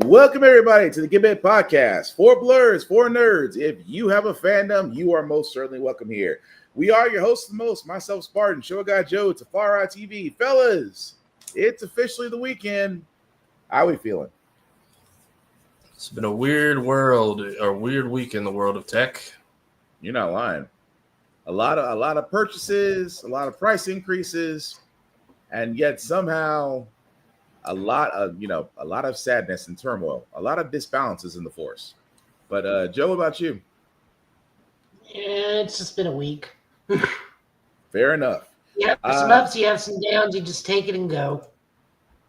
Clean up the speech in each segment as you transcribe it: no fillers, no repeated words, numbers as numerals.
Welcome, everybody, to the GamePass podcast. Four blurs, four nerds. If you have a fandom, you are most certainly welcome here. We are your hosts of the most, myself, Spartan, Show Guy Joe, Tafara TV. Fellas, it's officially the weekend. How are we feeling? It's been a weird world, or weird week in the world of tech. You're not lying. A lot of purchases, a lot of price increases, and yet somehow a lot of sadness and turmoil, a lot of disbalances in the force. But Joe, what about you? Yeah, it's just been a week. Fair enough. Yeah, some ups, you have some downs. You just take it and go.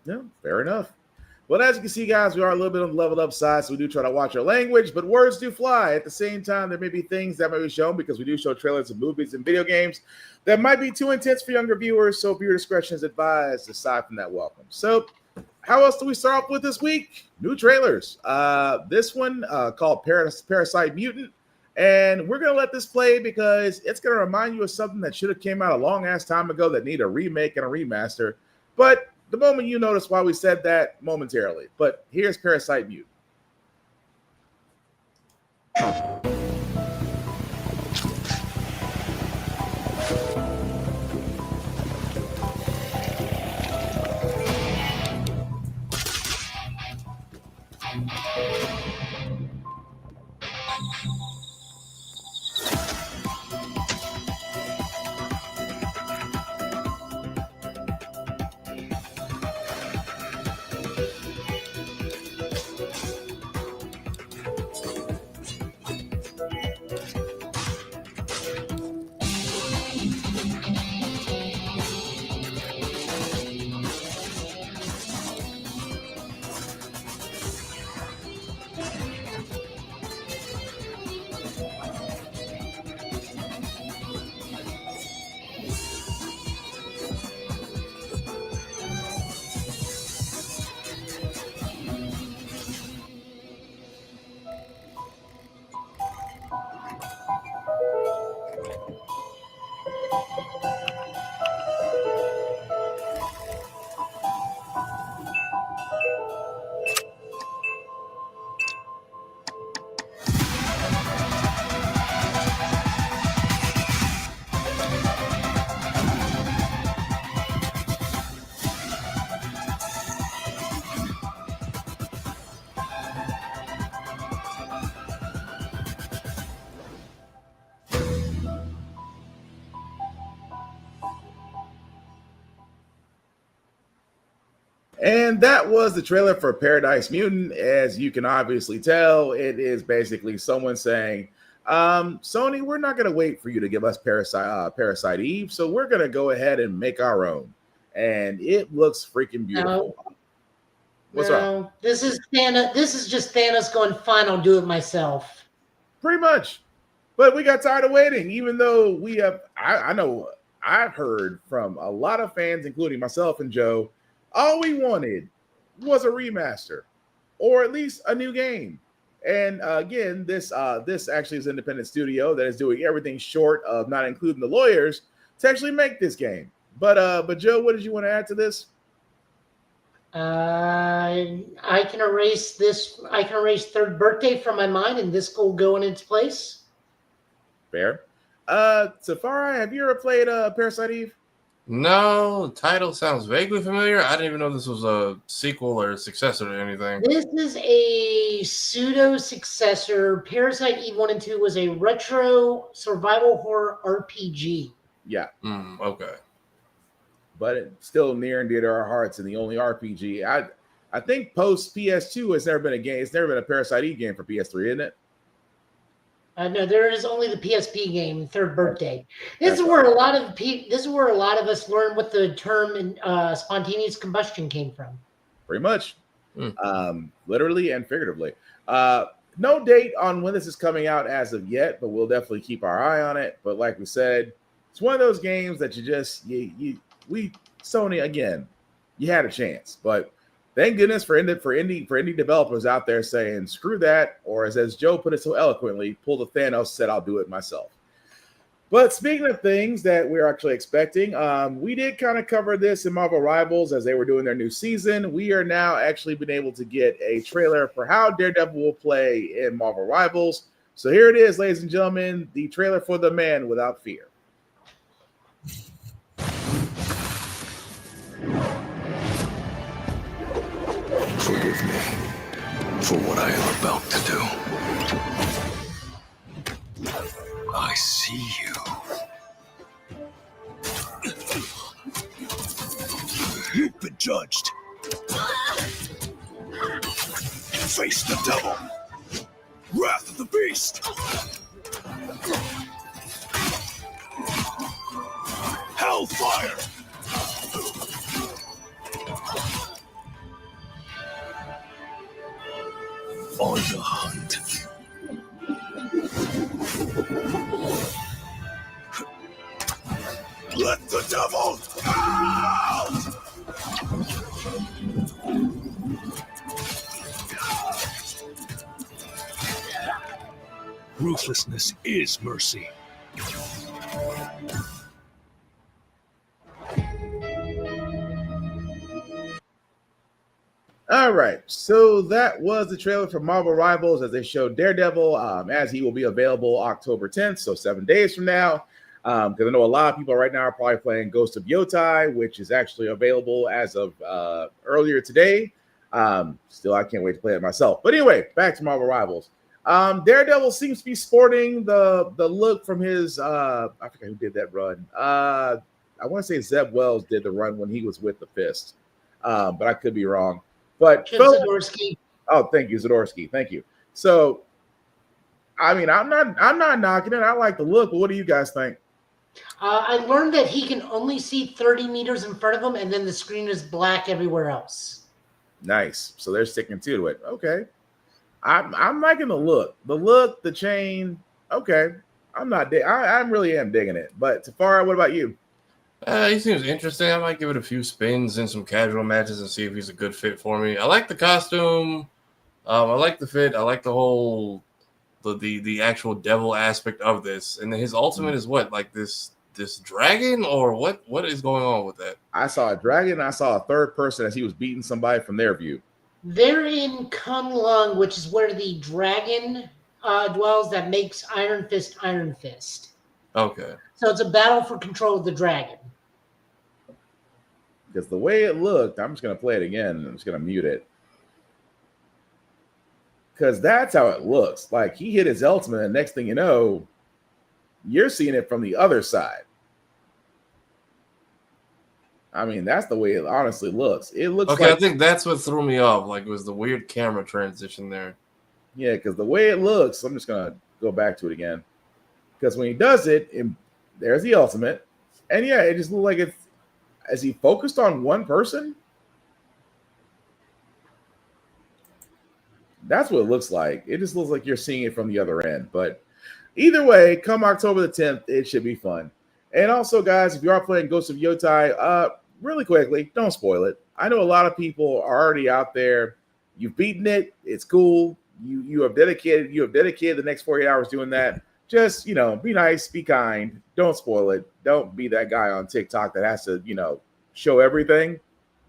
Yeah, fair enough. Well, as you can see, guys, we are a little bit on the leveled up side, so we do try to watch our language, but words do fly. At the same time, there may be things that may be shown because we do show trailers of movies and video games that might be too intense for younger viewers, so viewer discretion is advised. Aside from that, welcome. So, how else do we start off with this week? New trailers. This one called Parasite Mutant, and we're going to let this play because it's going to remind you of something that should have came out a long-ass time ago that need a remake and a remaster, but the moment you notice why we said that momentarily. But here's Parasite Mutant. And that was the trailer for Paradise Mutant. As you can obviously tell, it is basically someone saying, Sony, we're not going to wait for you to give us Parasite Eve, so we're going to go ahead and make our own. And it looks freaking beautiful. What's up? This is Thanos. This is just Thanos going, fine, I'll do it myself. Pretty much. But we got tired of waiting, even though we have, I know I've heard from a lot of fans, including myself and Joe, all we wanted was a remaster or at least a new game. And again, this actually is an independent studio that is doing everything short of not including the lawyers to actually make this game. But Joe, what did you want to add to this? I can erase this. I can erase Third Birthday from my mind, and this will go in its place. Fair. Safari, have you ever played Parasite Eve? No, the title sounds vaguely familiar. I didn't even know this was a sequel or a successor to anything. This is a pseudo successor. Parasite Eve 1 and 2 was a retro survival horror RPG. Yeah. Okay. But it's still near and dear to our hearts, and the only RPG. I think post PS2 has never been a game. It's never been a Parasite Eve game for PS3, isn't it? No, there is only the PSP game, Third Birthday. This is where a lot of us learn what the term spontaneous combustion came from. Pretty much, literally and figuratively. No date on when this is coming out as of yet, but we'll definitely keep our eye on it. But like we said, it's one of those games that Sony again, you had a chance, but thank goodness for indie developers out there saying screw that, or as Joe put it so eloquently, pull the Thanos, said I'll do it myself. But speaking of things that we're actually expecting, we did kind of cover this in Marvel Rivals as they were doing their new season. We are now actually been able to get a trailer for how Daredevil will play in Marvel Rivals. So here it is, ladies and gentlemen, the trailer for The Man Without Fear. Forgive me for what I am about to do. I see you. You've been judged. Face the devil. Wrath of the beast. Hellfire. On the hunt. Let the devil out! Ruthlessness is mercy. All right, so that was the trailer for Marvel Rivals as they showed Daredevil as he will be available October 10th, so 7 days from now. Because I know a lot of people right now are probably playing Ghost of Yotai, which is actually available as of earlier today. Still, I can't wait to play it myself. But anyway, back to Marvel Rivals. Daredevil seems to be sporting the look from his, I forget who did that run. I want to say Zeb Wells did the run when he was with the Fist, but I could be wrong. But Zdarsky. Oh, thank you, Zdarsky. Thank you. So, I mean, I'm not knocking it. I like the look, but what do you guys think? I learned that he can only see 30 meters in front of him, and then the screen is black everywhere else. Nice. So they're sticking to it. Okay. I'm liking the look. The look, the chain. Okay. I really am digging it. But Tafara, what about you? He seems interesting. I might give it a few spins in some casual matches and see if he's a good fit for me. I like the costume. I like the fit. I like the whole the actual devil aspect of this. And then his ultimate is what? Like this dragon or what? What is going on with that? I saw a dragon. I saw a third person as he was beating somebody from their view. They're in Kunlun, which is where the dragon dwells that makes Iron Fist Iron Fist. Okay. So it's a battle for control of the dragon. Because the way it looked, I'm just going to play it again. I'm just going to mute it. Because that's how it looks. Like he hit his ultimate, and next thing you know, you're seeing it from the other side. I mean, that's the way it honestly looks. It looks okay. like, I think that's what threw me off. Like it was the weird camera transition there. Yeah, because the way it looks, I'm just going to go back to it again. Because when he does it, there's the ultimate. And yeah, it just looked like it's, as he focused on one person? That's what it looks like. It just looks like you're seeing it from the other end. But either way, come October the 10th, it should be fun. And also, guys, if you are playing Ghost of Yotai, really quickly, don't spoil it. I know a lot of people are already out there. You've beaten it. It's cool. You have dedicated the next 48 hours doing that. Just, be nice, be kind. Don't spoil it. Don't be that guy on TikTok that has to, show everything.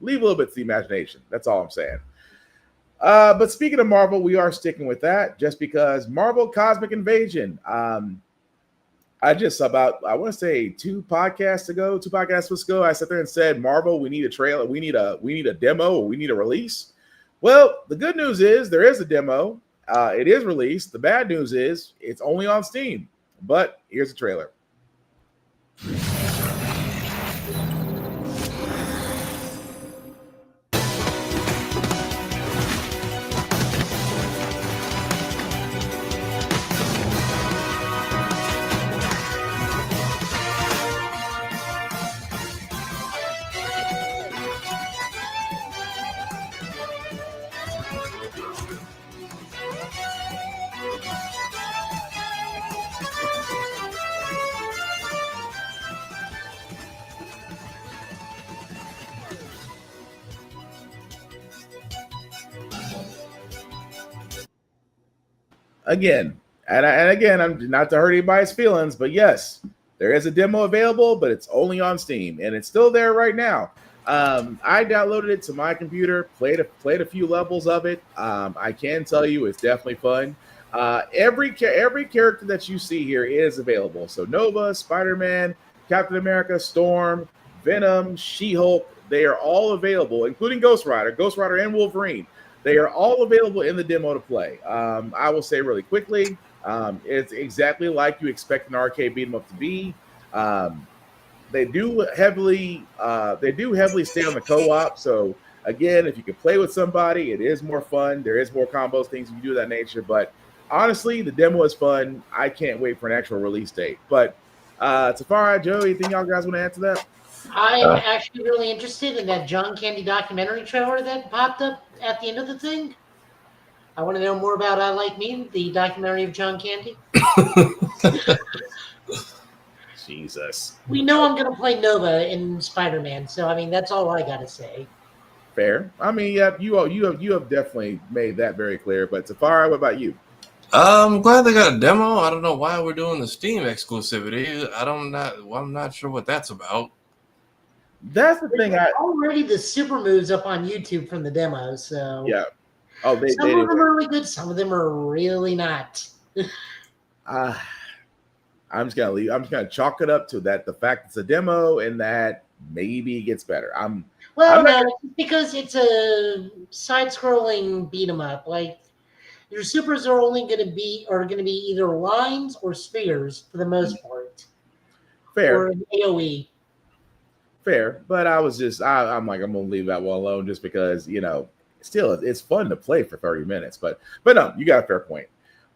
Leave a little bit to the imagination. That's all I'm saying. But speaking of Marvel, we are sticking with that just because Marvel Cosmic Invasion. I just I want to say two podcasts ago, I sat there and said, Marvel, we need a trailer, we need a demo, or we need a release. Well, the good news is there is a demo. It is released. The bad news is it's only on Steam. But here's the trailer. Again, and again, I'm not to hurt anybody's feelings, but yes, There is a demo available, but it's only on Steam, and it's still there right now. I downloaded it to my computer, played a few levels of it. I can tell you it's definitely fun. Every character that you see here is available. So Nova, Spider-Man, Captain America, Storm, Venom, She-Hulk, they are all available, including Ghost Rider, and Wolverine. They are all available in the demo to play. I will say really quickly, it's exactly like you expect an arcade beat 'em up to be. They do heavily stay on the co-op. So again, if you can play with somebody, it is more fun. There is more combos, things you can do of that nature. But honestly, the demo is fun. I can't wait for an actual release date. But Tafari, Joe, anything y'all guys want to add to that? I'm actually really interested in that John Candy documentary trailer that popped up at the end of the thing. I want to know more about I Like Me, the documentary of John Candy. Jesus. We know I'm going to play Nova in Spider-Man, so I mean that's all I got to say. Fair. I mean, yeah, you have definitely made that very clear. But Tafari, what about you? I'm glad they got a demo. I don't know why we're doing the Steam exclusivity. I'm not sure what that's about. That's the thing. Already the super moves up on YouTube from the demo, so Yeah. Oh, some of them are really good. Some of them are really not. I'm just gonna chalk it up to that. The fact it's a demo and that maybe it gets better. Because it's a side-scrolling beat 'em up. Like your supers are only going to be either lines or spheres for the most part. Fair. Or an AOE. Fair, but I'm gonna leave that one alone just because still it's fun to play for 30 minutes. But no, you got a fair point.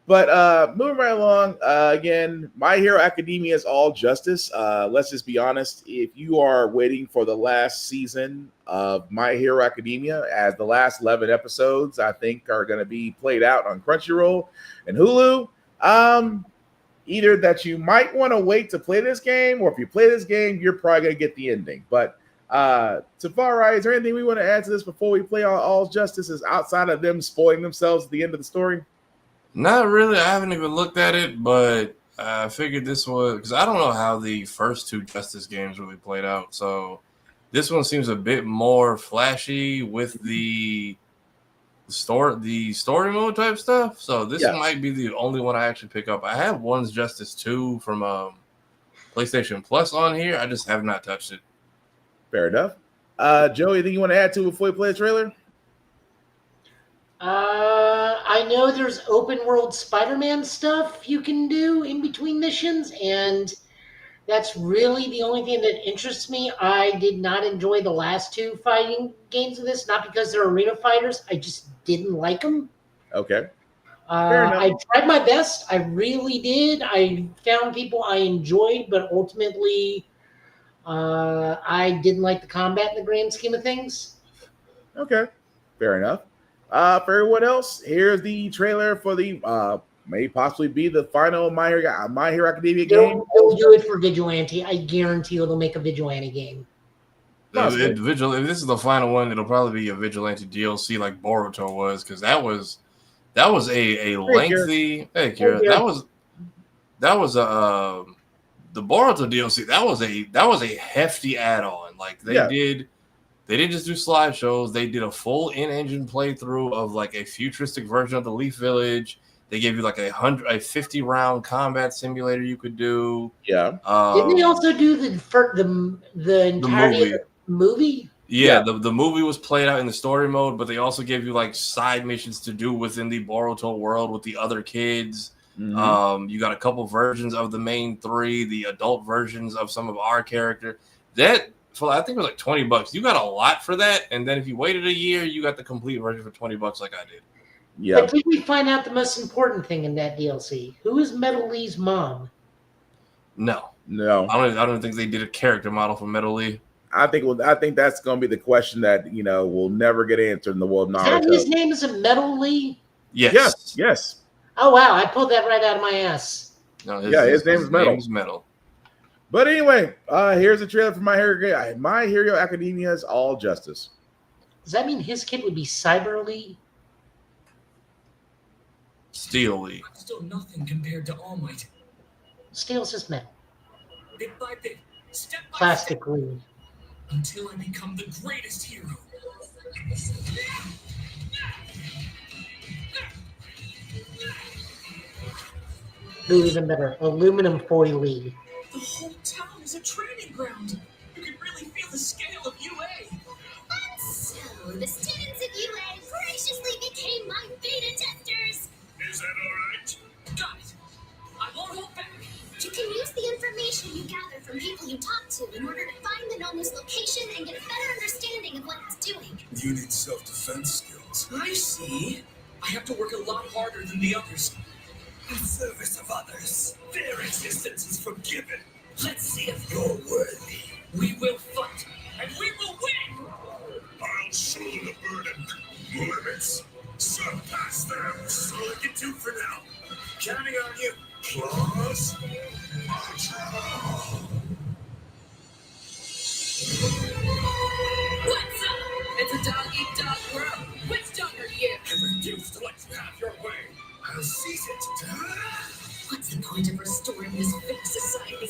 But moving right along, again, My Hero Academia is all justice. Let's just be honest. If you are waiting for the last season of My Hero Academia, as the last 11 episodes, I think, are going to be played out on Crunchyroll and Hulu, either that you might want to wait to play this game, or if you play this game, you're probably going to get the ending. But Tafari, is there anything we want to add to this before we play all justices outside of them spoiling themselves at the end of the story? Not really. I haven't even looked at it, but I figured this was because I don't know how the first two Justice games really played out. So this one seems a bit more flashy with the story mode type stuff. So this might be the only one I actually pick up. I have One's Justice 2 from PlayStation Plus on here. I just have not touched it. Fair enough. Joe, anything you want to add to before we play the trailer? I know there's open world Spider-Man stuff you can do in between missions, and that's really the only thing that interests me. I did not enjoy the last two fighting games of this, not because they're arena fighters. I just didn't like them. Okay. I tried my best. I really did. I found people I enjoyed, but ultimately, I didn't like the combat in the grand scheme of things. Okay. Fair enough. For everyone else, here's the trailer for the may possibly be the final My Hero Academia game. They'll do it for Vigilante. I guarantee you they'll make a Vigilante game. If this is the final one, it'll probably be a Vigilante DLC like Boruto was, because that was a lengthy. Hey, Kira, that was the Boruto DLC. That was a hefty add-on. Like they didn't just do slideshows. They did a full in-engine playthrough of like a futuristic version of the Leaf Village. They gave you like a 50-round combat simulator you could do. Yeah. Didn't they also do the entirety of the movie? Yeah, the movie was played out in the story mode, but they also gave you like side missions to do within the Boruto world with the other kids. Mm-hmm. You got a couple versions of the main three, the adult versions of some of our character. I think it was like $20. You got a lot for that, and then if you waited a year, you got the complete version for $20 like I did. Yeah. But did we find out the most important thing in that DLC? Who is Metal Lee's mom? No. I don't think they did a character model for Metal Lee. I think that's going to be the question that will never get answered in the world of Naruto. His name is Metal Lee? Yes. Oh wow, I pulled that right out of my ass. No, his name is Metal. But anyway, here's a trailer for My Hero Academia's All Justice. Does that mean his kid would be Cyber Lee? Steel Lee. Still nothing compared to All Might. Steel's just metal. bit by bit, step by Plastic step, Lee. until I become the greatest hero. Ooh, even better. Aluminum foil Lee. The whole town is a training ground. You can really feel the scale of UA. So, the students of UA graciously became my beta testers. Is that all right? Got it. I won't hold back. You can use the information you gather from people you talk to in order to find the Nomu's location and get a better understanding of what it's doing. You need self-defense skills. I see. I have to work a lot harder than the others. In service of others, their existence is forgiven. Let's see if you're worthy. We will fight, and we will win! I'll shoulder the burden. Limits. Surpass them. That's all I can do for now. Counting on you. Claws. What's up? It's a dog-eat-dog world. Which dog are you? I refuse to let you have your way. I'll seize it. What's the point of restoring this fake society?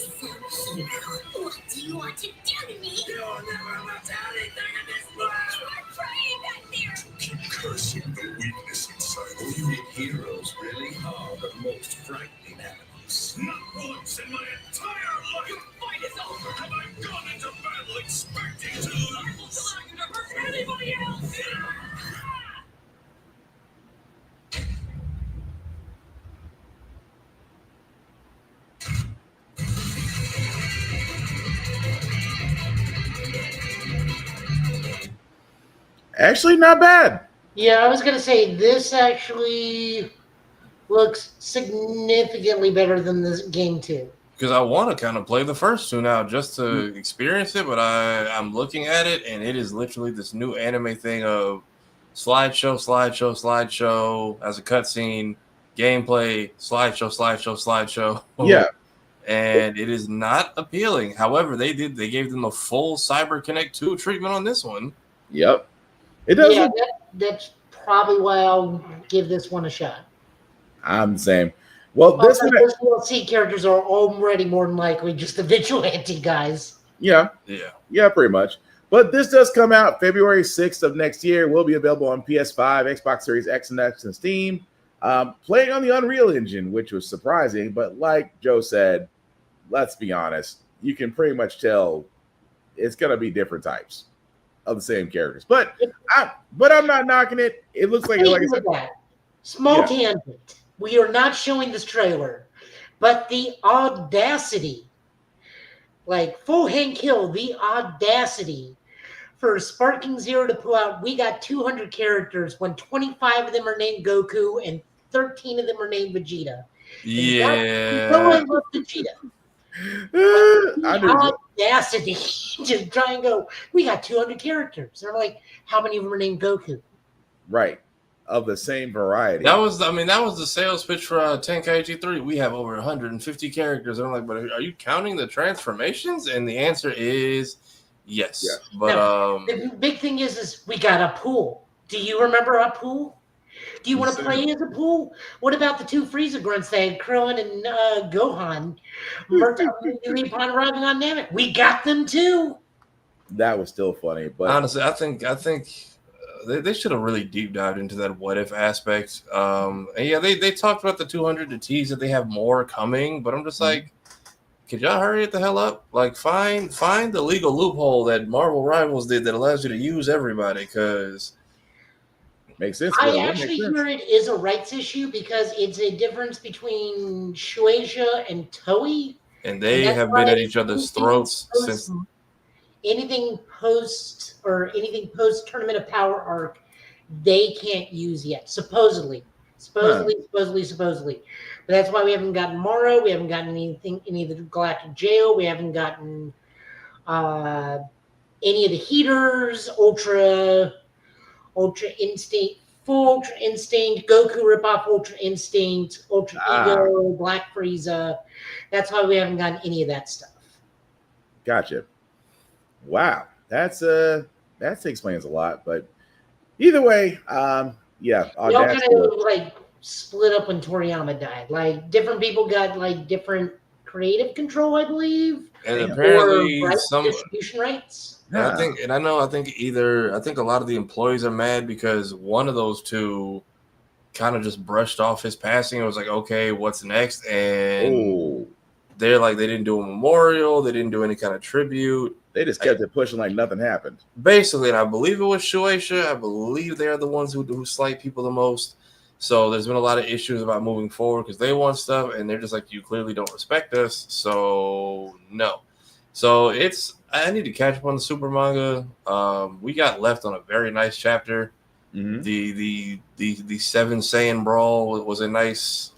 So, hero, what do you want to do to me? You'll never amount to anything in this world. You are praying back there! Keep cursing the weakness inside of you. Heroes really are the most frightening animals. Not once in my entire life. Your fight is over. Have I gone into battle expecting to lose? I won't allow you to hurt anybody else. Actually, not bad. Yeah, I was gonna say this actually looks significantly better than this game 2. Because I want to kind of play the first two now just to experience it, but I'm looking at it and it is literally this new anime thing of slideshow as a cutscene, gameplay, slideshow. Yeah. And it is not appealing. However, they gave them a full Cyber Connect 2 treatment on this one. Yep. It doesn't. Yeah, that's probably why I'll give this one a shot. I'm the same. Well, this one, Those DLC characters are already more than likely just the vigilante guys. yeah, pretty much. But this does come out February 6th of next year. Will be available on PS5, Xbox Series X and X, and Steam. Playing on the Unreal Engine, which was surprising. But like Joe said, let's be honest, you can pretty much tell it's going to be different types of the same characters. But I'm not knocking it. It looks like I said, that. Small tangent. We are not showing this trailer, but the audacity, like full Hank Hill, the audacity for Sparking Zero to pull out, we got 200 characters when 25 of them are named Goku and 13 of them are named Vegeta. Yeah. No one loves Vegeta. I knew The audacity to try and go, we got 200 characters. They're like, how many of them are named Goku? right of the same variety. That was the sales pitch for Tenkaichi 3. We have over 150 characters. And I'm like, but are you counting the transformations? And the answer is yes. Yeah. But Now, the big thing is we got a pool. Do you remember a pool? Do you want to play as a pool? What about the two Frieza grunts they had, Krillin and Gohan, upon arriving on Namek? We got them too. That was still funny, but honestly, I think they should have really deep dived into that what if aspect. And yeah, they talked about the 200 to tease that they have more coming, but I'm just like, could y'all hurry it the hell up? Like, find the legal loophole that Marvel Rivals did that allows you to use everybody, because makes sense. I actually hear it is a rights issue because it's a difference between Shueisha and Toei. And they have been at each other's throats since anything post Tournament of Power arc, they can't use yet. Supposedly. But that's why we haven't gotten Morrow. We haven't gotten any of the Galactic Jail. We haven't gotten any of the Heaters, Ultra Instinct, Full Ultra Instinct, Goku ripoff Ultra Instinct, Ultra Ego, Black Frieza. That's why we haven't gotten any of that stuff. Gotcha. Wow, that explains a lot. But either way, yeah, We all kind of like split up when Toriyama died. Like different people got like different creative control, I believe, And Damn. apparently or some distribution rights. and I think I think a lot of the employees are mad because one of those two kind of just brushed off his passing. It was like, okay, what's next? And Oh, they're like, they didn't do a memorial, they didn't do any kind of tribute. they just kept it pushing like nothing happened. Basically, and I believe it was Shueisha. I believe they are the ones who slight people the most. So there's been a lot of issues about moving forward because they want stuff, and they're just like, you clearly don't respect us, so no. So I need to catch up on the super manga. We got left on a very nice chapter. Mhm. The Seven Saiyan brawl was a nice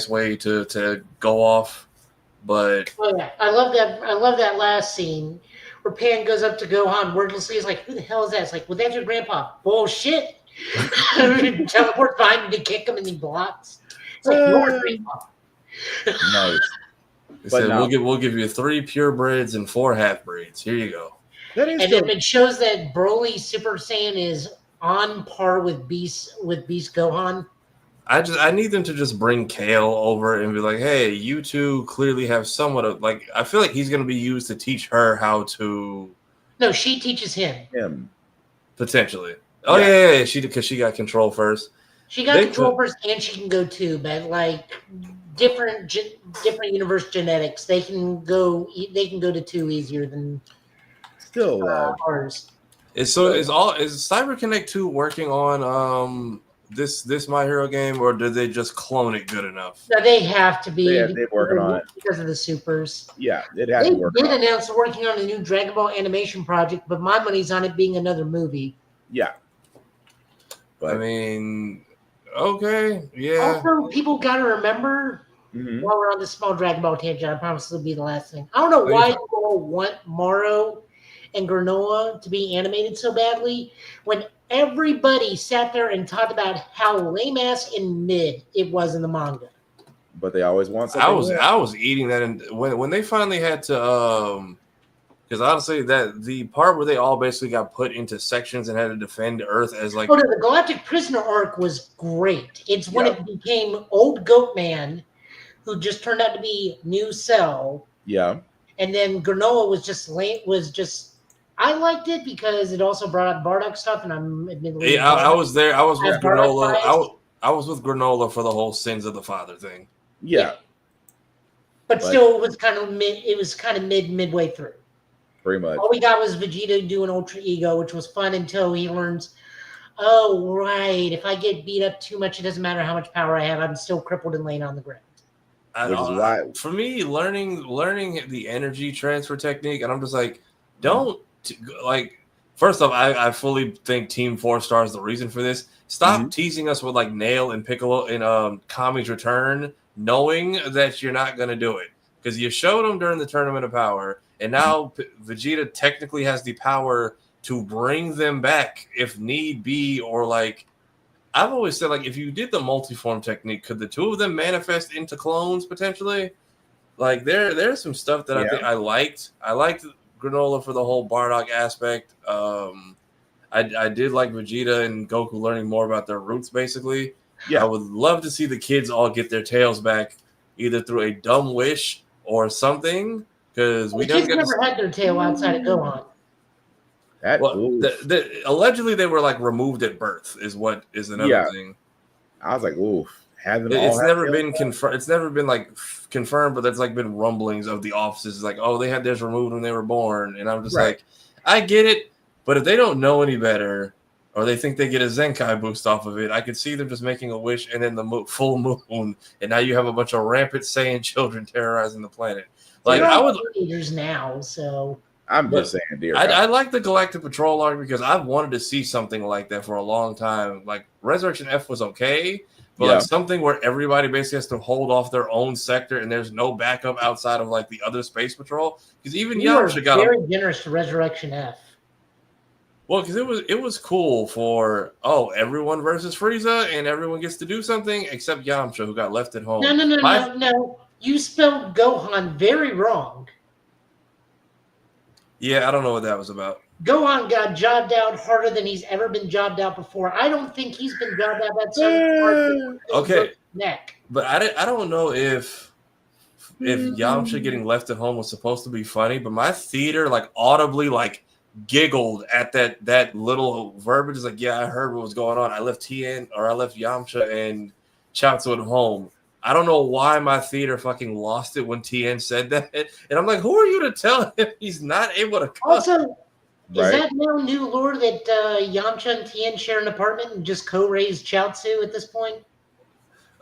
way to go off, but Oh yeah, I love that. I love that last scene where Pan goes up to Gohan wordlessly. He's like, "Who the hell is that?" It's like, "Well, that's your grandpa." Bullshit. Teleports behind him to kick him, and he blocks. It's like your grandpa. Nice. they But said no. we'll give you 3 purebreds and 4 half-breeds. Here you go. That is And still, then it shows that Broly Super Saiyan is on par with Beast Gohan. I need them to just bring Kale over and be like, hey, you two clearly have somewhat of like I feel like he's gonna be used to teach her how to No, she teaches him. him. potentially. Oh Yeah. yeah, because she got control first. She got They control could- first, and she can go too. But like different universe genetics, they can go to 2 easier than Still, ours. is CyberConnect 2 working on this My Hero game, or did they just clone it good enough? No, they have to be. They're working on it. Because of the supers. yeah, it has They to work did out. announce they're working on a new Dragon Ball animation project, but my money's on it being another movie. Yeah. But I mean, okay, yeah. Also, people got to remember, mhm. while we're on this small Dragon Ball tangent, I promise this will be the last thing. I don't know Oh, why you're people want Moro and Granola to be animated so badly when everybody sat there and talked about how lame ass and mid it was in the manga. But they always want something. I was eating that, and when they finally had to because honestly that the part where they all basically got put into sections and had to defend Earth as like Oh, no, the Galactic Prisoner arc was great. It's when Yeah. it became Old Goat Man, who just turned out to be New Cell, Yeah. and then Granola was just late. I liked it because it also brought up Bardock stuff, and I'm admittedly I was there. I was with As Bardock Granola. dies. I was with Granola for the whole sins of the father thing. Yeah. but but- still it was kind of midway through. Pretty much. All we got was Vegeta doing Ultra Ego, which was fun until he learns, oh right, if I get beat up too much, it doesn't matter how much power I have, I'm still crippled and laying on the ground. Which is why For me, learning the energy transfer technique, and I'm just like, first off, I fully think Team 4-Star is the reason for this. Stop Mhm. teasing us with like Nail and Piccolo in Kami's Return, knowing that you're not going to do it. Because you showed them during the Tournament of Power, and now Vegeta technically has the power to bring them back if need be, or like, I've always said, like, if you did the multiform technique, could the two of them manifest into clones potentially? Like, there's some stuff that I think I liked. I liked Granola for the whole Bardock aspect. I did like Vegeta and Goku learning more about their roots, basically. Yeah. I would love to see the kids all get their tails back, either through a dumb wish or something, because we The don't kids get never had their tail outside of Gohan. that well, oof. allegedly they were like removed at birth, is another Yeah. thing. I was like, oof. Have them all It's have never tails? been confirmed. It's never been like confirmed, but there's like been rumblings of the offices like, oh, they had theirs removed when they were born, and I'm just Right. like, I get it, but if they don't know any better, or they think they get a Zenkai boost off of it, I could see them just making a wish and then the full moon, and now you have a bunch of rampant Saiyan children terrorizing the planet. Like They're I all would. teenagers now, so I'm But just saying, dear. I like the Galactic Patrol arc because I've wanted to see something like that for a long time. Like Resurrection F was okay, but Yeah. like something where everybody basically has to hold off their own sector and there's no backup outside of like the other space patrol. Because even you are Yamcha got very generous to Resurrection F. well, because it was cool for everyone versus Frieza and everyone gets to do something except Yamcha who got left at home. No. You spelled Gohan very wrong. Yeah, I don't know what that was about. Gohan got jobbed out harder than he's ever been jobbed out before. I don't think he's been jobbed out that certain part. Okay, neck. But I don't know if Yamcha getting left at home was supposed to be funny, but my theater like audibly like giggled at that little verbiage. It's like, yeah, I heard what was going on. I left Yamcha and Chaozu at home. I don't know why my theater fucking lost it when Tien said that. And I'm like, who are you to tell him he's not able to come? Also, is that now new lore that Yamcha and Tien share an apartment and just co-raise Chaozu at this point?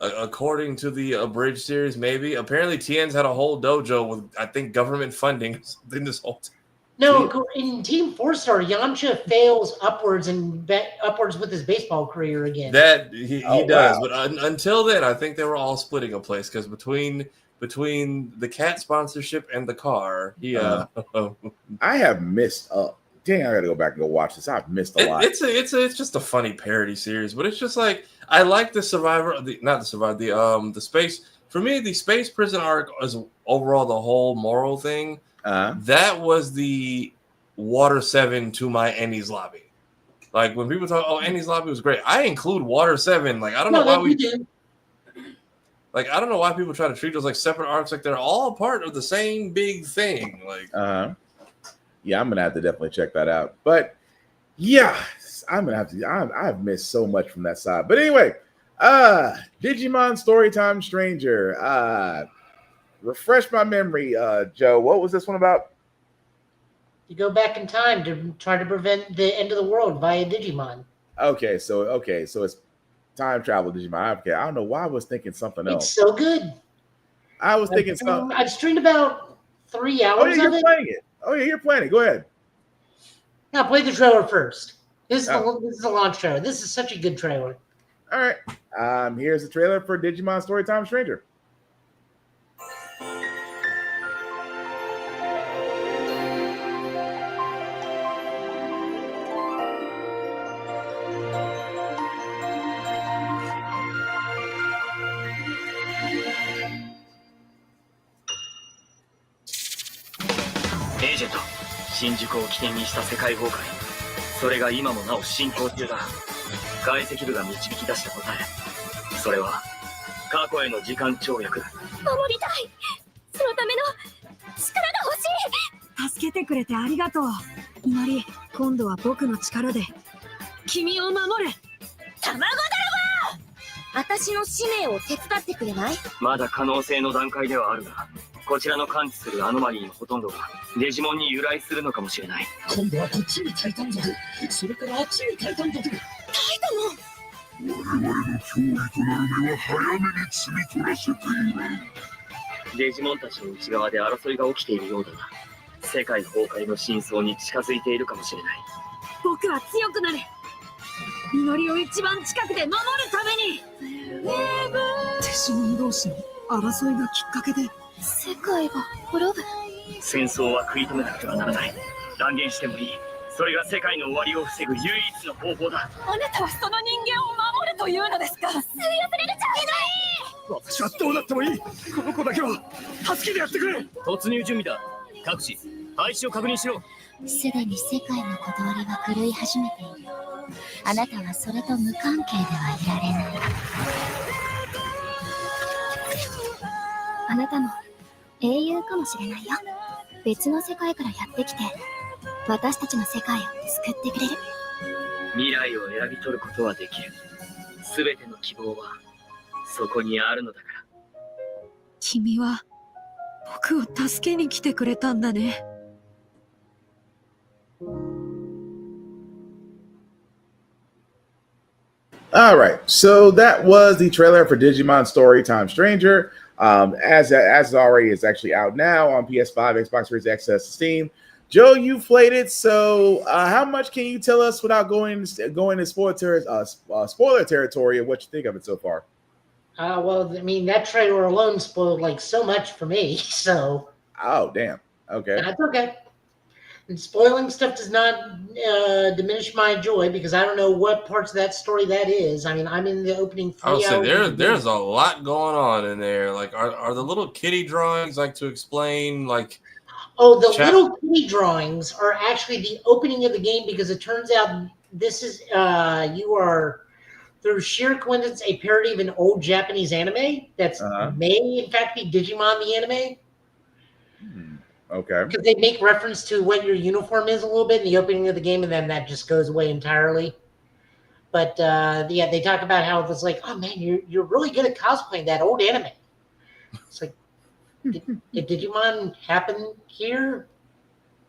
According to the Abridged series, maybe. Apparently, Tien's had a whole dojo with, I think, government funding or something this whole time. No, in Team 4-Star, Yamcha fails upwards with his baseball career again. That he does, wow. but until then, I think they were all splitting a place because between the cat sponsorship and the car, I have missed up. Dang, I gotta go back and go watch this. I've missed a lot. It's just a funny parody series, but it's just like I like the space. For me, the space prison arc is overall the whole moral thing. That was the Water 7 to my Ennie's Lobby. Like when people talk, oh, Ennie's Lobby was great. I include Water 7. Like I don't know why we do. Like I don't know why people try to treat those like separate arcs. Like they're all part of the same big thing. Like yeah, I'm gonna have to definitely check that out. But yeah, I'm gonna have to. I've missed so much from that side. But anyway, Digimon Storytime Stranger. Refresh my memory, Joe. What was this one about? You go back in time to try to prevent the end of the world via Digimon. Okay, so it's time travel Digimon. Okay, I don't know why I was thinking something else. It's so good. I was thinking something. I've streamed about 3 hours you're of it. Playing it. Oh yeah, you're playing it. Go ahead. Now play the trailer first. This is the launch trailer. This is such a good trailer. All right. Here's the trailer for Digimon Storytime Stranger. エージェント、新宿を起点にした世界崩壊、それが今もなお進行中だ。解析部が導き出した答え、それは過去への時間跳躍。守りたい。そのための力が欲しい。助けてくれてありがとう。いなり、今度は僕の力で君を守る。卵だろ私の使命を手伝ってくれない？まだ可能性の段階ではあるが、こちらの感知するアノマリーのほとんどがデジモンに由来するのかもしれない。今度はこっちにタイタン族、それからあっちにタイタン族。タイタンも。我々の脅威となる目は早めに摘み取らせている。デジモンたちの内側で争いが起きているようだが、世界崩壊の真相に近づいているかもしれない。僕は強くなる。祈りを一番近くで守るために。デジモン同士の争いがきっかけで世界が滅ぶ。戦争は食い止めなくてはならない。断言してもいい。それが世界の終わりを防ぐ唯一の方法だ。あなたはその人間を守るというのですか？吸い寄せれるちゃいない。私はどうなってもいい。この子だけは助けてやってくれ。突入準備だ。各自配置を確認しろ。すでに世界の断りは狂い始めている。あなたはそれと無関係ではいられない。あなたも英雄かもしれないよ。別の世界からやってきて私たちの世界を救ってくれる。未来を選び取ることはできる。すべての希望はそこにあるのだから。君は僕を助けに来てくれたんだね。All right, so that was the trailer for Digimon Storytime Stranger. As already is actually out now on PS5, Xbox Series X, Steam. Joe, you played it, so how much can you tell us without going to spoiler territory of what you think of it so far? Well, I mean, that trailer alone spoiled like so much for me. So. Oh, damn. Okay. That's okay. And spoiling stuff does not diminish my joy because I don't know what parts of that story that is. I mean, I'm in the opening 3 hours. I would say there's a lot going on in there. Like, are the little kitty drawings like to explain like? Oh, the little kitty drawings are actually the opening of the game because it turns out this is you are through sheer coincidence, a parody of an old Japanese anime that's may in fact be Digimon the anime. Okay. Because they make reference to what your uniform is a little bit in the opening of the game, and then that just goes away entirely. But yeah, they talk about how it's like, oh man, you're really good at cosplaying that old anime. It's like, did Digimon happen here?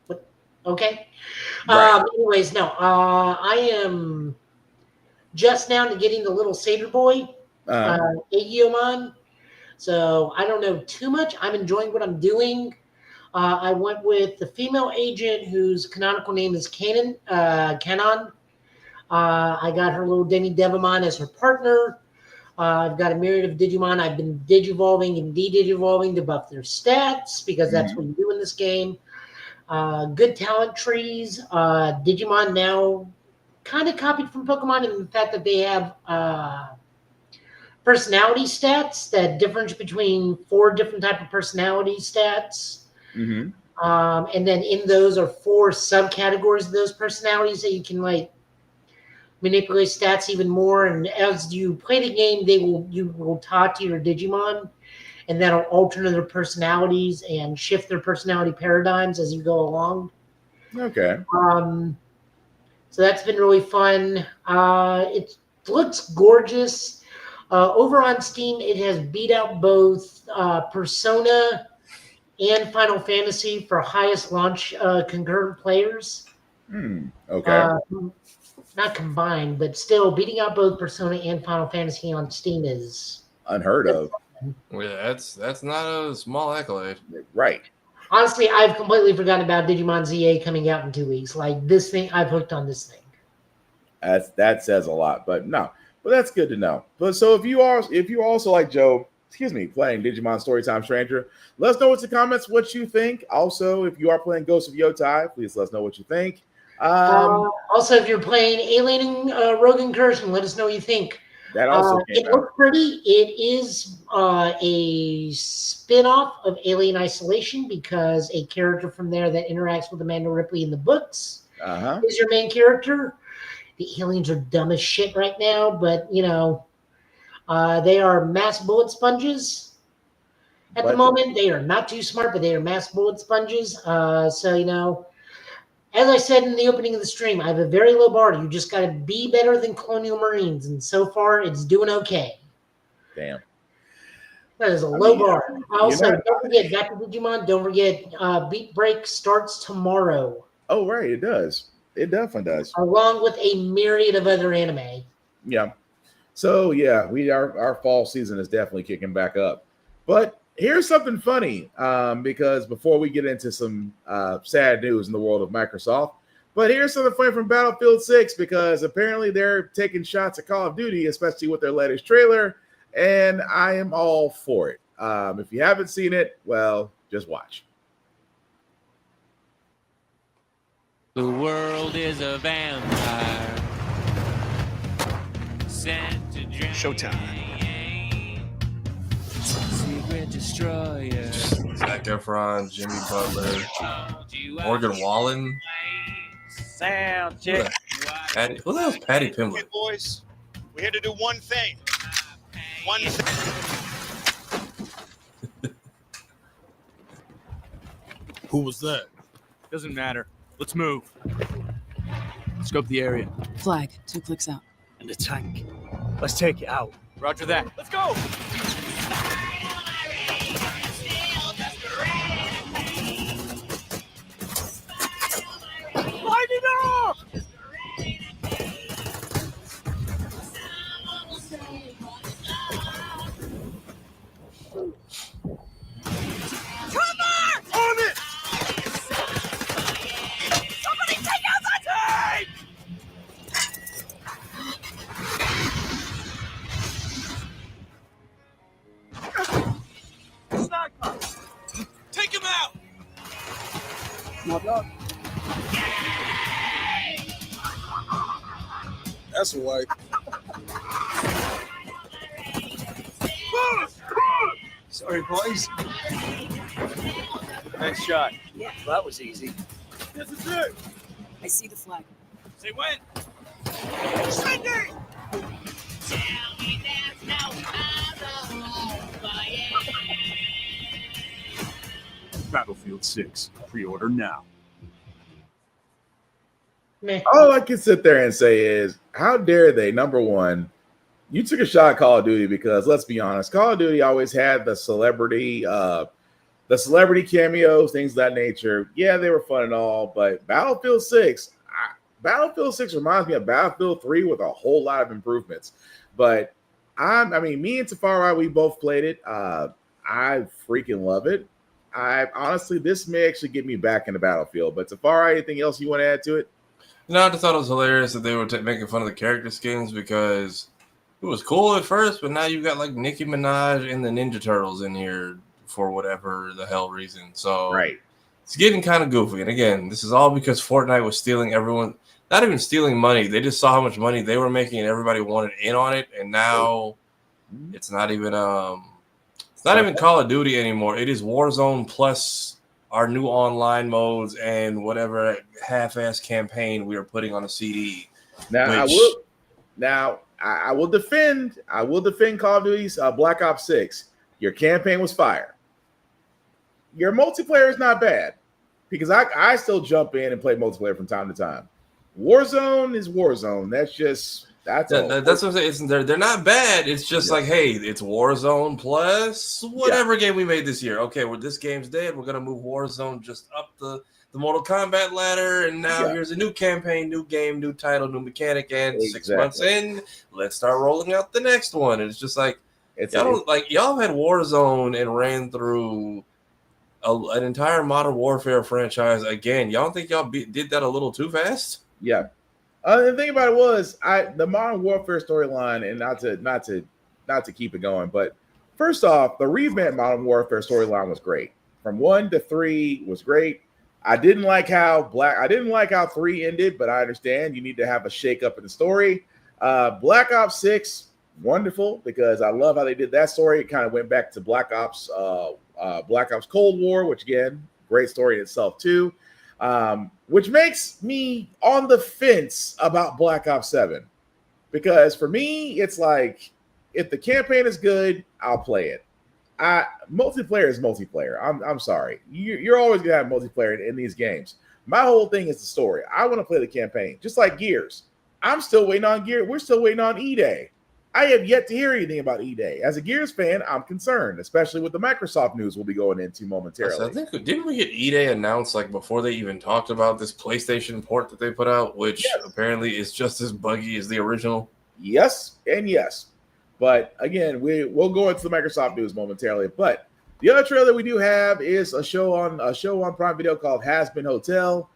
What? Okay. Right. Anyways, no. I am just now to getting the little satyr boy, Aegyeomon. So I don't know too much. I'm enjoying what I'm doing. I went with the female agent whose canonical name is Kanon. I got her little Demi Devamon as her partner. I've got a myriad of Digimon. I've been digivolving and de-digivolving to buff their stats because that's what you do in this game. Good talent trees. Digimon now kind of copied from Pokemon in the fact that they have personality stats, that difference between 4 different type of personality stats. And then in those are 4 subcategories of those personalities that you can like manipulate stats even more. And as you play the game, you will talk to your Digimon, and that'll alter their personalities and shift their personality paradigms as you go along. Okay. So that's been really fun. It looks gorgeous. Over on Steam, it has beat out both Persona and Final Fantasy for highest launch concurrent players. Okay. Not combined, but still beating out both Persona and Final Fantasy on Steam is unheard of. Yeah, that's not a small accolade. Right. Honestly, I've completely forgotten about Digimon ZA coming out in 2 weeks. Like this thing, I've hooked on this thing. That says a lot, but no. But that's good to know. But so if you also like Joe, playing Digimon Storytime Stranger, let us know in the comments what you think. Also, if you are playing Ghost of Yotai, please let us know what you think. Also, if you're playing Alien Rogue Incursion, let us know what you think. That also it looks pretty. It is a spin-off of Alien Isolation because a character from there that interacts with Amanda Ripley in the books is your main character. The aliens are dumb as shit right now, but you know, they are mass bullet sponges. At the moment, they are not too smart, but they are mass bullet sponges. So you know, as I said in the opening of the stream, I have a very low bar. You just got to be better than Colonial Marines, and so far, it's doing okay. Damn. That is a low bar. Also, don't forget, back to Digimon, don't forget, Beat Break starts tomorrow. Oh, right, it does. It definitely does. Along with a myriad of other anime. Yeah. So, yeah, our fall season is definitely kicking back up. But here's something funny, because before we get into some sad news in the world of Microsoft, but here's something funny from Battlefield 6, because apparently they're taking shots at Call of Duty, especially with their latest trailer, and I am all for it. If you haven't seen it, well, just watch. The world is a vampire. Showtime. Secret destroyer. Zac Efron, Jimmy Butler, Morgan Wallen. Sound check. Who the hell's Patty Pimblett? Okay, boys, we're here to do one thing. One thing. Who was that? Doesn't matter. Let's move. Scope the area. Flag, 2 clicks out. And the tank. Let's take it out. Roger that. Let's go! Light it up! On it! Somebody take out the tank! Sniper! Take him out! Not done. That's right. Sorry, boys. Nice shot. Yeah, that was easy. This is it. I see the flag. Say when. Sending! Battlefield 6. Pre-order now. Meh. All I can sit there and say is, how dare they? Number one, you took a shot at Call of Duty because let's be honest, Call of Duty always had the celebrity cameos, things of that nature. Yeah, they were fun and all, but Battlefield 6 reminds me of Battlefield 3 with a whole lot of improvements. But I mean, me and Tafari, we both played it. I freaking love it. I honestly, this may actually get me back into Battlefield. But Tafari, anything else you want to add to it? No, I just thought it was hilarious that they were making fun of the character skins because it was cool at first, but now you've got like Nicki Minaj and the Ninja Turtles in here for whatever the hell reason. So Right. It's getting kind of goofy. And again, this is all because Fortnite was stealing everyone, not even stealing money. They just saw how much money they were making and everybody wanted in on it. And now it's not even Call of Duty anymore. It is Warzone plus our new online modes and whatever half-ass campaign we are putting on a CD. Now I will defend Call of Duty's Black Ops 6. Your campaign was fire. Your multiplayer is not bad because I still jump in and play multiplayer from time to time. Warzone is Warzone. That's what I'm saying. They're not bad. It's just like, hey, it's Warzone plus whatever game we made this year. Okay, well, this game's dead. We're gonna move Warzone just up the Mortal Kombat ladder, and now here's a new campaign, new game, new title, new mechanic, and 6 months in, let's start rolling out the next one. And it's just like y'all had Warzone and ran through an entire Modern Warfare franchise again. Y'all don't think y'all did that a little too fast? Yeah. The thing about it was the Modern Warfare storyline, and not to keep it going, but first off, the revamped Modern Warfare storyline was great. From 1 to 3 was great. I didn't like how 3 ended, but I understand you need to have a shake up in the story. Black Ops 6, wonderful, because I love how they did that story. It kind of went back to Black Ops Cold War, which again, great story in itself too. Which makes me on the fence about Black Ops 7. Because for me, it's like, if the campaign is good, I'll play it. Multiplayer is multiplayer. I'm sorry. You're always going to have multiplayer in these games. My whole thing is the story. I want to play the campaign. Just like Gears. I'm still waiting on Gears. We're still waiting on E-Day. I have yet to hear anything about E-Day. As a Gears fan, I'm concerned, especially with the Microsoft news we'll be going into momentarily. So I think, didn't we get E-Day announced like before they even talked about this PlayStation port that they put out, which apparently is just as buggy as the original? Yes and yes. But again, we'll go into the Microsoft news momentarily. But the other trailer we do have is a show on Prime Video called Has Been Hotel.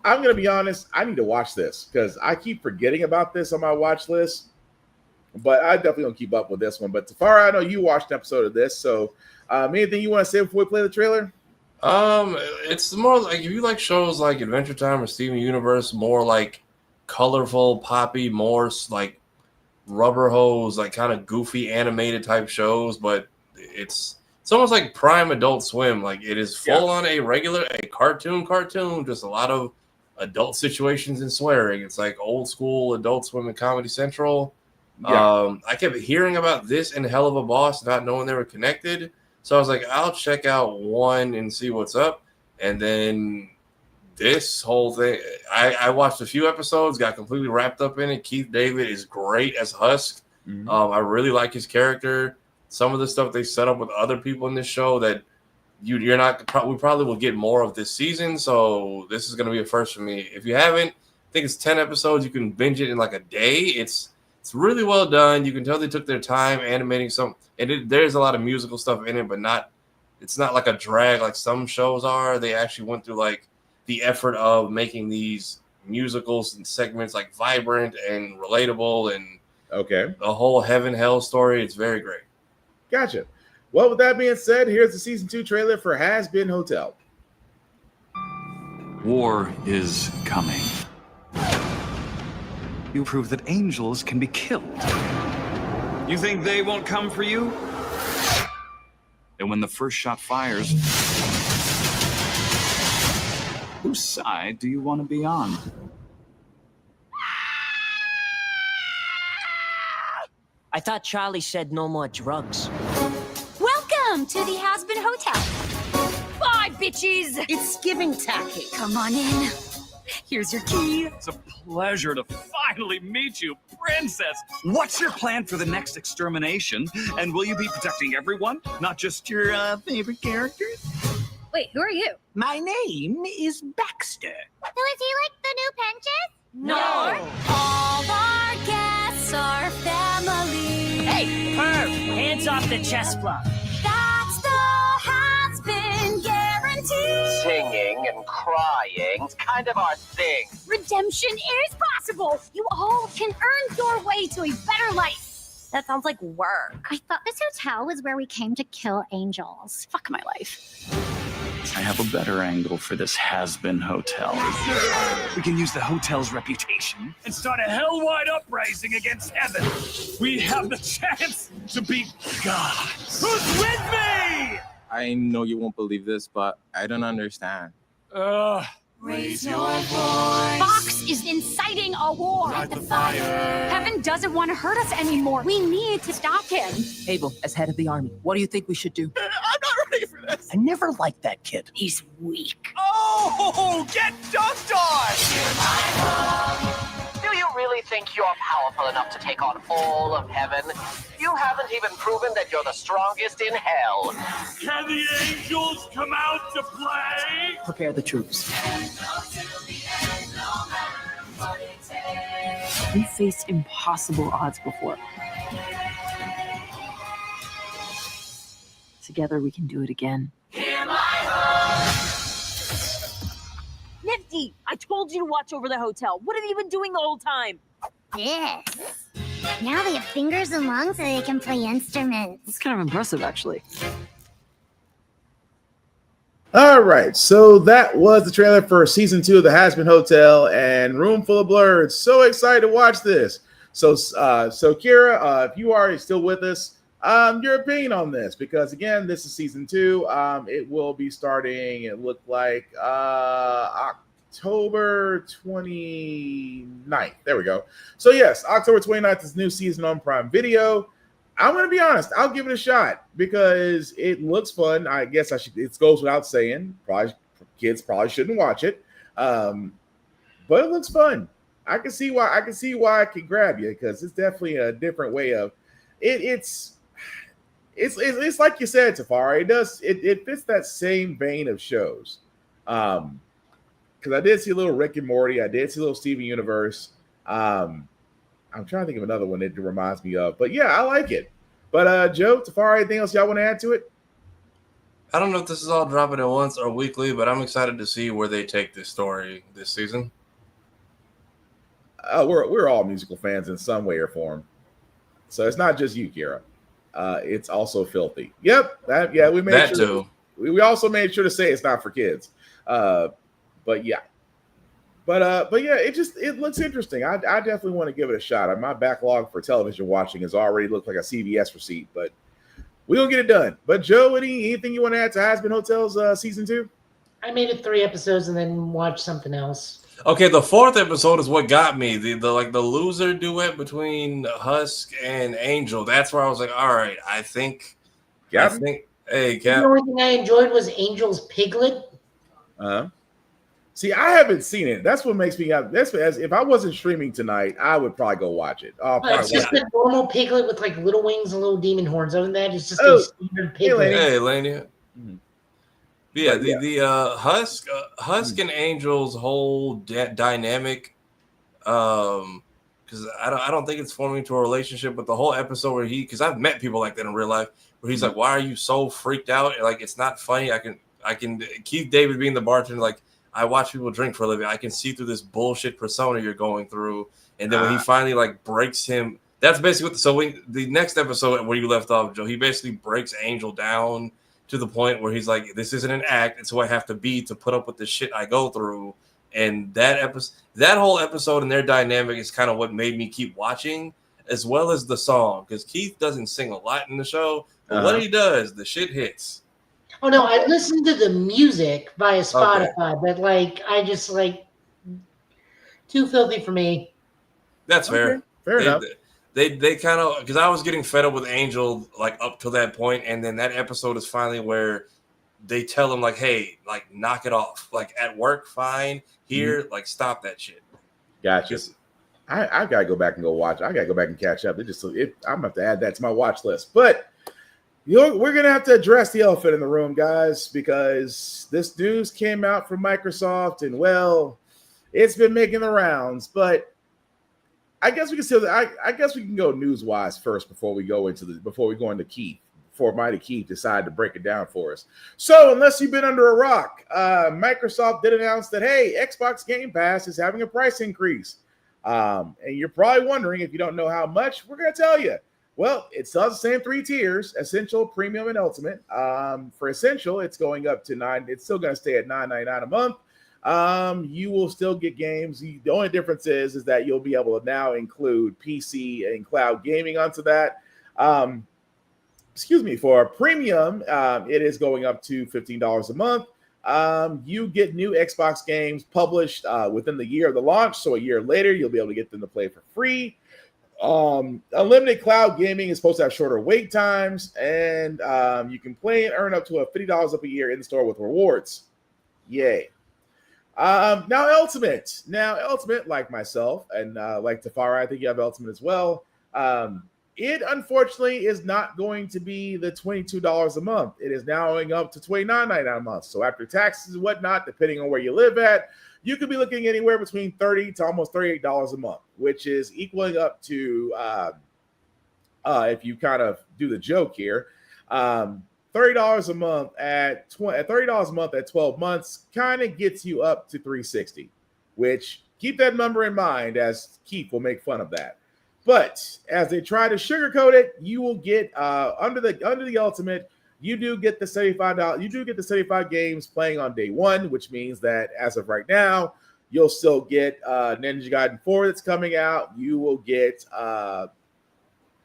I'm going to be honest, I need to watch this because I keep forgetting about this on my watch list. But I definitely don't keep up with this one. But Tafari, I know you watched an episode of this. So anything you want to say before we play the trailer? It's more like, if you like shows like Adventure Time or Steven Universe, more like colorful, poppy, more like rubber hose, like kind of goofy animated type shows, but it's almost like Prime Adult Swim. Like it is full on a cartoon, just a lot of adult situations and swearing. It's like old school Adult Swim and Comedy Central. I kept hearing about this and Hell of a Boss, not knowing they were connected. So I was like, I'll check out one and see what's up. And then this whole thing, I watched a few episodes, got completely wrapped up in it. Keith David is great as Husk. Mm-hmm. I really like his character. Some of the stuff they set up with other people in this show that we probably will get more of this season. So this is going to be a first for me. If you haven't, I think it's 10 episodes. You can binge it in like a day. It's really well done. You can tell they took their time animating some, and there's a lot of musical stuff in it, but it's not like a drag like some shows are. They actually went through like the effort of making these musicals and segments like vibrant and relatable and the whole heaven hell story. It's very great. Gotcha. Well, with that being said, here's the season 2 trailer for Has Been Hotel. War is coming. You prove that angels can be killed. You think they won't come for you? And when the first shot fires, whose side do you want to be on? I thought Charlie said no more drugs. Welcome to the Has-Been Hotel. Bye, bitches. It's giving tacky. Come on in. Here's your key. It's a pleasure to finally meet you, Princess. What's your plan for the next extermination? And will you be protecting everyone, not just your favorite characters? Wait, who are you? My name is Baxter. So is he like the new Penches? No. All our guests are family. Hey, Perv, hands off the chest plug. That's the Has-Been guarantee. Singing and crying, it's kind of our thing. Redemption is possible. You all can earn your way to a better life. That sounds like work. I thought this hotel was where we came to kill angels. Fuck my life. I have a better angle for this has-been hotel. We can use the hotel's reputation and start a hell-wide uprising against heaven. We have the chance to be gods. Who's with me? I know you won't believe this, but I don't understand. Raise your voice. Fox is inciting a war. Light the fire. Heaven doesn't want to hurt us anymore. We need to stop him. Abel, as head of the army, what do you think we should do? I'm not ready for this. I never liked that kid. He's weak. Oh, get dunked on! Do you really think you're powerful enough to take on all of heaven? You haven't even proven that you're the strongest in hell. Can the angels come out to play? Prepare the troops. We faced impossible odds before. Together we can do it again. Nifty, I told you to watch over the hotel. What have you been doing the whole time? This. Now they have fingers and lungs so they can play instruments. It's kind of impressive, actually. All right, so that was the trailer for season 2 of the Has-Been Hotel and Room Full of Blurs. So excited to watch this. So Kira, if you are still with us, your opinion on this, because again, this is season 2. It will be starting, it looked like October 29th. There we go. So yes, October 29th is new season on Prime Video. I'm going to be honest. I'll give it a shot because it looks fun. I guess I should. It goes without saying. Kids probably shouldn't watch it, but it looks fun. I can see why. I can see why it can grab you because it's definitely a different way of it. It's like you said, Tafari. It fits that same vein of shows. Because I did see a little Rick and Morty. I did see a little Steven Universe. I'm trying to think of another one that it reminds me of. But yeah, I like it. But Joe, Tafari, anything else y'all want to add to it? I don't know if this is all dropping at once or weekly, but I'm excited to see where they take this story this season. We're all musical fans in some way or form. So it's not just you, Kira. It's also Filthy. Yep. We made that sure too. We also made sure to say it's not for kids. But yeah. But yeah, it looks interesting. I definitely want to give it a shot. My backlog for television watching has already looked like a CVS receipt, but we'll get it done. But Joe, anything you want to add to Has-Been Hotels season 2? I made it 3 episodes and then watched something else. Okay, the 4th episode is what got me. The loser duet between Husk and Angel. That's where I was like, all right, I think. Hey, Cap. The only thing I enjoyed was Angel's piglet. See, I haven't seen it. That's what makes me. If I wasn't streaming tonight, I would probably go watch it. It's just a normal piglet with like little wings and little demon horns. Other than that, it's just a standard piglet. Hey, Lania. Mm-hmm. Yeah, the Husk and Angel's whole dynamic, because I don't think it's forming to a relationship. But the whole episode where because I've met people like that in real life, where he's like, "Why are you so freaked out? Like it's not funny." I can Keith David being the bartender, like. I watch people drink for a living. I can see through this bullshit persona you're going through. And then when he finally breaks him, that's basically the next episode where you left off, Joe, he basically breaks Angel down to the point where he's like, this isn't an act. It's who I have to be to put up with the shit I go through. And that whole episode and their dynamic is kind of what made me keep watching, as well as the song. Because Keith doesn't sing a lot in the show, but when he does, the shit hits. Oh no, I listened to the music via Spotify, but I just too filthy for me. That's fair. Fair enough. they kind of, because I was getting fed up with Angel like up to that point, and then that episode is finally where they tell him like, hey, like knock it off. Like at work, fine. Here, like stop that shit. Gotcha. I gotta go back and go watch. I gotta go back and catch up. I'm gonna have to add that to my watch list. But we're gonna have to address the elephant in the room, guys, because this news came out from Microsoft, and well, it's been making the rounds. But I guess we can still. I guess we can go news wise first before we go into Keith. Before Mighty Keith decided to break it down for us. So, unless you've been under a rock, Microsoft did announce that, hey, Xbox Game Pass is having a price increase. And you're probably wondering, if you don't know how much, we're going to tell you. Well, it still has the same 3 tiers: Essential, Premium, and Ultimate. For Essential, it's going up to $9. It's still going to stay at $9.99 a month. You will still get games. The only difference is that you'll be able to now include PC and cloud gaming onto that. For Premium, it is going up to $15 a month. You get new Xbox games published within the year of the launch. So a year later, you'll be able to get them to play for free. Unlimited cloud gaming is supposed to have shorter wait times, and you can play and earn up to $50 up a year in the store with rewards. Yay. Now Ultimate, like myself and like Tafara, I think you have Ultimate as well. It unfortunately is not going to be the $22 a month. It is now going up to $29.99 a month. So after taxes and whatnot, depending on where you live at, you could be looking anywhere between $30 to almost $38 a month, which is equaling up to, if you kind of do the joke here, $30 a month at $30 a month at 12 months kind of gets you up to $360, which keep that number in mind, as Keith will make fun of that. But as they try to sugarcoat it, you will get under the Ultimate, you do get the $75. You do get the 75 games playing on day one, which means that as of right now, you'll still get Ninja Gaiden 4 that's coming out. You will get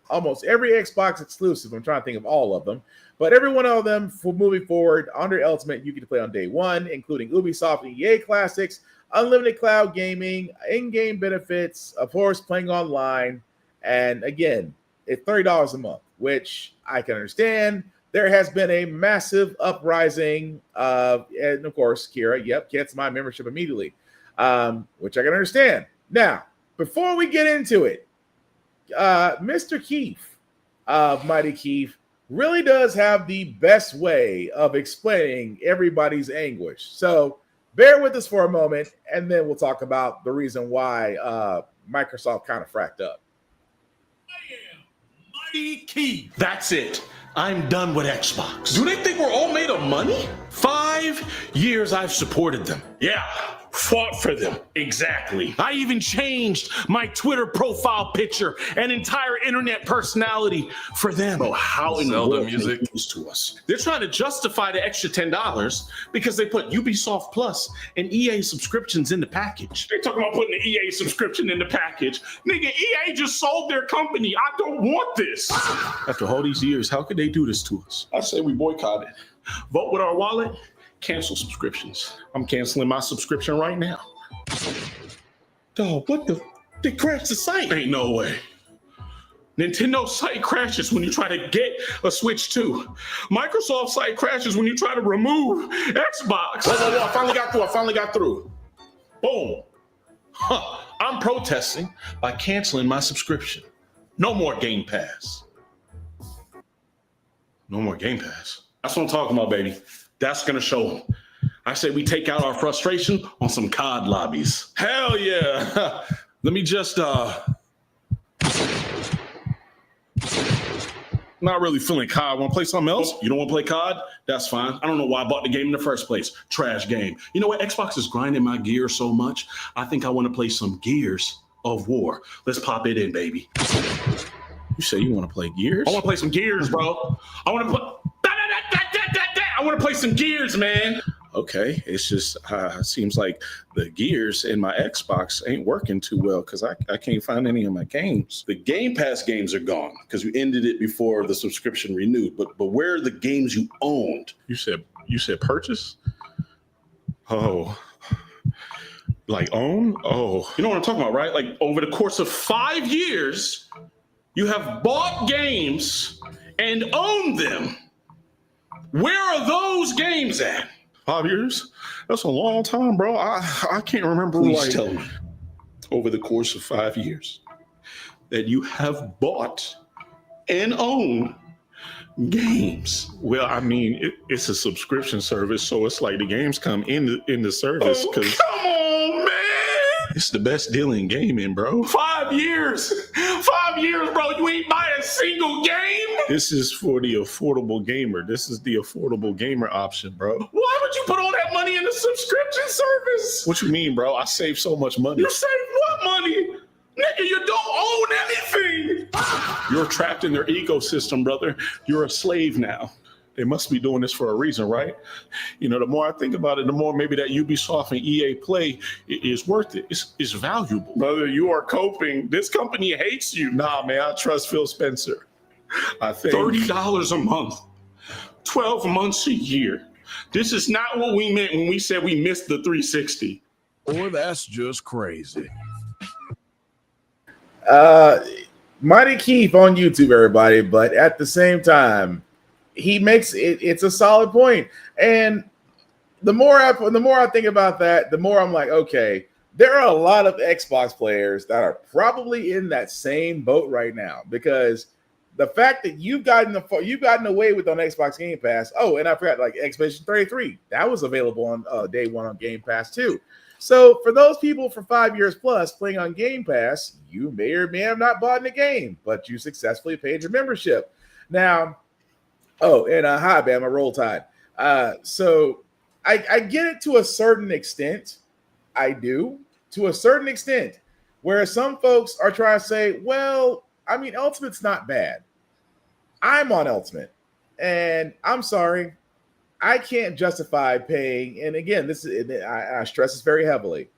almost every Xbox exclusive. I'm trying to think of all of them, but every one of them for moving forward under Ultimate, you get to play on day one, including Ubisoft and EA classics, unlimited cloud gaming, in-game benefits, of course, playing online. And again, it's $30 a month, which I can understand. There has been a massive uprising of, and of course, Kira, cancel my membership immediately, which I can understand. Now, before we get into it, Mr. Keith of Mighty Keith really does have the best way of explaining everybody's anguish. So bear with us for a moment, and then we'll talk about the reason why Microsoft kind of fracked up. Mighty Keith. That's it. I'm done with Xbox. Do they think we're all made of money? 5 years I've supported them. Yeah, fought for them. Exactly. I even changed my Twitter profile picture and entire internet personality for them. Oh, how in the world music do this to us? They're trying to justify the extra $10 because they put Ubisoft Plus and EA subscriptions in the package. They're talking about putting the EA subscription in the package. Nigga, EA just sold their company. I don't want this. After all these years, how could they do this to us? I say we boycott it. Vote with our wallet, cancel subscriptions. I'm canceling my subscription right now. Dog, what the? They crashed the site. Ain't no way. Nintendo site crashes when you try to get a Switch 2. Microsoft site crashes when you try to remove Xbox. Whoa, I finally got through. Boom. Huh. I'm protesting by canceling my subscription. No more Game Pass. No more Game Pass. That's what I'm talking about, baby. That's going to show them. I say we take out our frustration on some COD lobbies. Hell yeah. Let me just, not really feeling COD. Want to play something else? You don't want to play COD? That's fine. I don't know why I bought the game in the first place. Trash game. You know what? Xbox is grinding my gears so much. I think I want to play some Gears of War. Let's pop it in, baby. You say you want to play Gears? I want to play some Gears, bro. I want to play some Gears, man. Okay, it's just seems like the Gears in my Xbox ain't working too well because I can't find any of my games. The Game Pass games are gone because we ended it before the subscription renewed. But where are the games you owned? You said purchase? Oh. Like own? Oh. You know what I'm talking about, right? Like over the course of 5 years, You have bought games and owned them. Where are those games at? 5 years? That's a long time, bro. I can't remember. Please tell me, over the course of 5 years, that you have bought and owned games. Well, I mean, it's a subscription service, so it's like the games come in the service. Come on, man! It's the best deal in gaming, bro. 5 years! 5 years, bro. You ain't buy a single game? This is for the affordable gamer. This is the affordable gamer option, bro. Why would you put all that money in the subscription service? What you mean, bro? I saved so much money. You saved what money? Nigga, you don't own anything. You're trapped in their ecosystem, brother. You're a slave now. They must be doing this for a reason, right? You know, the more I think about it, the more maybe that Ubisoft and EA Play is worth it. It's valuable. Brother, you are coping. This company hates you. Nah, man, I trust Phil Spencer. I think $30 a month, 12 months a year. This is not what we meant when we said we missed the 360. Or that's just crazy. Mighty Keith on YouTube, everybody, but at the same time, he makes it's a solid point. And the more I think about that, the more I'm like, okay, there are a lot of Xbox players that are probably in that same boat right now, because the fact that you've gotten away with on Xbox Game Pass. Oh, and I forgot, like Expedition 33, that was available on day one on Game Pass too. So for those people for 5 years plus playing on Game Pass, you may or may have not bought in the game, but you successfully paid your membership. Now, hi, Bam, Roll Tide. So I get it to a certain extent. I do, to a certain extent, where some folks are trying to say, well, I mean, Ultimate's not bad. I'm on Ultimate, and I'm sorry, I can't justify paying. And again, I stress this very heavily.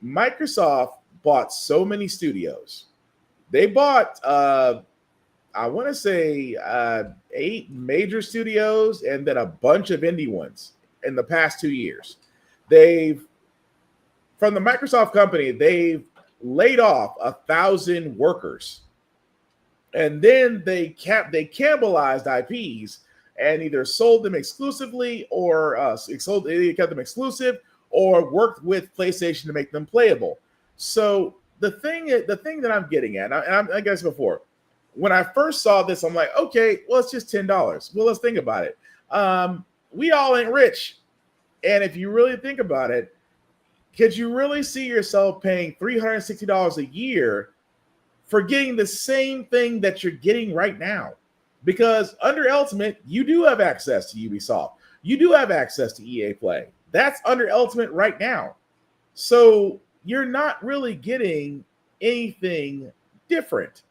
Microsoft bought so many studios. They bought, I want to say, 8 major studios and then a bunch of indie ones in the past 2 years. From the Microsoft company, they've laid off 1,000 workers. And then they cannibalized IPs and either sold them exclusively or they kept them exclusive or worked with PlayStation to make them playable. So the thing that I'm getting at, and I guess before, when I first saw this, I'm like, okay, well, it's just $10. Well, let's think about it. We all ain't rich. And if you really think about it, could you really see yourself paying $360 a year for getting the same thing that you're getting right now? Because under Ultimate, you do have access to Ubisoft. You do have access to EA Play. That's under Ultimate right now. So you're not really getting anything different.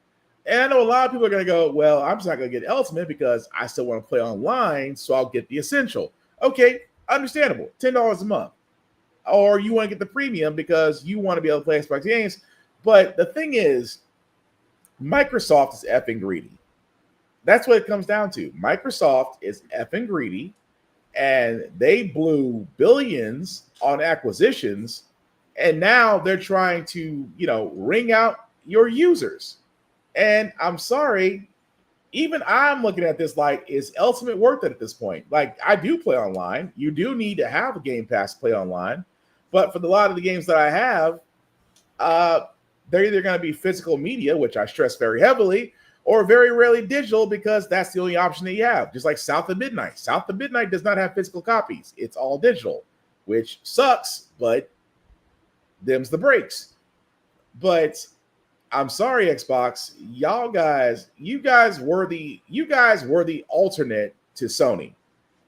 And I know a lot of people are going to go, well, I'm just not going to get Ultimate because I still want to play online, so I'll get the Essential. Okay, understandable. $10 a month. Or you want to get the Premium because you want to be able to play Xbox games. But the thing is, Microsoft is effing greedy. That's what it comes down to. Microsoft is effing greedy, and they blew billions on acquisitions, and now they're trying to, wring out your users. And I'm sorry, even I'm looking at this like, is Ultimate worth it at this point? Like, I do play online. You do need to have a Game Pass to play online. But for a lot of the games that I have, they're either going to be physical media, which I stress very heavily, or very rarely digital, because that's the only option that you have. Just like South of Midnight. South of Midnight does not have physical copies. It's all digital, which sucks, but them's the breaks. But I'm sorry, Xbox, you guys were the alternate to Sony.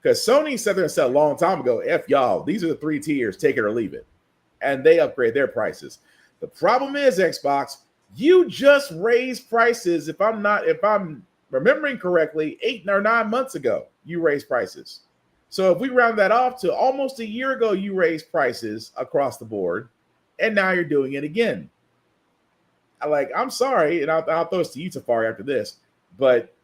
Because Sony said there and said a long time ago, F y'all, these are the 3 tiers, take it or leave it. And they upgrade their prices. The problem is, Xbox, you just raised prices. If I'm remembering correctly, 8 or 9 months ago, you raised prices. So if we round that off to almost a year ago, you raised prices across the board, and now you're doing it again. I'm sorry, and I'll throw this to you, Tafari, after this, but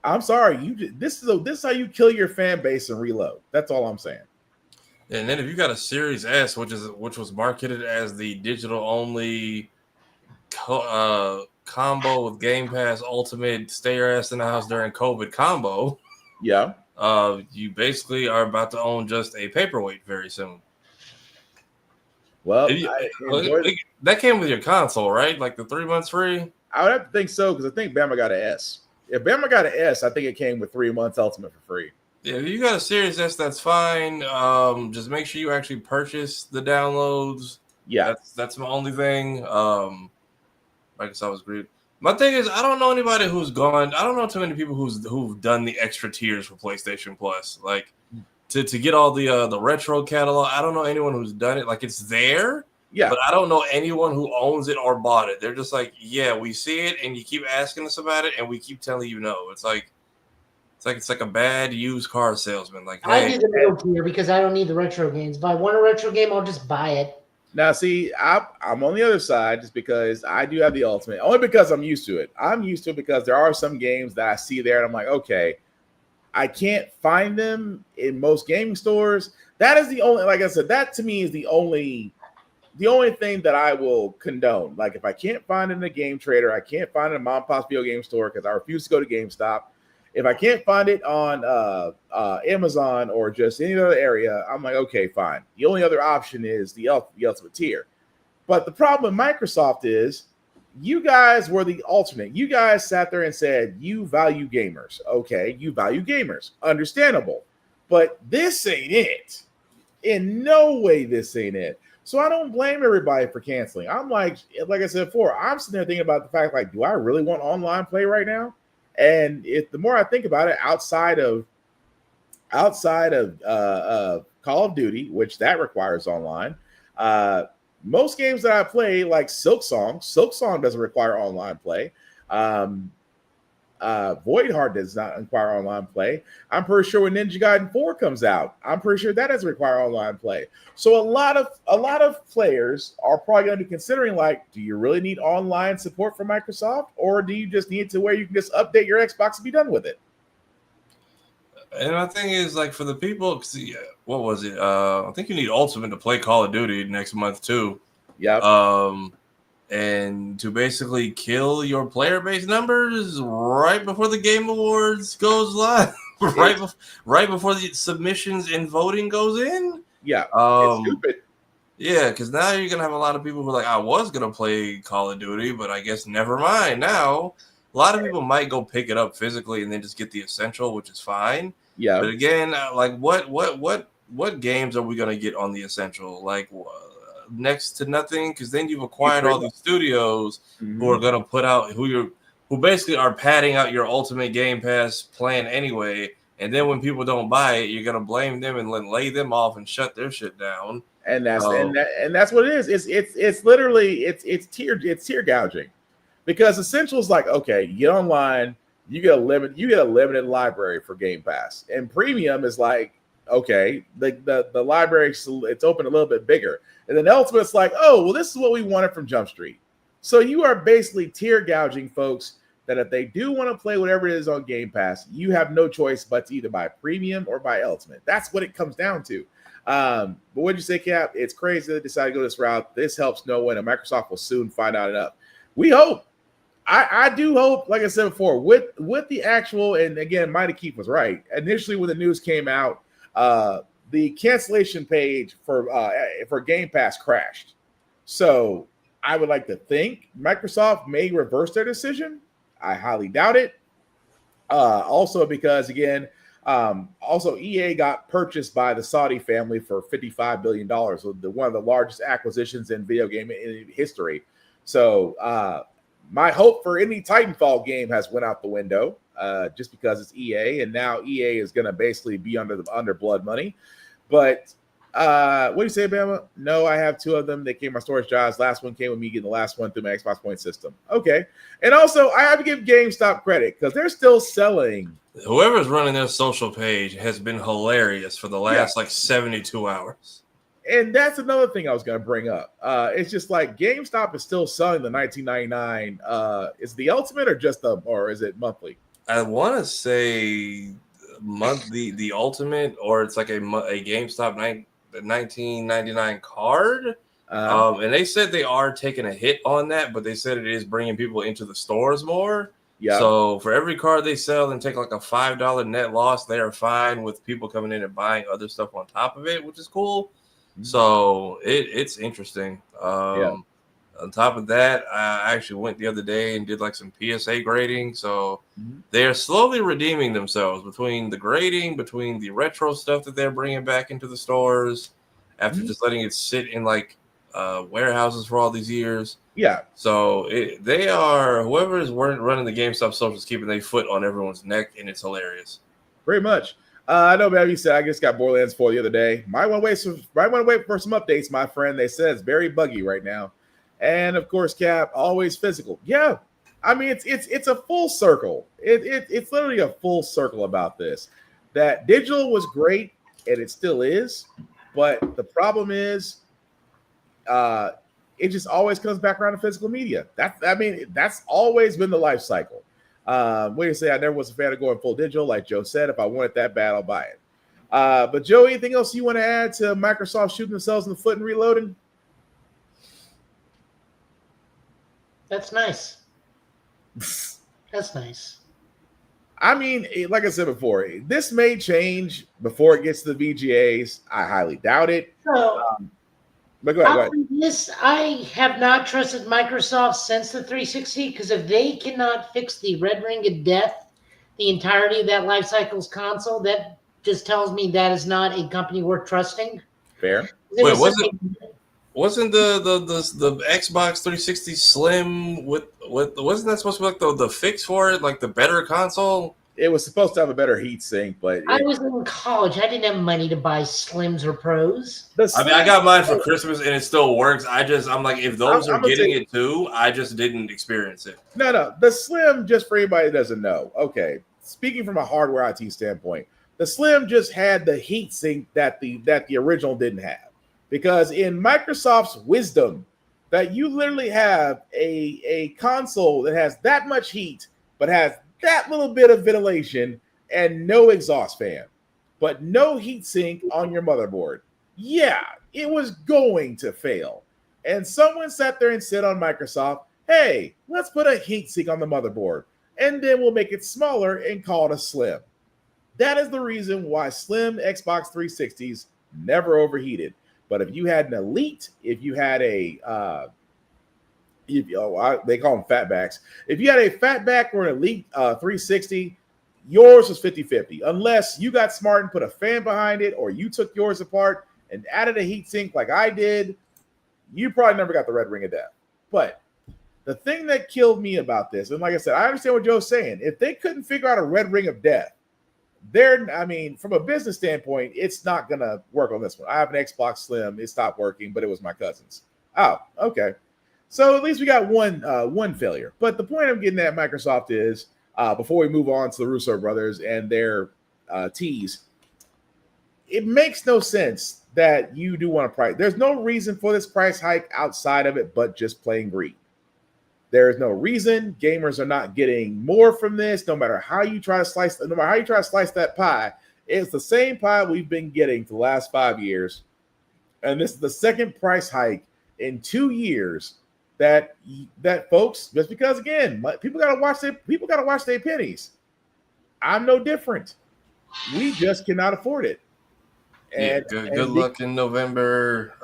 I'm sorry. This is how you kill your fan base and reload. That's all I'm saying. And then if you got a Series S, which was marketed as the digital only combo with Game Pass Ultimate, stay your ass in the house during COVID combo. Yeah. You basically are about to own just a paperweight very soon. Well, that came with your console, right? Like the 3 months free? I would have to think so because I think Bama got an S. If Bama got an S, I think it came with 3 months Ultimate for free. Yeah, if you got a Series S, that's fine. Just make sure you actually purchase the downloads. Yeah, that's my only thing. Microsoft was great. My thing is, I don't know anybody who's gone. I don't know too many people who've done the extra tiers for PlayStation Plus, like to get all the retro catalog. I don't know anyone who's done it. Like it's there, yeah, but I don't know anyone who owns it or bought it. They're just like, yeah, we see it, and you keep asking us about it, and we keep telling you no. It's like a bad used car salesman. Like, I hey, do the middle tier because I don't need the retro games. If I want a retro game, I'll just buy it. Now, see, I'm on the other side just because I do have the Ultimate, only because I'm used to it. I'm used to it because there are some games that I see there and I'm like, okay, I can't find them in most gaming stores. That is the only, like I said, that to me is the only thing that I will condone. Like if I can't find it in a game trader, I can't find it in a mom and pop's video game store because I refuse to go to GameStop. If I can't find it on Amazon or just any other area, I'm like, okay, fine. The only other option is the Ultimate tier. But the problem with Microsoft is you guys were the alternate. You guys sat there and said, you value gamers. Okay, you value gamers. Understandable. But this ain't it. In no way this ain't it. So I don't blame everybody for canceling. I'm like I said before, I'm sitting there thinking about the fact, like, do I really want online play right now? And the more I think about it, outside of Call of Duty, which that requires online, most games that I play, like Silksong doesn't require online play. Void Heart does not require online play. I'm pretty sure when Ninja Gaiden 4 comes out, I'm pretty sure that doesn't require online play. So a lot of players are probably going to be considering, like, do you really need online support from Microsoft, or do you just need to where you can just update your Xbox and be done with it? And my thing is, like, for the people, what was it? I think you need Ultimate to play Call of Duty next month too. Yeah. And to basically kill your player base numbers right before the Game Awards goes live, right before the submissions and voting goes in. Yeah, it's stupid. Yeah, because now you're gonna have a lot of people who are like, I was gonna play Call of Duty, but I guess never mind. Now, a lot of people might go pick it up physically and then just get the essential, which is fine. Yeah. But again, like, what games are we gonna get on the essential? Like, next to nothing, because then you've acquired all these studios who are going to put out who basically are padding out your Ultimate Game Pass plan anyway, and then when people don't buy it, you're going to blame them and then lay them off and shut their shit down. And that's what it is. It's literally it's tier gouging, because Essentials, like, okay, you get online, you get a limited library for Game Pass, and Premium is like, okay, the library, it's open a little bit bigger. And then Ultimate's like, oh, well, this is what we wanted from Jump Street. So you are basically tier gouging folks that if they do want to play whatever it is on Game Pass, you have no choice but to either buy Premium or buy Ultimate. That's what it comes down to. But what'd you say, Cap? It's crazy they decided to go this route. This helps no one, and Microsoft will soon find out enough. We hope. I do hope, like I said before, with the actual, and again, Mighty Keith was right. Initially, when the news came out, the cancellation page for Game Pass crashed. So I would like to think Microsoft may reverse their decision. I highly doubt it. Also because, again, also EA got purchased by the Saudi family for $55 billion, so one of the largest acquisitions in video game history. So my hope for any Titanfall game has went out the window, just because it's EA, and now EA is going to basically be under blood money. But what do you say, Bama? No, I have two of them. They came in my storage drives. Last one came with me getting the last one through my Xbox Point system. Okay. And also, I have to give GameStop credit because they're still selling. Whoever's running their social page has been hilarious for the last 72 hours. And that's another thing I was going to bring up. It's just like GameStop is still selling the $19.99. Is the Ultimate or is it monthly? I want to say the Ultimate, or it's like a GameStop $19.99 card. And they said they are taking a hit on that, but they said it is bringing people into the stores more. Yeah. So for every card they sell and take like a $5 net loss, they are fine with people coming in and buying other stuff on top of it, which is cool. So it's interesting. On top of that, I actually went the other day and did like some PSA grading. So they are slowly redeeming themselves between the grading, between the retro stuff that they're bringing back into the stores after just letting it sit in like warehouses for all these years. Yeah. So they are, whoever is running the GameStop social is keeping their foot on everyone's neck, and it's hilarious. Pretty much. I know, Babby said I just got Borderlands 4 the other day. Might want to wait for some updates, my friend. They said it's very buggy right now, and of course, Cap always physical. Yeah, I mean it's a full circle. It's literally a full circle about this. That digital was great, and it still is, but the problem is, it just always comes back around to physical media. That's always been the life cycle. What do you say? I never was a fan of going full digital. Like Joe said, if I want it that bad, I'll buy it. But Joe, anything else you want to add to Microsoft shooting themselves in the foot and reloading? That's nice. That's nice. I mean, like I said before, this may change before it gets to the VGAs. I highly doubt it. So, but go ahead. I have not trusted Microsoft since the 360 because if they cannot fix the red ring of death, the entirety of that life cycle's console, that just tells me that is not a company worth trusting. Fair. Wait, wasn't the Xbox 360 Slim with wasn't that supposed to be like the fix for it, like the better console? It was supposed to have a better heat sink, but I was in college. I didn't have money to buy Slims or Pros. I mean, I got mine for Christmas and it still works. I'm like, if those are getting it too, I just didn't experience it. No. The Slim, just for anybody that doesn't know, okay, speaking from a hardware IT standpoint, the Slim just had the heat sink that the original didn't have. Because in Microsoft's wisdom, that you literally have a console that has that much heat, but has that little bit of ventilation and no exhaust fan, but no heat sink on your motherboard. Yeah, it was going to fail. And someone sat there and said on Microsoft, hey, let's put a heat sink on the motherboard, and then we'll make it smaller and call it a Slim. That is the reason why Slim Xbox 360s never overheated. But if you had an Elite, if you had they call them fatbacks. If you had a fatback or an Elite 360, yours was 50-50. Unless you got smart and put a fan behind it, or you took yours apart and added a heatsink like I did, you probably never got the red ring of death. But the thing that killed me about this, and like I said, I understand what Joe's saying. If they couldn't figure out a red ring of death, from a business standpoint, it's not going to work on this one. I have an Xbox Slim. It stopped working, but it was my cousin's. Oh, okay. So at least we got one failure. But the point I'm getting at Microsoft is, before we move on to the Russo brothers and their tease, it makes no sense that you do want to price. There's no reason for this price hike outside of it, but just plain greed. There is no reason. Gamers are not getting more from this, no matter how you try to slice that pie. It's the same pie we've been getting for the last 5 years. And this is the second price hike in 2 years that folks, just because again, people gotta watch their pennies. I'm no different. We just cannot afford it. And good luck in November.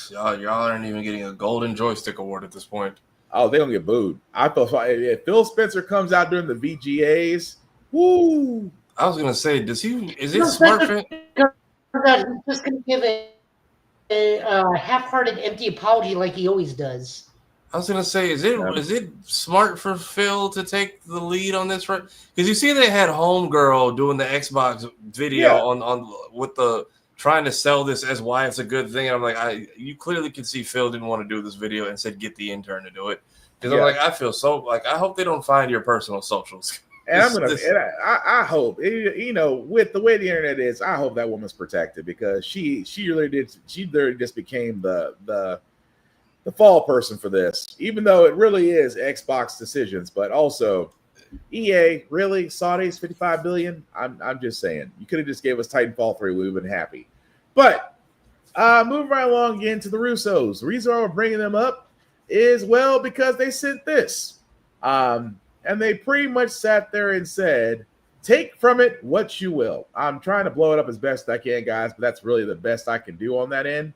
Y'all aren't even getting a golden joystick award at this point. Oh, they're gonna get booed. I thought if Phil Spencer comes out during the VGAs, woo. I was gonna say, is it smart for him? He's just gonna give a half-hearted, empty apology like he always does. I was gonna say, is it smart for Phil to take the lead on this, right? Because you see, they had Homegirl doing the Xbox video on with the trying to sell this as why it's a good thing. And I'm like, you clearly can see Phil didn't want to do this video and said get the intern to do it. Because I'm like, I feel so like I hope they don't find your personal socials. And I hope, with the way the internet is, I hope that woman's protected because she literally just became the fall person for this, even though it really is Xbox decisions, but also EA, really? Saudis, $55 billion? I'm just saying. You could have just gave us Titanfall 3. We would have been happy. But Moving right along again to the Russos. The reason why we're bringing them up is, well, because they sent this. And they pretty much sat there and said, take from it what you will. I'm trying to blow it up as best I can, guys, but that's really the best I can do on that end.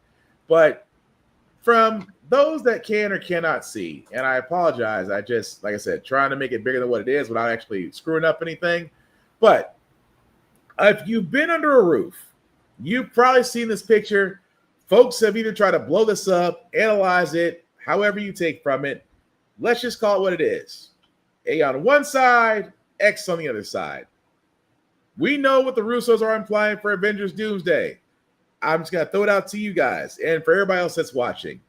But from those that can or cannot see, and I apologize, I just, like I said, trying to make it bigger than what it is without actually screwing up anything. But if you've been under a roof, you've probably seen this picture. Folks have either tried to blow this up, analyze it, however you take from it. Let's just call it what it is. A on one side, X on the other side. We know what the Russos are implying for Avengers Doomsday. I'm just going to throw it out to you guys and for everybody else that's watching.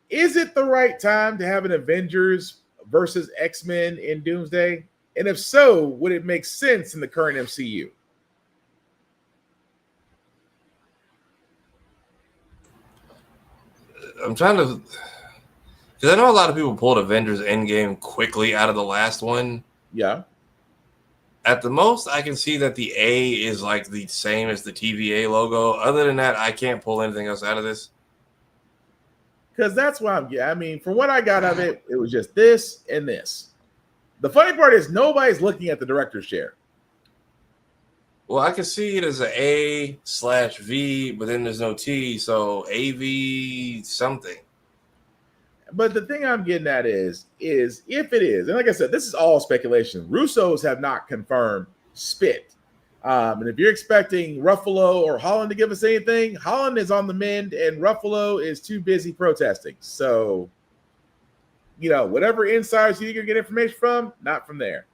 Is it the right time to have an Avengers versus X-Men in Doomsday? And if so, would it make sense in the current MCU? I'm trying to, because I know a lot of people pulled Avengers Endgame quickly out of the last one. Yeah. At the most, I can see that the A is like the same as the TVA logo. Other than that, I can't pull anything else out of this. Because that's what I'm getting. I mean, from what I got of it, it was just this and this. The funny part is nobody's looking at the director's chair. Well, I can see it as an A/V, but then there's no T, so AV something. But the thing I'm getting at is if it is, and like I said, this is all speculation. Russos have not confirmed spit. And if you're expecting Ruffalo or Holland to give us anything, Holland is on the mend and Ruffalo is too busy protesting. So, whatever insiders you can get information from, not from there.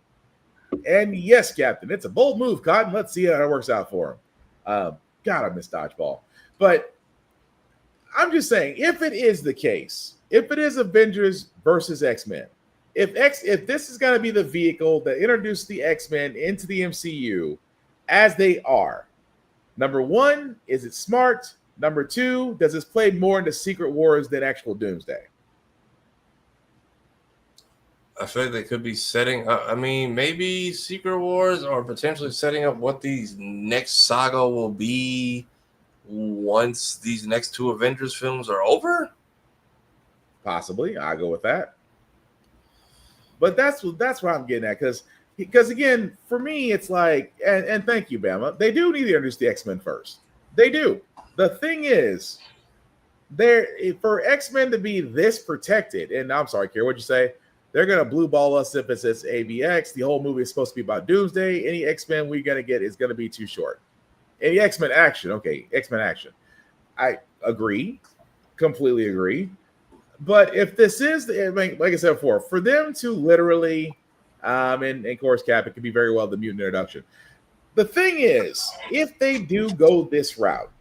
And yes, Captain, it's a bold move, Cotton. Let's see how it works out for him. God, I miss dodgeball. But I'm just saying, if it is the case, if it is Avengers versus X-Men, if this is going to be the vehicle that introduced the X-Men into the MCU as they are, number one, is it smart? Number two, does this play more into Secret Wars than actual Doomsday? I feel like they could be setting up, maybe Secret Wars or potentially setting up what these next saga will be once these next two Avengers films are over. Possibly. I'll go with that. But that's what I'm getting at. Because again, for me, it's like, and thank you, Bama, they do need to introduce the X-Men first. They do. The thing is, for X-Men to be this protected, and I'm sorry, Kira, what'd you say? They're going to blue ball us if it says AVX. The whole movie is supposed to be about Doomsday. Any X-Men we're going to get is going to be too short. Any X-Men action. Okay, X-Men action. I agree. Completely agree. But if this is, like I said before, for them to literally, and of course, Cap, it could be very well the mutant introduction. The thing is, if they do go this route,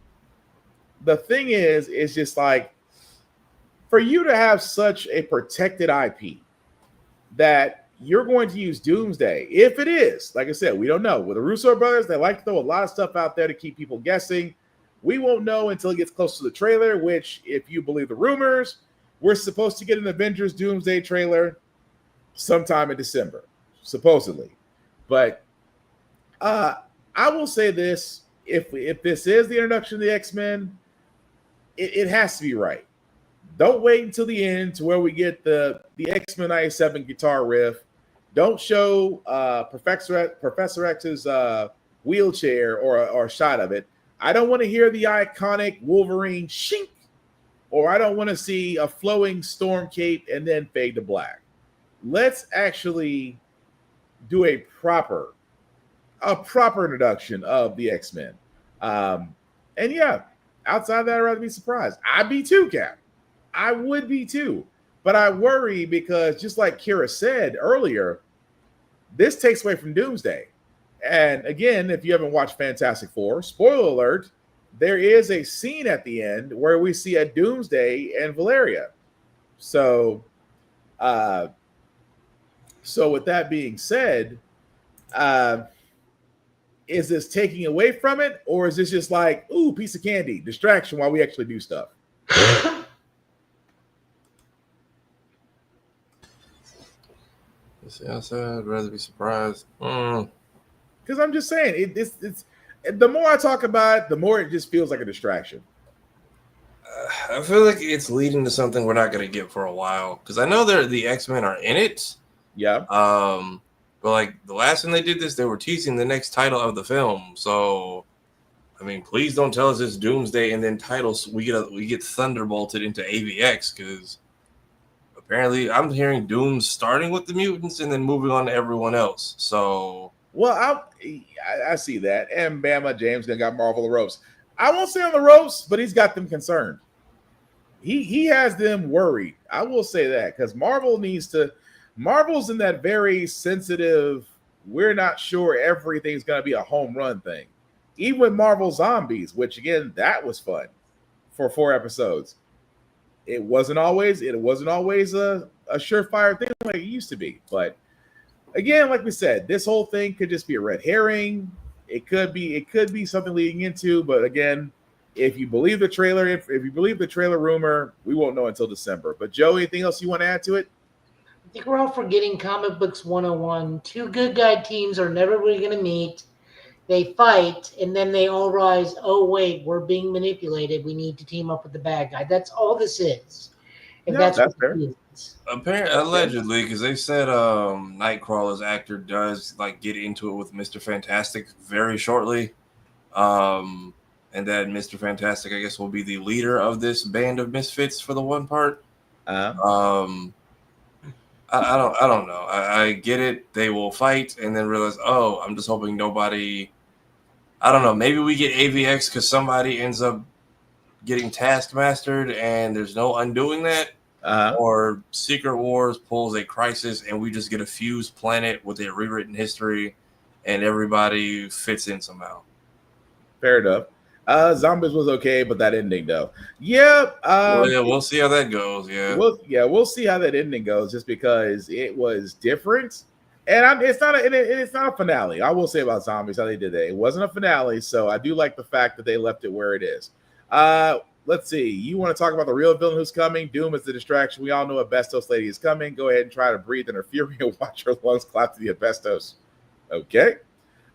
the thing is just like, for you to have such a protected IP, that you're going to use Doomsday. If it is, like I said, we don't know. With the Russo brothers, they like to throw a lot of stuff out there to keep people guessing. We won't know until it gets close to the trailer, which, if you believe the rumors, we're supposed to get an Avengers Doomsday trailer sometime in December, supposedly. But I will say this, if this is the introduction of the X-Men, it has to be right. Don't wait until the end to where we get the X-Men 97 guitar riff. Don't show Professor X's wheelchair or a shot of it. I don't want to hear the iconic Wolverine shink, or I don't want to see a flowing Storm cape and then fade to black. Let's actually do a proper introduction of the X-Men. And yeah, outside of that, I'd rather be surprised. I'd be too, Cap. I would be too, but I worry because, just like Kira said earlier, this takes away from Doomsday. And again, if you haven't watched Fantastic Four, spoiler alert, there is a scene at the end where we see a Doomsday and Valeria. So with that being said, is this taking away from it, or is this just like, ooh, piece of candy, distraction while we actually do stuff? I'd rather be surprised. Because I'm just saying, it's the more I talk about it, the more it just feels like a distraction. I feel like it's leading to something we're not going to get for a while because I know the X-Men are in it. Yeah. But like the last time they did this, they were teasing the next title of the film. So, I mean, please don't tell us it's Doomsday and then titles we get thunderbolted into AVX because apparently I'm hearing Doom's starting with the mutants and then moving on to everyone else. So, well, I see that, and Bama James got Marvel the ropes. I won't say on the ropes, but he's got them concerned. He has them worried. I will say that because Marvel's in that very sensitive. We're not sure everything's going to be a home run thing. Even with Marvel Zombies, which again that was fun for 4 episodes. It wasn't always a surefire thing like it used to be. But again, like we said, this whole thing could just be a red herring. It could be something leading into. But again, if you believe the trailer, if you believe the trailer rumor, we won't know until December. But Joe, anything else you want to add to it? I think we're all forgetting comic books 101. Two good guy teams are never really going to meet. They fight, and then they all realize, oh, wait, we're being manipulated. We need to team up with the bad guy. That's all this is. And No, that's fair. Apparently, allegedly, because they said Nightcrawler's actor does like get into it with Mr. Fantastic very shortly. And that Mr. Fantastic, I guess, will be the leader of this band of misfits for the one part. I don't know. I get it. They will fight and then realize, oh, I'm just hoping nobody. I don't know. Maybe we get AVX because somebody ends up getting taskmastered and there's no undoing that. Or Secret Wars pulls a crisis and we just get a fused planet with a rewritten history and everybody fits in somehow. Fair enough. Zombies was okay, but that ending though. Yeah. We'll see how that goes. Yeah. We'll see how that ending goes just because it was different. And it's not a finale. I will say about Zombies how they did that. It wasn't a finale, so I do like the fact that they left it where it is. Let's see. You want to talk about the real villain who's coming? Doom is the distraction. We all know Asbestos Lady is coming. Go ahead and try to breathe in her fury and watch her lungs collapse to the asbestos. Okay.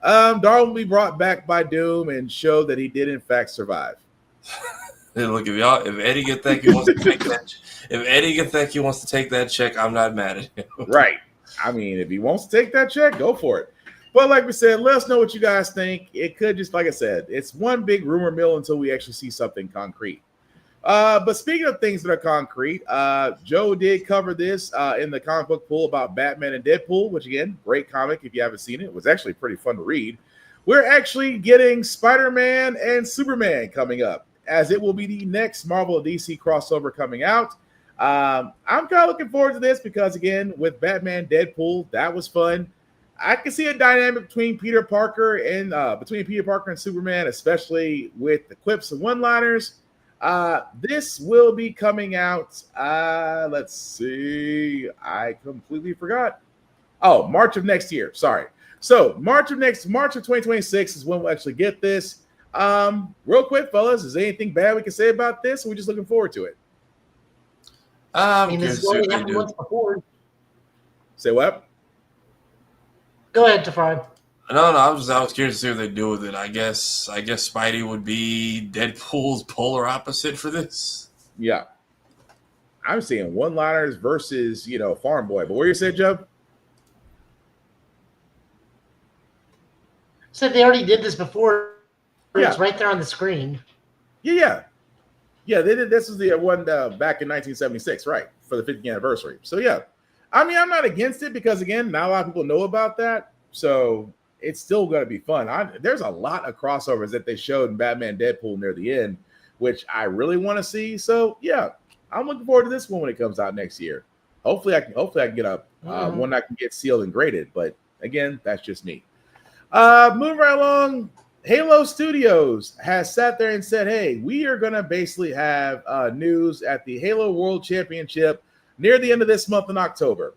Darwin will be brought back by Doom and show that he did in fact survive. Hey, look, if Eddie Gathecki wants to take that, check, I'm not mad at him. Right. I mean, if he wants to take that check, go for it. But like we said, let us know what you guys think. It could just, like I said, it's one big rumor mill until we actually see something concrete. But speaking of things that are concrete, Joe did cover this in the comic book pool about Batman and Deadpool, which again, great comic if you haven't seen it. It was actually pretty fun to read. We're actually getting Spider-Man and Superman coming up, as it will be the next Marvel DC crossover coming out. I'm kind of looking forward to this because, again, with Batman, Deadpool, that was fun. I can see a dynamic between Peter Parker and Superman, especially with the quips and one-liners. This will be coming out. Let's see. I completely forgot. Oh, March of next year. Sorry. So March of 2026 is when we'll actually get this. Real quick, fellas, is there anything bad we can say about this? Or are we just looking forward to it? I mean, this is what happened once before. Say what? Go ahead, Tafari. No, I was curious to see what they do with it. I guess Spidey would be Deadpool's polar opposite for this. Yeah. I'm seeing one-liners versus, Farm Boy. But what you said, Joe? Said they already did this before. Yeah. It's right there on the screen. Yeah, they did. This was the one back in 1976, right, for the 50th anniversary. So, yeah. I mean, I'm not against it because, again, not a lot of people know about that. So it's still going to be fun. There's a lot of crossovers that they showed in Batman Deadpool near the end, which I really want to see. So, yeah, I'm looking forward to this one when it comes out next year. Hopefully I can get one I can get sealed and graded. But, again, that's just me. Moving right along, Halo Studios has sat there and said, hey, we are going to basically have news at the Halo World Championship near the end of this month in October,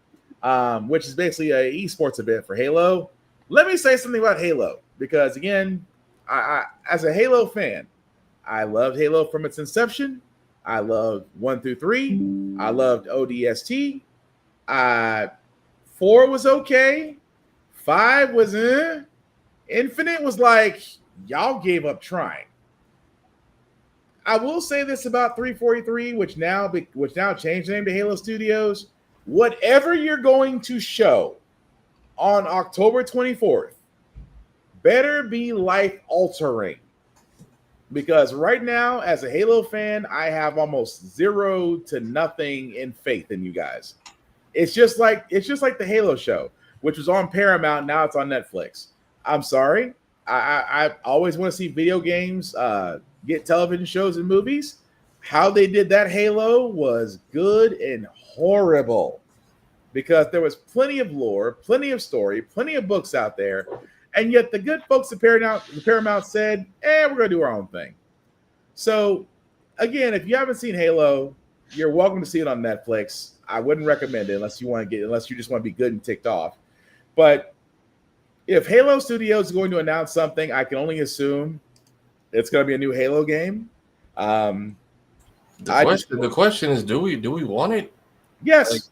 which is basically an esports event for Halo. Let me say something about Halo, because, again, I as a Halo fan, I loved Halo from its inception. I loved 1 through 3. I loved ODST. 4 was okay. 5 was Infinite was like, y'all gave up trying. I will say this about 343, which now changed the name to Halo Studios. Whatever you're going to show on October 24th better be life altering. Because right now, as a Halo fan, I have almost 0 to nothing in faith in you guys. It's just like the Halo show, which was on Paramount. Now it's on Netflix. I'm sorry. I always want to see video games get television shows and movies. How they did that Halo was good and horrible, because there was plenty of lore, plenty of story, plenty of books out there, and yet the good folks at Paramount said, we're going to do our own thing. So, again, if you haven't seen Halo, you're welcome to see it on Netflix. I wouldn't recommend it unless you just want to be good and ticked off. But if Halo Studios is going to announce something, I can only assume it's going to be a new Halo game. The question is, do we want it? Yes.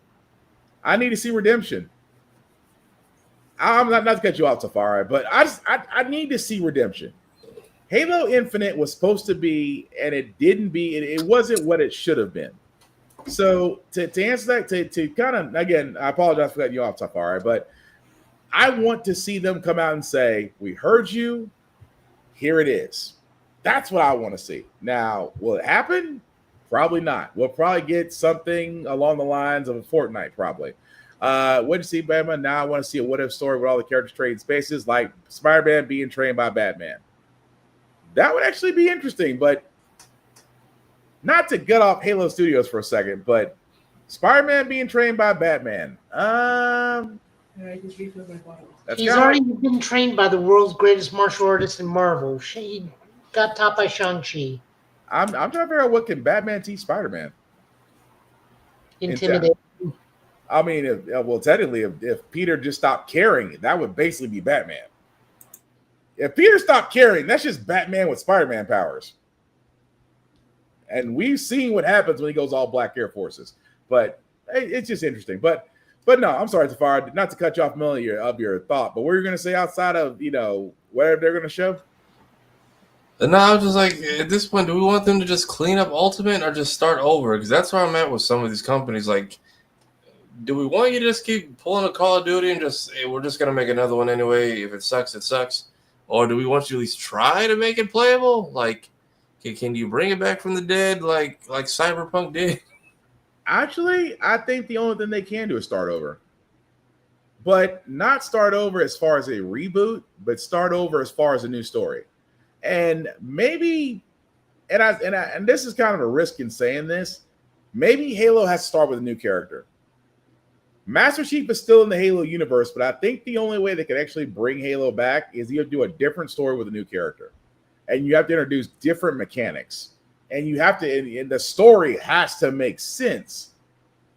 I need to see redemption. I'm not to cut you off, Safari, but I need to see redemption. Halo Infinite was supposed to be, and it didn't be. It wasn't what it should have been. So to answer that, to kind of, again, I apologize for cutting you off, Safari, but I want to see them come out and say, we heard you, here it is. That's what I want to see. Now, will it happen? Probably not. We'll probably get something along the lines of a Fortnite, probably. What to see Batman? Now I want to see a what-if story with all the characters trading spaces, like Spider-Man being trained by Batman. That would actually be interesting, but not to gut off Halo Studios for a second, but Spider-Man being trained by Batman. He's already been trained by the world's greatest martial artist in Marvel. He got taught by Shang-Chi. I'm trying to figure out what can Batman teach Spider-Man. Intimidate. I mean, technically, if Peter just stopped caring, that would basically be Batman. If Peter stopped caring, that's just Batman with Spider-Man powers. And we've seen what happens when he goes all Black Air Forces. But it's just interesting. But no, I'm sorry, Tafar, not to cut you off of your thought, but what are you going to say outside of, whatever they're going to show? No, I was just like, at this point, do we want them to just clean up Ultimate or just start over? Because that's where I'm at with some of these companies. Like, do we want you to just keep pulling a Call of Duty and we're just going to make another one anyway? If it sucks, it sucks. Or do we want you to at least try to make it playable? Like, can you bring it back from the dead like Cyberpunk did? Actually, I think the only thing they can do is start over. But not start over as far as a reboot, but start over as far as a new story. And maybe, and this is kind of a risk in saying this, maybe Halo has to start with a new character. Master Chief is still in the Halo universe, but I think the only way they could actually bring Halo back is you have to do a different story with a new character. And you have to introduce different mechanics. And you have to, and the story has to make sense.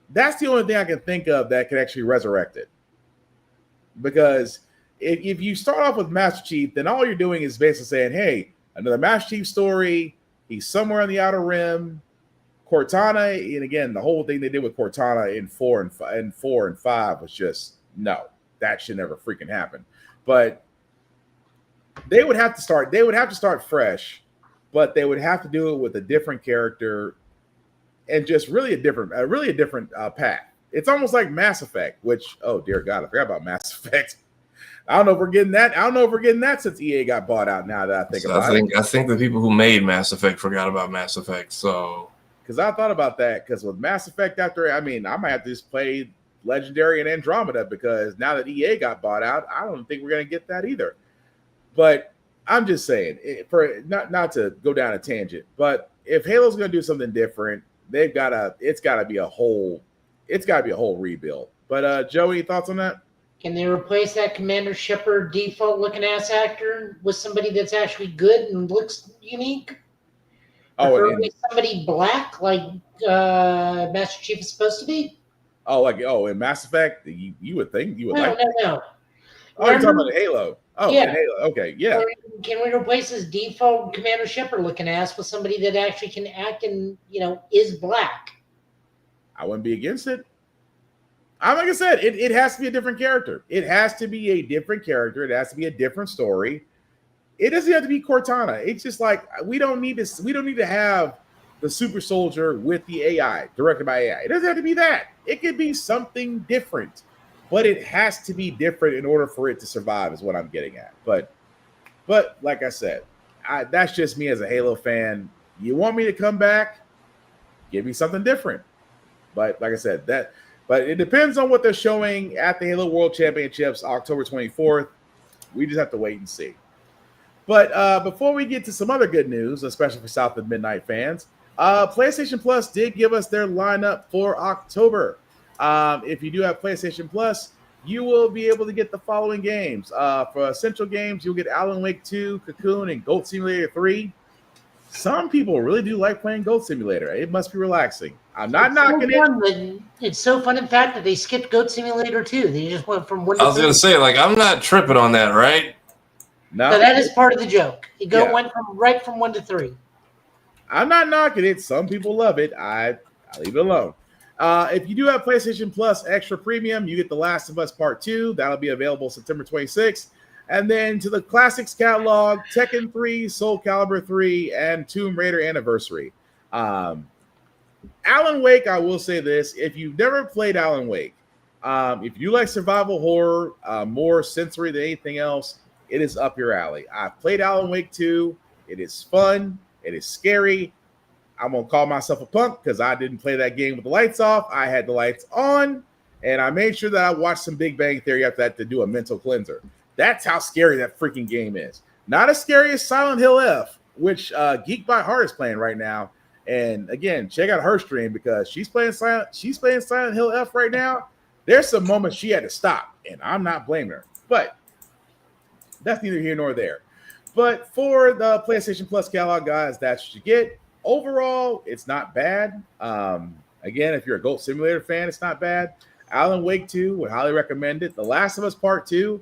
That's the only thing I can think of that could actually resurrect it. Because if you start off with Master Chief, then all you're doing is basically saying, hey, another Master Chief story. He's somewhere on the Outer Rim. Cortana, and again, the whole thing they did with Cortana in 4 and 5 was just, no, that should never freaking happen. But they would have to start fresh, but they would have to do it with a different character and just really a different path. It's almost like Mass Effect, which, oh dear God, I forgot about Mass Effect. I don't know if we're getting that since EA got bought out. Now that I think about it, I think the people who made Mass Effect forgot about Mass Effect. So, because I thought about that, because with Mass Effect I might have to just play Legendary and Andromeda, because now that EA got bought out, I don't think we're gonna get that either. But I'm just saying, for not to go down a tangent, but if Halo's gonna do something different, it's gotta be a whole rebuild. But Joey, any thoughts on that? Can they replace that Commander Shepard default looking ass actor with somebody that's actually good and looks unique? Preferably somebody black, like Master Chief is supposed to be. In Mass Effect, you would think you would No. Oh, you're talking about Halo. Oh, yeah. Halo. Okay, yeah. Can we replace his default Commander Shepard looking ass with somebody that actually can act and is black? I wouldn't be against it. Like I said, it has to be a different character. It has to be a different character. It has to be a different story. it doesn't have to be Cortana. It's just like we don't need to have the super soldier with the AI directed by AI. It doesn't have to be that. It could be something different, but it has to be different in order for it to survive. Is what I'm getting at. But like I said, that's just me as a Halo fan. You want me to come back? Give me something different. But like I said, but it depends on what they're showing at the Halo World Championships, October 24th. We just have to wait and see. But before we get to some other good news, especially for South of Midnight fans, PlayStation Plus did give us their lineup for October. If you do have PlayStation Plus, you will be able to get the following games. For Essential Games, you'll get Alan Wake 2, Cocoon, and Goat Simulator 3. Some people really do like playing Goat Simulator. It must be relaxing. I'm not knocking it. It's so fun, in fact, that they skipped Goat Simulator 2. They just went from 1 to 3. I was going to say, like, I'm not tripping on that, right? No, that is part of the joke. Went from 1 to 3. I'm not knocking it. Some people love it. I leave it alone. If you do have PlayStation Plus Extra Premium, you get The Last of Us Part 2. That'll be available September 26th. And then to the Classics catalog, Tekken 3, Soul Calibur 3, and Tomb Raider Anniversary. Alan Wake, I will say this. If you've never played Alan Wake, if you like survival horror, more sensory than anything else, it is up your alley. I've played Alan Wake 2. It is fun. It is scary. I'm going to call myself a punk because I didn't play that game with the lights off. I had the lights on, and I made sure that I watched some Big Bang Theory after that to do a mental cleanser. That's how scary that freaking game is. Not as scary as Silent Hill F, which Geek by Heart is playing right now. And again, check out her stream because she's playing Silent Hill F right now. There's some moments she had to stop, and I'm not blaming her. But that's neither here nor there. But for the PlayStation Plus catalog, guys, that's what you get. Overall, it's not bad. Again, if you're a Goat Simulator fan, it's not bad. Alan Wake 2, would highly recommend it. The Last of Us Part 2,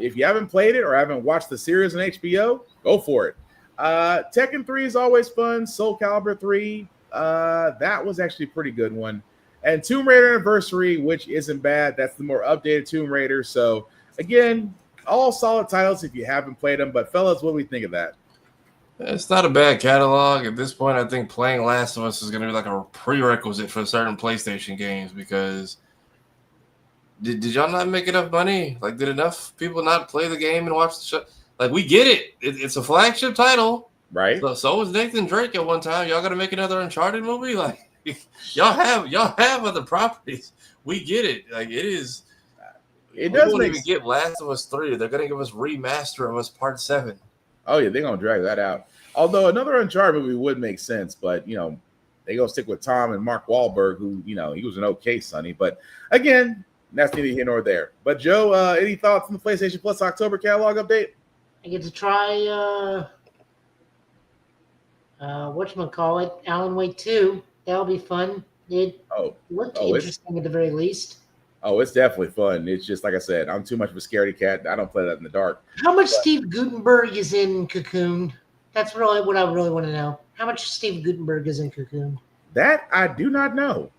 if you haven't played it or haven't watched the series on HBO, go for it. Tekken 3 is always fun. Soul Calibur 3, that was actually a pretty good one. And Tomb Raider Anniversary, which isn't bad. That's the more updated Tomb Raider. So, again, all solid titles if you haven't played them. But, fellas, what do we think of that? It's not a bad catalog. At this point, I think playing Last of Us is going to be like a prerequisite for certain PlayStation games because did y'all not make enough money? Like, did enough people not play the game and watch the show? Like, we get it. It's a flagship title. Right. So was Nathan Drake at one time. Y'all got to make another Uncharted movie? Like, y'all have other properties. We get it. Like, it is. It does even get Last of Us 3. They're going to give us Remaster of Us Part 7. Oh, yeah, they're going to drag that out. Although another Uncharted movie would make sense, but, they're going to stick with Tom and Mark Wahlberg, who, he was an okay Sonny. But, again, that's neither here nor there. But, Joe, any thoughts on the PlayStation Plus October catalog update? I get to try, whatchamacallit, Alan Wake 2. That'll be fun. It looked interesting at the very least. Oh, it's definitely fun. It's just, like I said, I'm too much of a scaredy cat. I don't play that in the dark. How much Steve Guttenberg is in Cocoon? That's really what I really want to know. How much Steve Guttenberg is in Cocoon? That I do not know.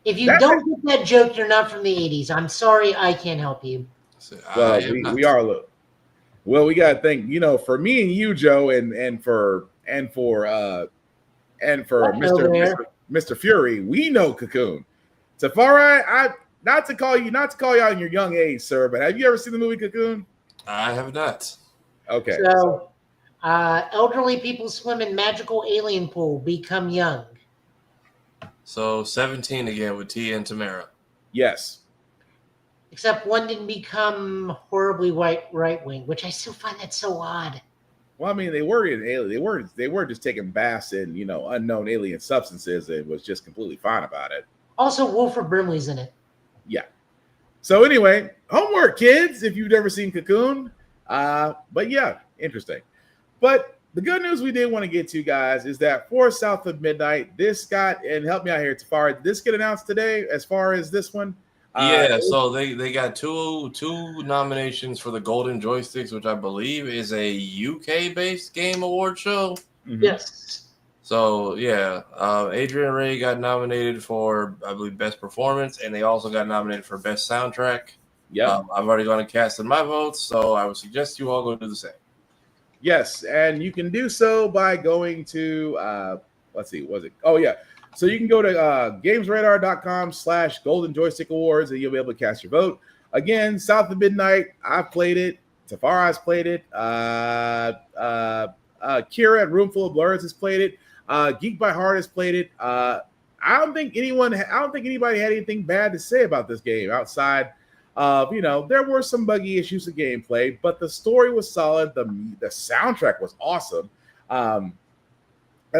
If you don't get that joke, you're not from the 80s. I'm sorry, I can't help you. Well, we are a little. Well, we got to think, for me and you, Joe, and for Mr. Fury, we know Cocoon. Safari, not to call you out in your young age, sir, but have you ever seen the movie Cocoon? I have not. Okay. So, elderly people swim in magical alien pool, become young. So 17 again with Tia and Tamara. Yes. Except one didn't become horribly right-wing, which I still find that so odd. Well, I mean, they were in alien. They were just taking baths in unknown alien substances and was just completely fine about it. Also, Wilford Brimley's in it. Yeah. So anyway, homework, kids, if you've never seen Cocoon. But yeah, interesting. But the good news we did want to get to, guys, is that for South of Midnight, this got, and help me out here, Tafari, did this get announced today as far as this one? So they got two nominations for the Golden Joysticks, which I believe is a UK-based game award show. Mm-hmm. Yes. So, yeah, Adrian Ray got nominated for, I believe, Best Performance, and they also got nominated for Best Soundtrack. Yeah. I've already gone and casted my votes, so I would suggest you all go do the same. Yes, and you can do so by going to let's see, was it? Oh yeah. So you can go to gamesradar.com/Golden Joystick Awards and you'll be able to cast your vote. Again, South of Midnight, I've played it. Tafara's played it. Kira at Roomful of Blurs has played it. Geek by Heart has played it. I don't think anybody had anything bad to say about this game outside of, there were some buggy issues with gameplay, but the story was solid. The soundtrack was awesome. And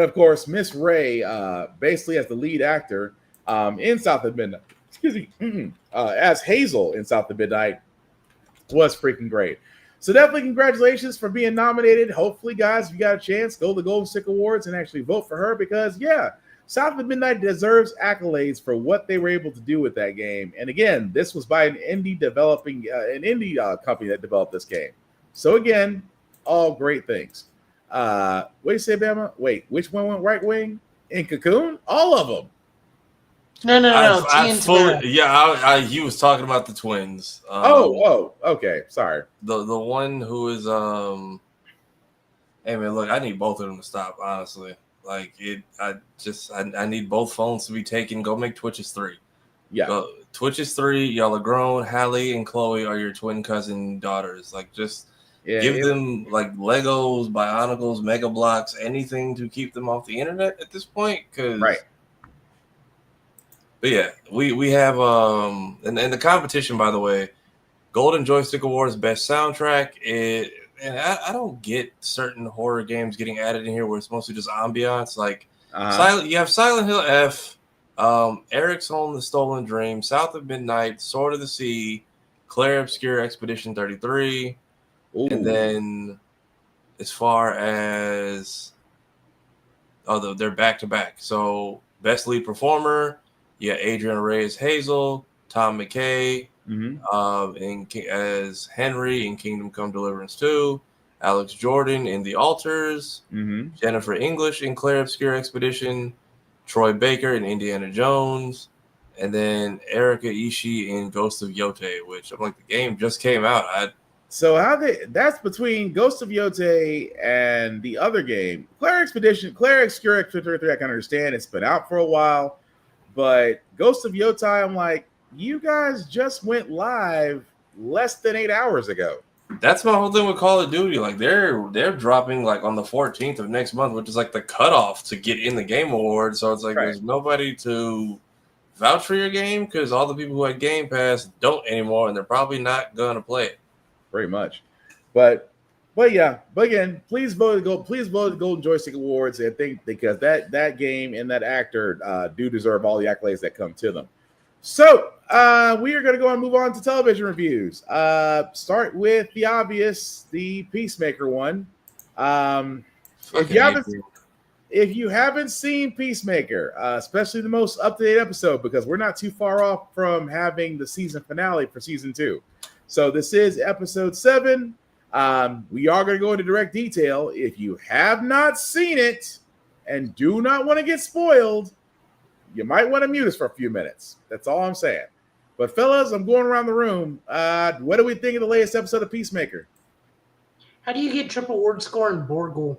of course, Miss Ray, basically as the lead actor in South of Midnight, as Hazel in South of Midnight, was freaking great. So definitely congratulations for being nominated. Hopefully, guys, if you got a chance, go to the Golden Stick Awards and actually vote for her because, yeah, South of Midnight deserves accolades for what they were able to do with that game. And again, this was by an indie company that developed this game. So again, all great things. What do you say, Bama? Wait, which one went right wing? In Cocoon? All of them. No. He was talking about the twins. Okay. Sorry. The one who is hey man, look, I need both of them to stop, honestly. Like I need both phones to be taken. Go make Twitches 3. Yeah. Twitches 3, y'all are grown. Hallie and Chloe are your twin cousin daughters. Like just give them like Legos, Bionicles, Mega Blocks, anything to keep them off the internet at this point. Right. But yeah, we have and the competition, by the way, Golden Joystick Awards Best Soundtrack. And I don't get certain horror games getting added in here where it's mostly just ambiance. Like you have Silent Hill F, Eric's Home, The Stolen Dream, South of Midnight, Sword of the Sea, Claire Obscure Expedition 33. Ooh. And then as far as they're back to back. So Best Lead Performer, Adrian Ray as Hazel, Tom McKay as Henry in Kingdom Come Deliverance 2, Alex Jordan in The Altars, Jennifer English in Claire Obscure Expedition, Troy Baker in Indiana Jones, and then Erika Ishii in Ghost of Yote, which I'm like, the game just came out. That's between Ghost of Yote and the other game, Claire Obscure Expedition 3, I can understand. It's been out for a while, but Ghost of Yote, I'm like, you guys just went live less than 8 hours ago. That's my whole thing with Call of Duty. Like they're dropping like on the 14th of next month, which is like the cutoff to get in the Game Awards. So it's like there's nobody to vouch for your game because all the people who had Game Pass don't anymore, and they're probably not gonna play it. Pretty much, but again, please vote the Golden Joystick Awards. I think because that game and that actor do deserve all the accolades that come to them. So we are going to go and move on to television reviews. Start with the obvious, the Peacemaker one. If you haven't seen Peacemaker, especially the most up-to-date episode, because we're not too far off from having the season finale for season 2. So this is episode 7. We are going to go into direct detail. If you have not seen it and do not want to get spoiled, you might want to mute us for a few minutes. That's all I'm saying. But fellas, I'm going around the room. What do we think of the latest episode of Peacemaker? How do you get triple word score in Borgle?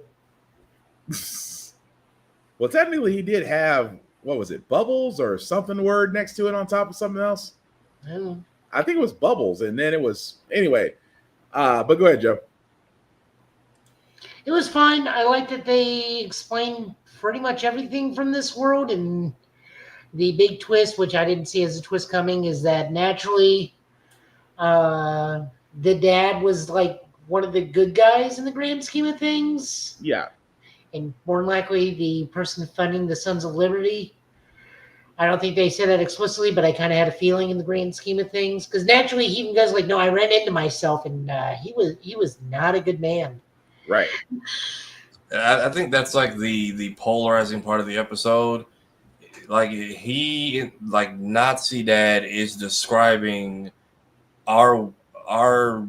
Well, technically he did have, what was it, bubbles or something word next to it on top of something else? I think it was bubbles, and then it was, anyway. But go ahead, Joe. It was fine. I like that they explained pretty much everything from this world, and the big twist, which I didn't see as a twist coming, is that naturally the dad was like one of the good guys in the grand scheme of things. Yeah. And more than likely the person funding the Sons of Liberty. I don't think they said that explicitly, but I kind of had a feeling in the grand scheme of things. Because naturally he even goes like, no, I ran into myself, and he was not a good man. Right. I think that's like the polarizing part of the episode. Like Nazi Dad is describing our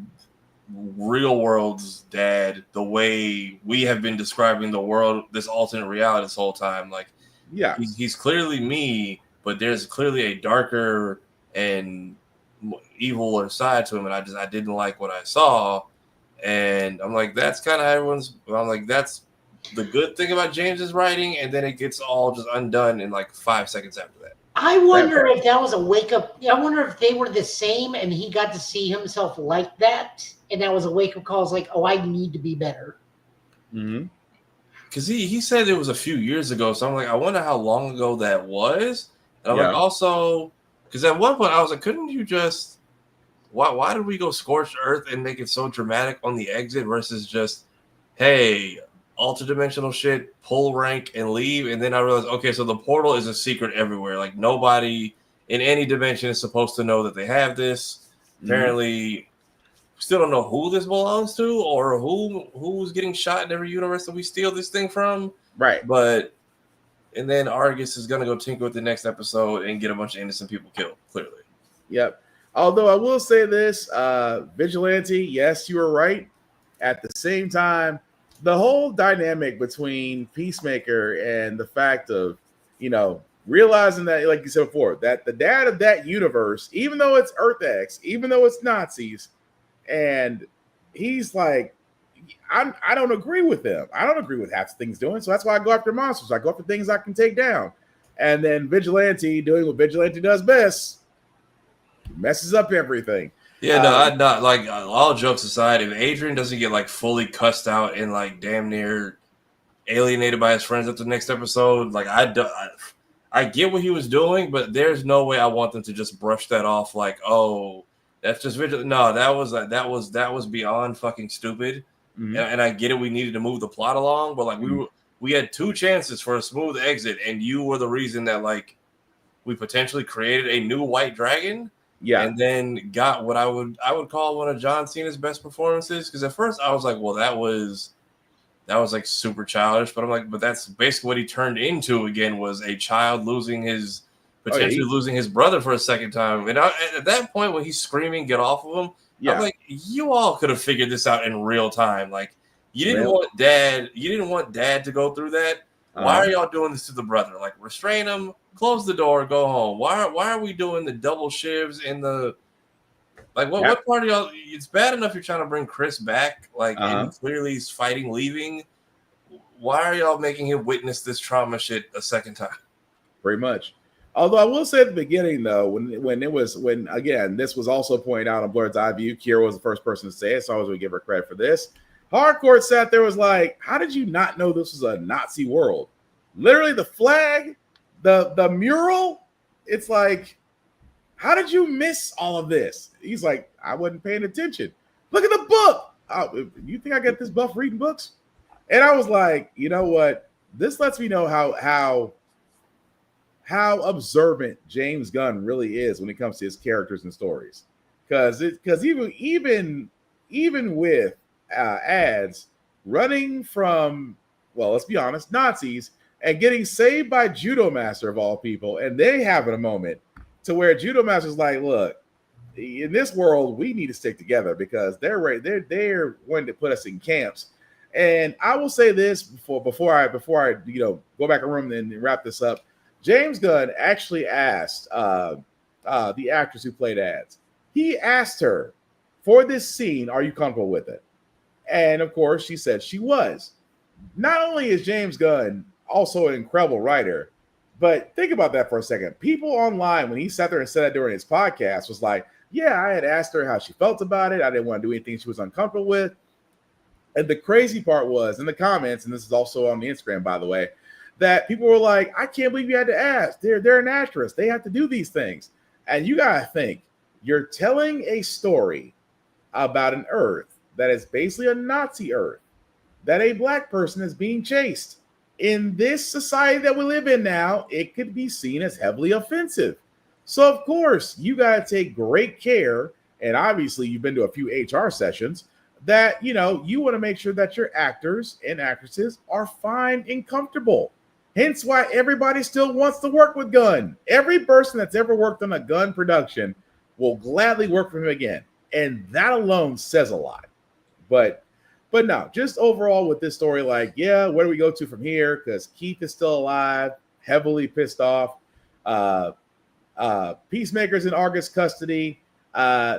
real world's dad the way we have been describing the world, this alternate reality this whole time. Like, yeah, he's clearly me, but there's clearly a darker and eviler side to him, and I didn't like what I saw. And I'm like, that's kind of everyone's. I'm like, that's the good thing about James's writing, and then it gets all just undone in like 5 seconds after that. I wonder if that was a wake up. I wonder if they were the same and he got to see himself like that, and that was a wake up call. It's like, oh, I need to be better. Because he said it was a few years ago, so I'm like, I wonder how long ago that was. And I'm like, also, because at one point I was like, couldn't you just? Why did we go scorched earth and make it so dramatic on the exit versus just, hey, ultra-dimensional shit, pull rank and leave? And then I realized, okay, so the portal is a secret everywhere. Like nobody in any dimension is supposed to know that they have this. Apparently, we still don't know who this belongs to or who's getting shot in every universe that we steal this thing from. Right. But and then Argus is gonna go tinker with the next episode and get a bunch of innocent people killed, clearly. Yep. Although I will say this, Vigilante, yes, you are right. At the same time, the whole dynamic between Peacemaker and the fact of, realizing that, like you said before, that the dad of that universe, even though it's Earth X, even though it's Nazis, and he's like, I don't agree with them. I don't agree with half the things doing. So that's why I go after monsters. I go after things I can take down. And then Vigilante doing what Vigilante does best, messes up everything. Yeah, no, I'm not like all jokes aside. If Adrian doesn't get like fully cussed out and like damn near alienated by his friends at the next episode, like I get what he was doing, but there's no way I want them to just brush that off like, oh, that's just Vigil. No, that was beyond fucking stupid. And I get it. We needed to move the plot along, but like we had 2 chances for a smooth exit, and you were the reason that like we potentially created a new White Dragon. Yeah, and then got what I would call one of John Cena's best performances. Because at first I was like, well, that was like super childish, but I'm like, but that's basically what he turned into again, was a child losing his losing his brother for a second time. And at that point when he's screaming, get off of him, I'm like, you all could have figured this out in real time. Like you didn't want dad to go through that. Why are y'all doing this to the brother? Like restrain him, close the door, go home. Why are we doing the double shivs in the like what part of y'all? It's bad enough you're trying to bring Chris back, like and clearly he's fighting leaving. Why are y'all making him witness this trauma shit a second time? Pretty much. Although I will say at the beginning though, when again this was also pointed out on Blurred's Eye View, Kira was the first person to say it, so I always would give her credit for this. Hardcore sat there was like, how did you not know this was a Nazi world? Literally the flag, the mural, it's like, how did you miss all of this? He's like, I wasn't paying attention. Look at the book. You think I get this buff reading books? And I was like, you know what? This lets me know how observant James Gunn really is when it comes to his characters and stories. Because even with ads running from, well, let's be honest, Nazis, and getting saved by Judo Master of all people, and they having a moment to where Judo Master's like, look, in this world we need to stick together because they're going to put us in camps. And I will say this before I go back in room and wrap this up. James Gunn actually asked the actress who played ads. He asked her, for this scene, are you comfortable with it? And of course, she said she was. Not only is James Gunn also an incredible writer, but think about that for a second. People online, when he sat there and said that during his podcast, was like, yeah, I had asked her how she felt about it. I didn't want to do anything she was uncomfortable with. And the crazy part was in the comments, and this is also on the Instagram, by the way, that people were like, I can't believe you had to ask. They're an actress. They have to do these things. And you got to think, you're telling a story about an Earth that is basically a Nazi Earth, that a black person is being chased. In this society that we live in now, it could be seen as heavily offensive. So, of course, you got to take great care, and obviously you've been to a few HR sessions, that, you want to make sure that your actors and actresses are fine and comfortable. Hence why everybody still wants to work with Gunn. Every person that's ever worked on a Gunn production will gladly work for him again. And that alone says a lot. But no, just overall with this story, like, yeah, where do we go to from here? Because Keith is still alive, heavily pissed off. Peacemaker's in Argus custody.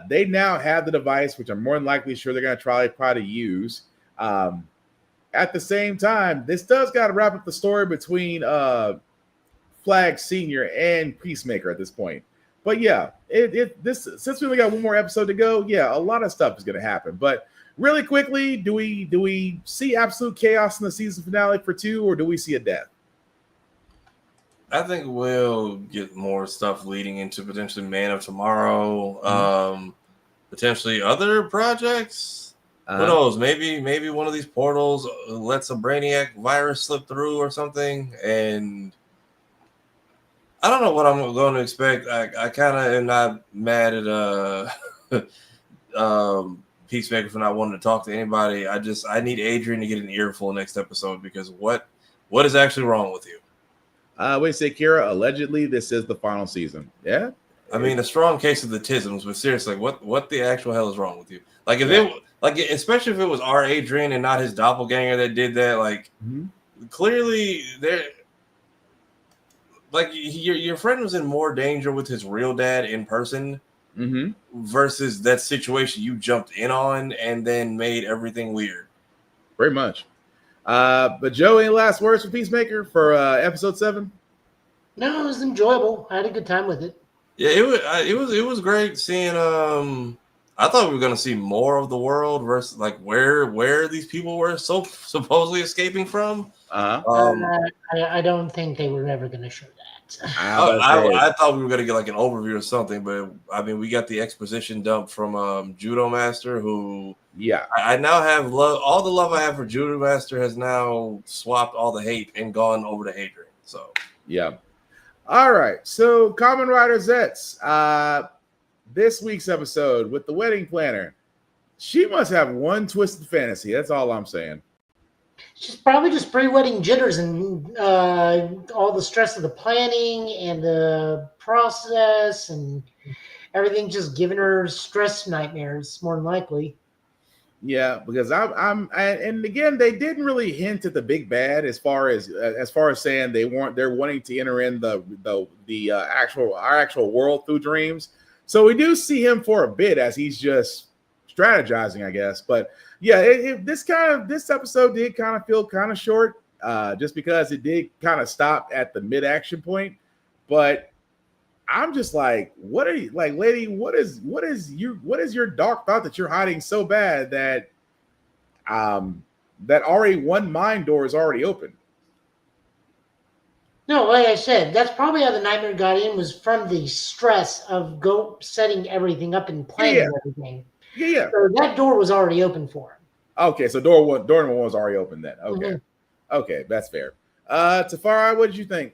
They now have the device, which I'm more than likely sure they're going to try to use. At the same time, this does got to wrap up the story between Flag Senior and Peacemaker at this point. But yeah, this since we only got one more episode to go, yeah, a lot of stuff is going to happen. But really quickly, do we see absolute chaos in the season finale for 2, or do we see a death? I think we'll get more stuff leading into potentially Man of Tomorrow, potentially other projects. Who knows? Maybe one of these portals lets a Brainiac virus slip through or something. And I don't know what I'm going to expect. I kind of am not mad at Peacemaker for not wanting to talk to anybody. I need Adrian to get an earful next episode, because what is actually wrong with you? Wait, say Kira, allegedly this is the final season. Yeah? I mean, a strong case of the tisms, but seriously, what the actual hell is wrong with you? Like, if especially if it was our Adrian and not his doppelganger that did that, like, clearly there, like, your friend was in more danger with his real dad in person versus that situation you jumped in on and then made everything weird. Very much. But Joe, any last words for Peacemaker for episode 7? No, it was enjoyable. I had a good time with it. Yeah, it was great seeing. I thought we were going to see more of the world versus like where these people were so supposedly escaping from. I don't think they were ever going to show that. I thought we were going to get like an overview or something, but I mean, we got the exposition dump from Judo Master, who I now have love. All the love I have for Judo Master has now swapped all the hate and gone over to Hadrian. So yeah. All right, so Kamen Rider Zets, this week's episode with the wedding planner. She must have one twisted fantasy. That's all I'm saying. She's probably just pre-wedding jitters and all the stress of the planning and the process and everything just giving her stress nightmares, more than likely. Yeah, because and again, they didn't really hint at the big bad as far as saying they're wanting to enter in the actual world through dreams. So we do see him for a bit as he's just strategizing, I guess. But yeah, this episode did kind of feel kind of short, just because it did kind of stop at the mid-action point. But I'm just like, what are you like, lady? What is your dark thought that you're hiding so bad that that already one mind door is already open? No, like I said, that's probably how the nightmare got in, was from the stress of setting everything up and planning everything. Yeah. So that door was already open for him. Okay, so door number 1 was already open then. Okay. Okay, that's fair. Tafari, what did you think?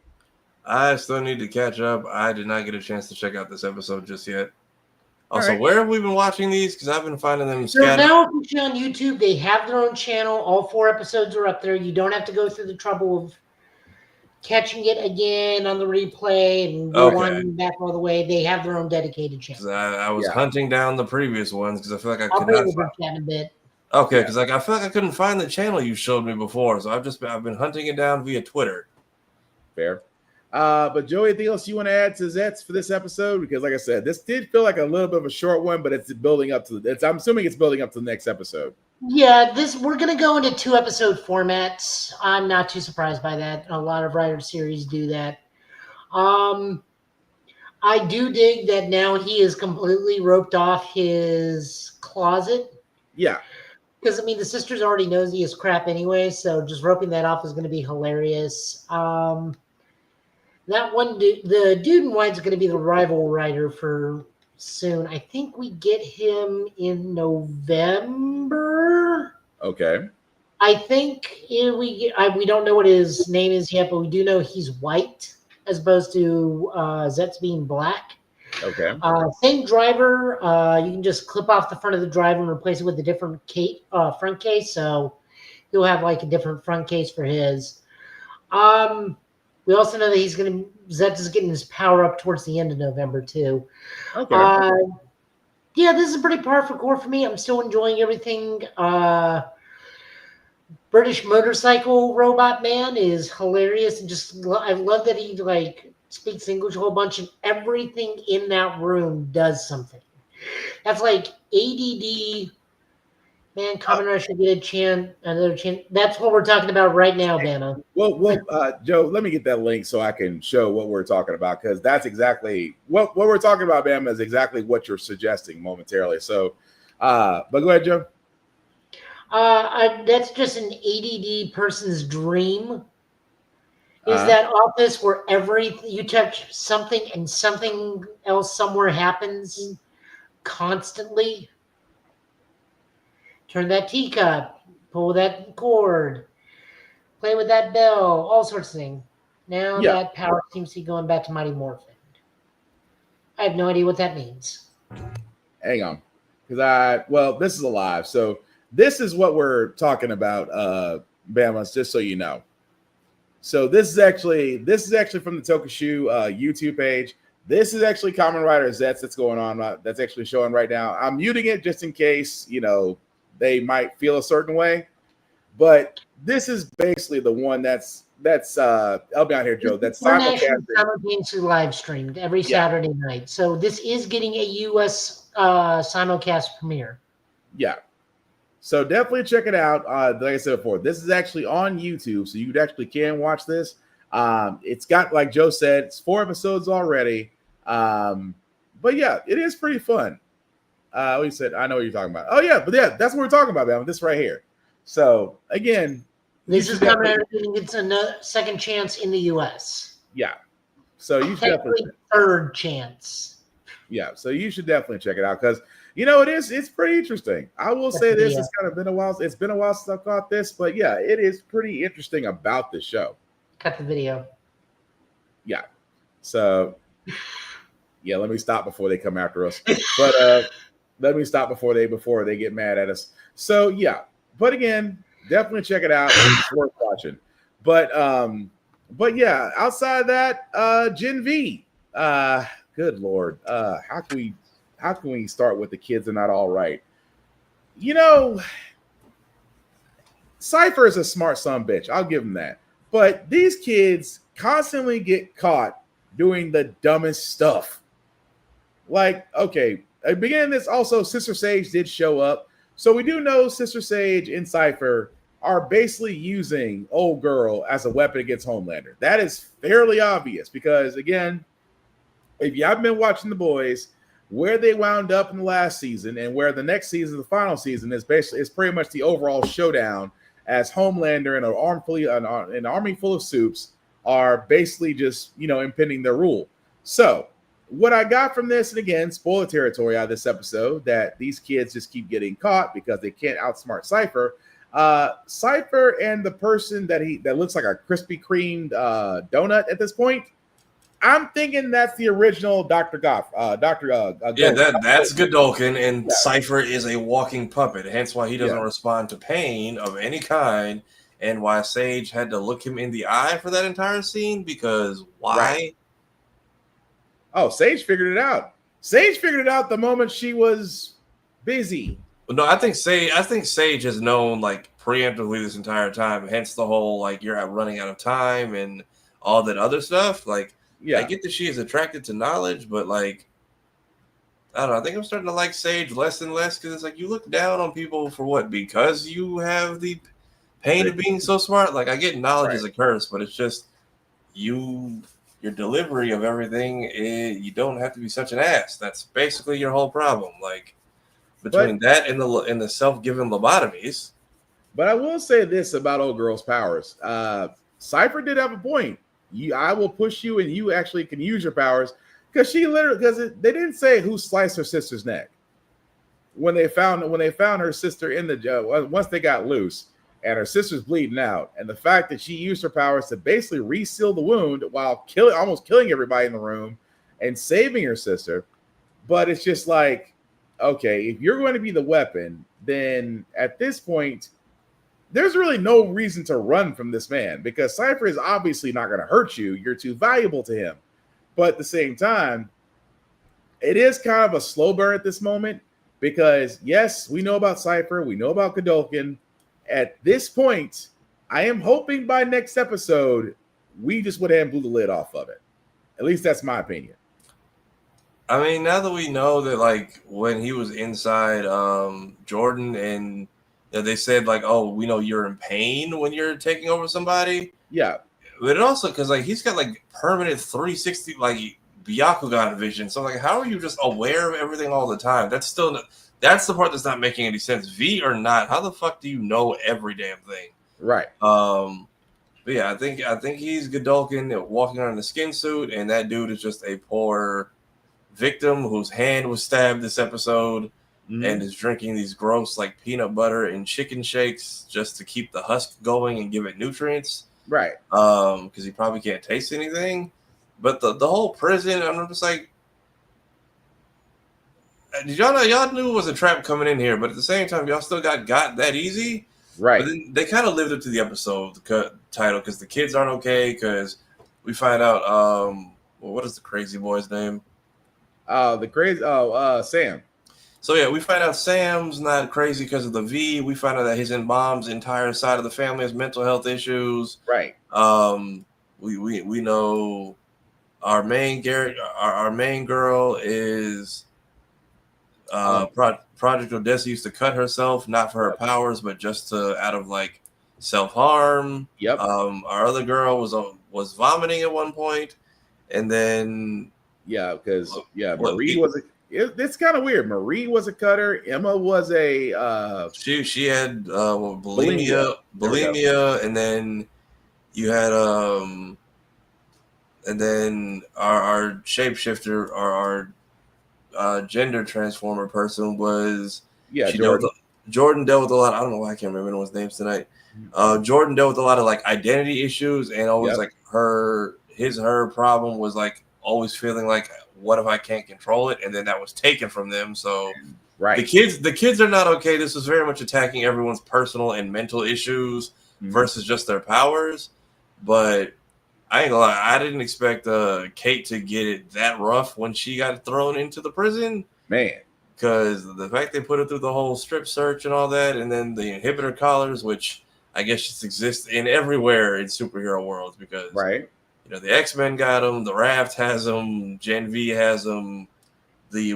I still need to catch up. I did not get a chance to check out this episode just yet. Also, right. Where have we been watching these? Because I've been finding them So scattered. now on YouTube, they have their own channel. All 4 episodes are up there. You don't have to go through the trouble of catching it again on the replay and going back all the way. They have their own dedicated channel. I was hunting down the previous ones because I feel like I I'll could bring not the find. chat in a bit. Okay, because I feel like I couldn't find the channel you showed me before, so I've been hunting it down via Twitter. Fair. But Joey, anything else you want to add to Zets for this episode? Because like I said, this did feel like a little bit of a short one, but it's building up to I'm assuming it's building up to the next episode. Yeah, we're gonna go into 2-episode formats. I'm not too surprised by that. A lot of writer series do that. I do dig that now he is completely roped off his closet. Yeah. Because, I mean, the sisters already knows he is crap anyway, so just roping that off is going to be hilarious. That one, the dude in white's going to be the rival writer for soon. I think we get him in November. Okay. I think we don't know what his name is yet, but we do know he's white as opposed to Zets being black. Okay. Same driver. You can just clip off the front of the driver and replace it with a different front case. So he'll have like a different front case for his. We also know that Zets is getting his power up towards the end of November too. Okay. Yeah, this is pretty par for core for me. I'm still enjoying everything. British motorcycle robot man is hilarious, and I love that he speaks English a whole bunch, and everything in that room does something. That's like ADD. Man, Kamen Rider should get another chance. That's what we're talking about right now, Bama. Well, Joe, let me get that link so I can show what we're talking about, because that's exactly what we're talking about, Bama, is exactly what you're suggesting momentarily. So, but go ahead, Joe. That's just an ADD person's dream. Is that office where you touch something and something else somewhere happens constantly? Turn that teacup, pull that cord, play with that bell, all sorts of things. Now Yeah. that power seems to be going back to Mighty Morphin. I have no idea what that means. Hang on, because this is alive. So this is what we're talking about, Bama. Just so you know. So this is actually from the Tokishu YouTube page. This is actually Kamen Rider Zets that's going on. That's actually showing right now. I'm muting it just in case they might feel a certain way. But this is basically the one that's help me out here, Joe. That's simultaneously live streamed every Saturday night. So this is getting a US simulcast premiere. Yeah. So definitely check it out. Like I said before, this is actually on YouTube, so you actually can watch this. It's got, like Joe said, it's 4 episodes already. But yeah, it is pretty fun. We said, I know what you're talking about. Oh yeah, but yeah, that's what we're talking about, man. This right here. So again, this is coming out. It's another second chance in the US. Yeah. So you should definitely third chance. Yeah. So you should definitely check it out, because it's pretty interesting. I will say this, it's kind of been a while. It's been a while since I caught this, but yeah, it is pretty interesting about the show. Cut the video. Yeah. So yeah, let me stop before they come after us. But let me stop before they get mad at us. So yeah, but again, definitely check it out. It's worth watching. But yeah, outside of that, Gen V. Good Lord. How can we start with the kids are not all right? Cypher is a smart son of a bitch. I'll give him that. But these kids constantly get caught doing the dumbest stuff. Like, okay, at the beginning of this, also, Sister Sage did show up. So we do know Sister Sage and Cypher are basically using Old Girl as a weapon against Homelander. That is fairly obvious because, again, if you haven't been watching The Boys, where they wound up in the last season and where the next season, the final season, is pretty much the overall showdown, as Homelander and an army full of soups are basically just, impending their rule. So what I got from this, and again, spoiler territory out of this episode, that these kids just keep getting caught because they can't outsmart Cypher. Cypher and the person that looks like a Krispy Kreme donut at this point, I'm thinking that's the original Dr. Goff. That's Godolkin, and Cypher is a walking puppet, hence why he doesn't respond to pain of any kind, and why Sage had to look him in the eye for that entire scene, because why? Right. Oh, Sage figured it out. Sage figured it out the moment she was busy. No, I think Sage has known preemptively this entire time, hence the whole you're running out of time and all that other stuff. I get that she is attracted to knowledge, but I don't know. I think I'm starting to like Sage less and less because it's you look down on people for what? Because you have the pain of being so smart. I get knowledge is a curse, but it's just your delivery of everything. You don't have to be such an ass. That's basically your whole problem. Between that and the self-given lobotomies. But I will say this about Old Girl's powers. Cypher did have a point. I will push you, and you actually can use your powers, because they didn't say who sliced her sister's neck when they found her sister in the once they got loose and her sister's bleeding out, and the fact that she used her powers to basically reseal the wound while almost killing everybody in the room and saving her sister. But it's just okay, if you're going to be the weapon, then at this point, there's really no reason to run from this man, because Cypher is obviously not going to hurt you. You're too valuable to him. But at the same time, it is kind of a slow burn at this moment, because yes, we know about Cypher. We know about Godolkin. At this point, I am hoping by next episode, we just went ahead and blew the lid off of it. At least that's my opinion. I mean, now that we know that, like, when he was inside Jordan, and they said, like, oh, we know you're in pain when you're taking over somebody. Yeah. But it also, because, like, he's got, like, permanent 360, like, Byakugan vision. So, like, how are you just aware of everything all the time? That's the part that's not making any sense. V or not, how the fuck do you know every damn thing? Right. But yeah, I think he's Godolkin walking around in a skin suit, and that dude is just a poor victim whose hand was stabbed this episode and is drinking these gross, like, peanut butter and chicken shakes just to keep the husk going and give it nutrients. Right. Because he probably can't taste anything. But the whole prison, I'm just like, did y'all know, y'all knew it was a trap coming in here, but at the same time, y'all still got that easy. Right. But then they kind of lived up to the episode title, because the kids aren't okay, because we find out, well, what is the crazy boy's name? Sam. So yeah, we find out Sam's not crazy because of the V. We find out that his mom's entire side of the family has mental health issues. Right. We know our main girl is Project Odessa used to cut herself, not for her powers, but just out of, like, self-harm. Yep. Our other girl was vomiting at one point, and then because Marie was it's kind of weird. Marie was a cutter. Emma was a she had bulimia, and then you had and then our shapeshifter, our gender transformer person was Jordan dealt with a lot. I don't know why I can't remember anyone's names tonight. Jordan dealt with a lot of, like, identity issues, and always like her problem was, like, always feeling like, what if I can't control it? And then that was taken from them. So the kids are not okay. This is very much attacking everyone's personal and mental issues versus just their powers. But I ain't gonna lie, I didn't expect Kate to get it that rough when she got thrown into the prison. Man. Because the fact they put her through the whole strip search and all that, and then the inhibitor collars, which I guess just exist in everywhere in superhero worlds, because the X-Men got them, the Raft has them, Gen V has them, the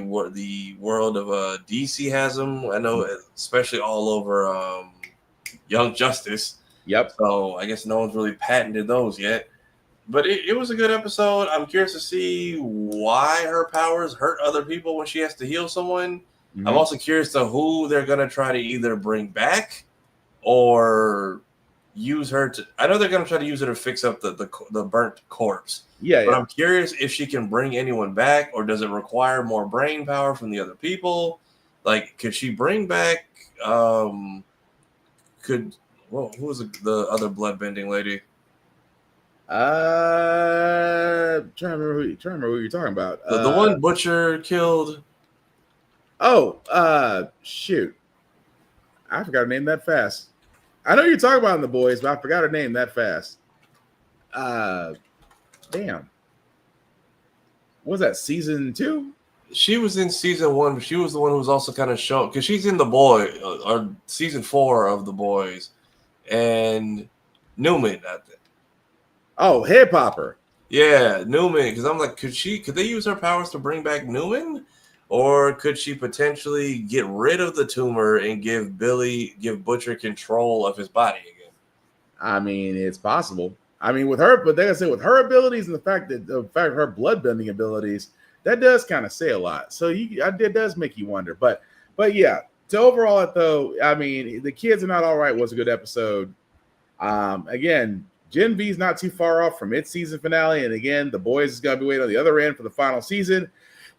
world of DC has them. I know, especially all over Young Justice. Yep. So I guess no one's really patented those yet. But it was a good episode. I'm curious to see why her powers hurt other people when she has to heal someone. I'm also curious to who they're going to try to either bring back or use her to. I know they're going to try to use her to fix up the burnt corpse. But I'm curious if she can bring anyone back, or does it require more brain power from the other people? Like, could she bring back? Who was the other bloodbending lady? Trying to remember who you're talking about. The one Butcher killed. Shoot. I forgot her name that fast. I know you're talking about in The Boys, but I forgot her name that fast. Damn. What was that, season 2? She was in season 1, but she was the one who was also kind of shown, because she's in The Boy, or season 4 of The Boys, and Newman, I think. Oh, Head Popper. Yeah, Newman. Because I'm like, could they use her powers to bring back Newman? Or could she potentially get rid of the tumor and give Butcher control of his body again? I mean, it's possible. I mean, with her, but like I said, with her abilities and the fact her bloodbending abilities, that does kind of say a lot. So it does make you wonder. But yeah, to overall it though, I mean, The Kids Are Not All Right was a good episode. Again, Gen V is not too far off from its season finale. And again, The Boys is going to be waiting on the other end for the final season.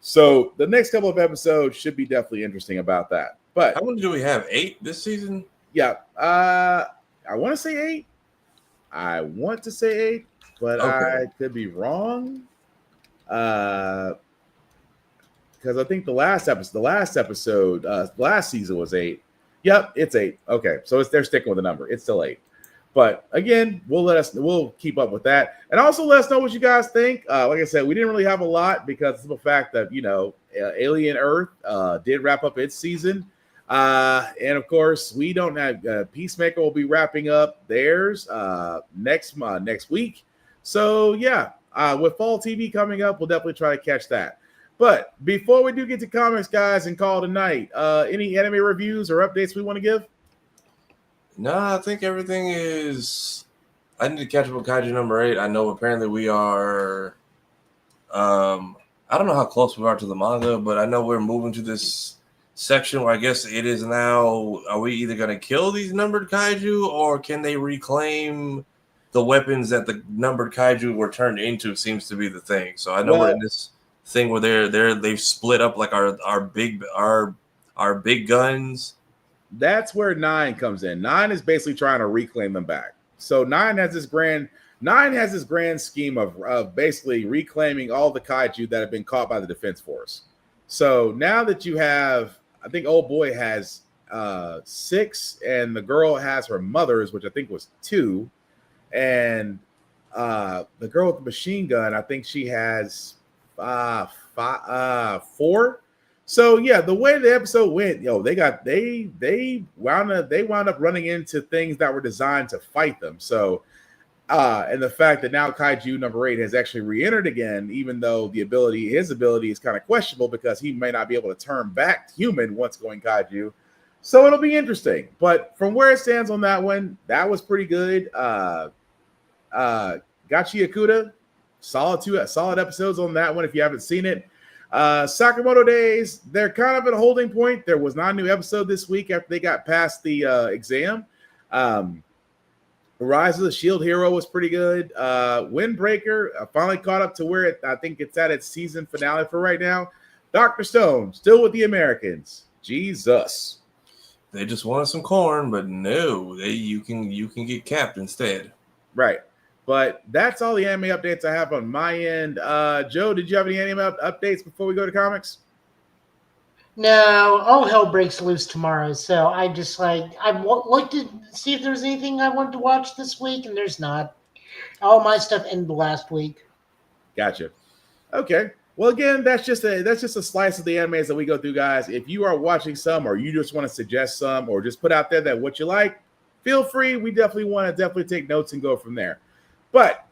So the next couple of episodes should be definitely interesting about that. But how many do we have? 8 this season? Yeah. I want to say 8. But I could be wrong. Because I think the last season was 8. Yep, it's 8. Okay. So they're sticking with the number. It's still 8. But again, we'll keep up with that, and also let us know what you guys think. Like I said, we didn't really have a lot because of the fact that Alien Earth did wrap up its season, and of course we don't have Peacemaker will be wrapping up theirs next week. So yeah, with fall TV coming up, we'll definitely try to catch that. But before we do get to comics, guys, and call tonight, any anime reviews or updates we want to give? No, I think everything is. I need to catch up with Kaiju number 8. I know apparently we are. I don't know how close we are to the manga, but I know we're moving to this section where I guess it is now. Are we either going to kill these numbered kaiju, or can they reclaim the weapons that the numbered kaiju were turned into? Seems to be the thing. So I know we're in this thing where they've split up like our big guns. That's where 9 comes in. 9 is basically trying to reclaim them back. So 9 has this grand scheme of basically reclaiming all the kaiju that have been caught by the Defense Force. So now that you have, I think old boy has 6, and the girl has her mother's, which I think was 2, and the girl with the machine gun, I think she has 4. So yeah, the way the episode went, they wound up running into things that were designed to fight them. So and the fact that now Kaiju number 8 has actually re-entered again, even though his ability is kind of questionable because he may not be able to turn back human once going Kaiju. So it'll be interesting. But from where it stands on that one, that was pretty good. Gachi Yakuta, solid episodes on that one if you haven't seen it. Sakamoto Days, they're kind of at a holding point. There was not a new episode this week after they got past the exam. Rise of the Shield Hero was pretty good. Windbreaker finally caught up to where I think it's at its season finale for right now. Dr. Stone still with the Americans. Jesus. They just wanted some corn, but no, you can get capped instead. Right. But that's all the anime updates I have on my end. Joe, did you have any anime updates before we go to comics? No, all hell breaks loose tomorrow. So I just looked to see if there was anything I wanted to watch this week, and there's not. All my stuff ended last week. Gotcha. Okay. Well, again, that's just a slice of the animes that we go through, guys. If you are watching some, or you just want to suggest some, or just put out there that what you like, feel free. We definitely want to take notes and go from there. But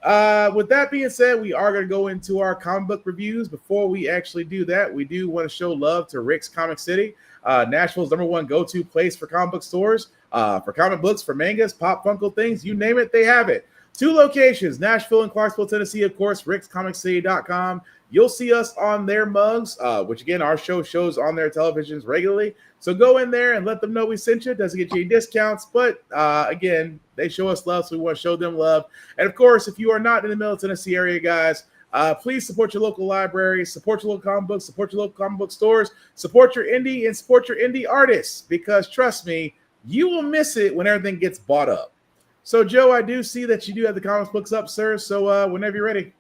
with that being said, we are going to go into our comic book reviews. Before we actually do that, we do want to show love to Rick's Comic City, Nashville's #1 go-to place for comic book stores, for comic books, for mangas, pop, Funko things, you name it, they have it. 2 locations, Nashville and Clarksville, Tennessee, of course, rickscomiccity.com. You'll see us on their mugs, which, again, our show shows on their televisions regularly. So go in there and let them know we sent you. It doesn't get you any discounts, but, again, they show us love, so we want to show them love. And, of course, if you are not in the Middle Tennessee area, guys, please support your local libraries, support your local comic books, support your local comic book stores, support your indie, and support your indie artists, because, trust me, you will miss it when everything gets bought up. So, Joe, I do see that you do have the comics books up, sir, so whenever you're ready.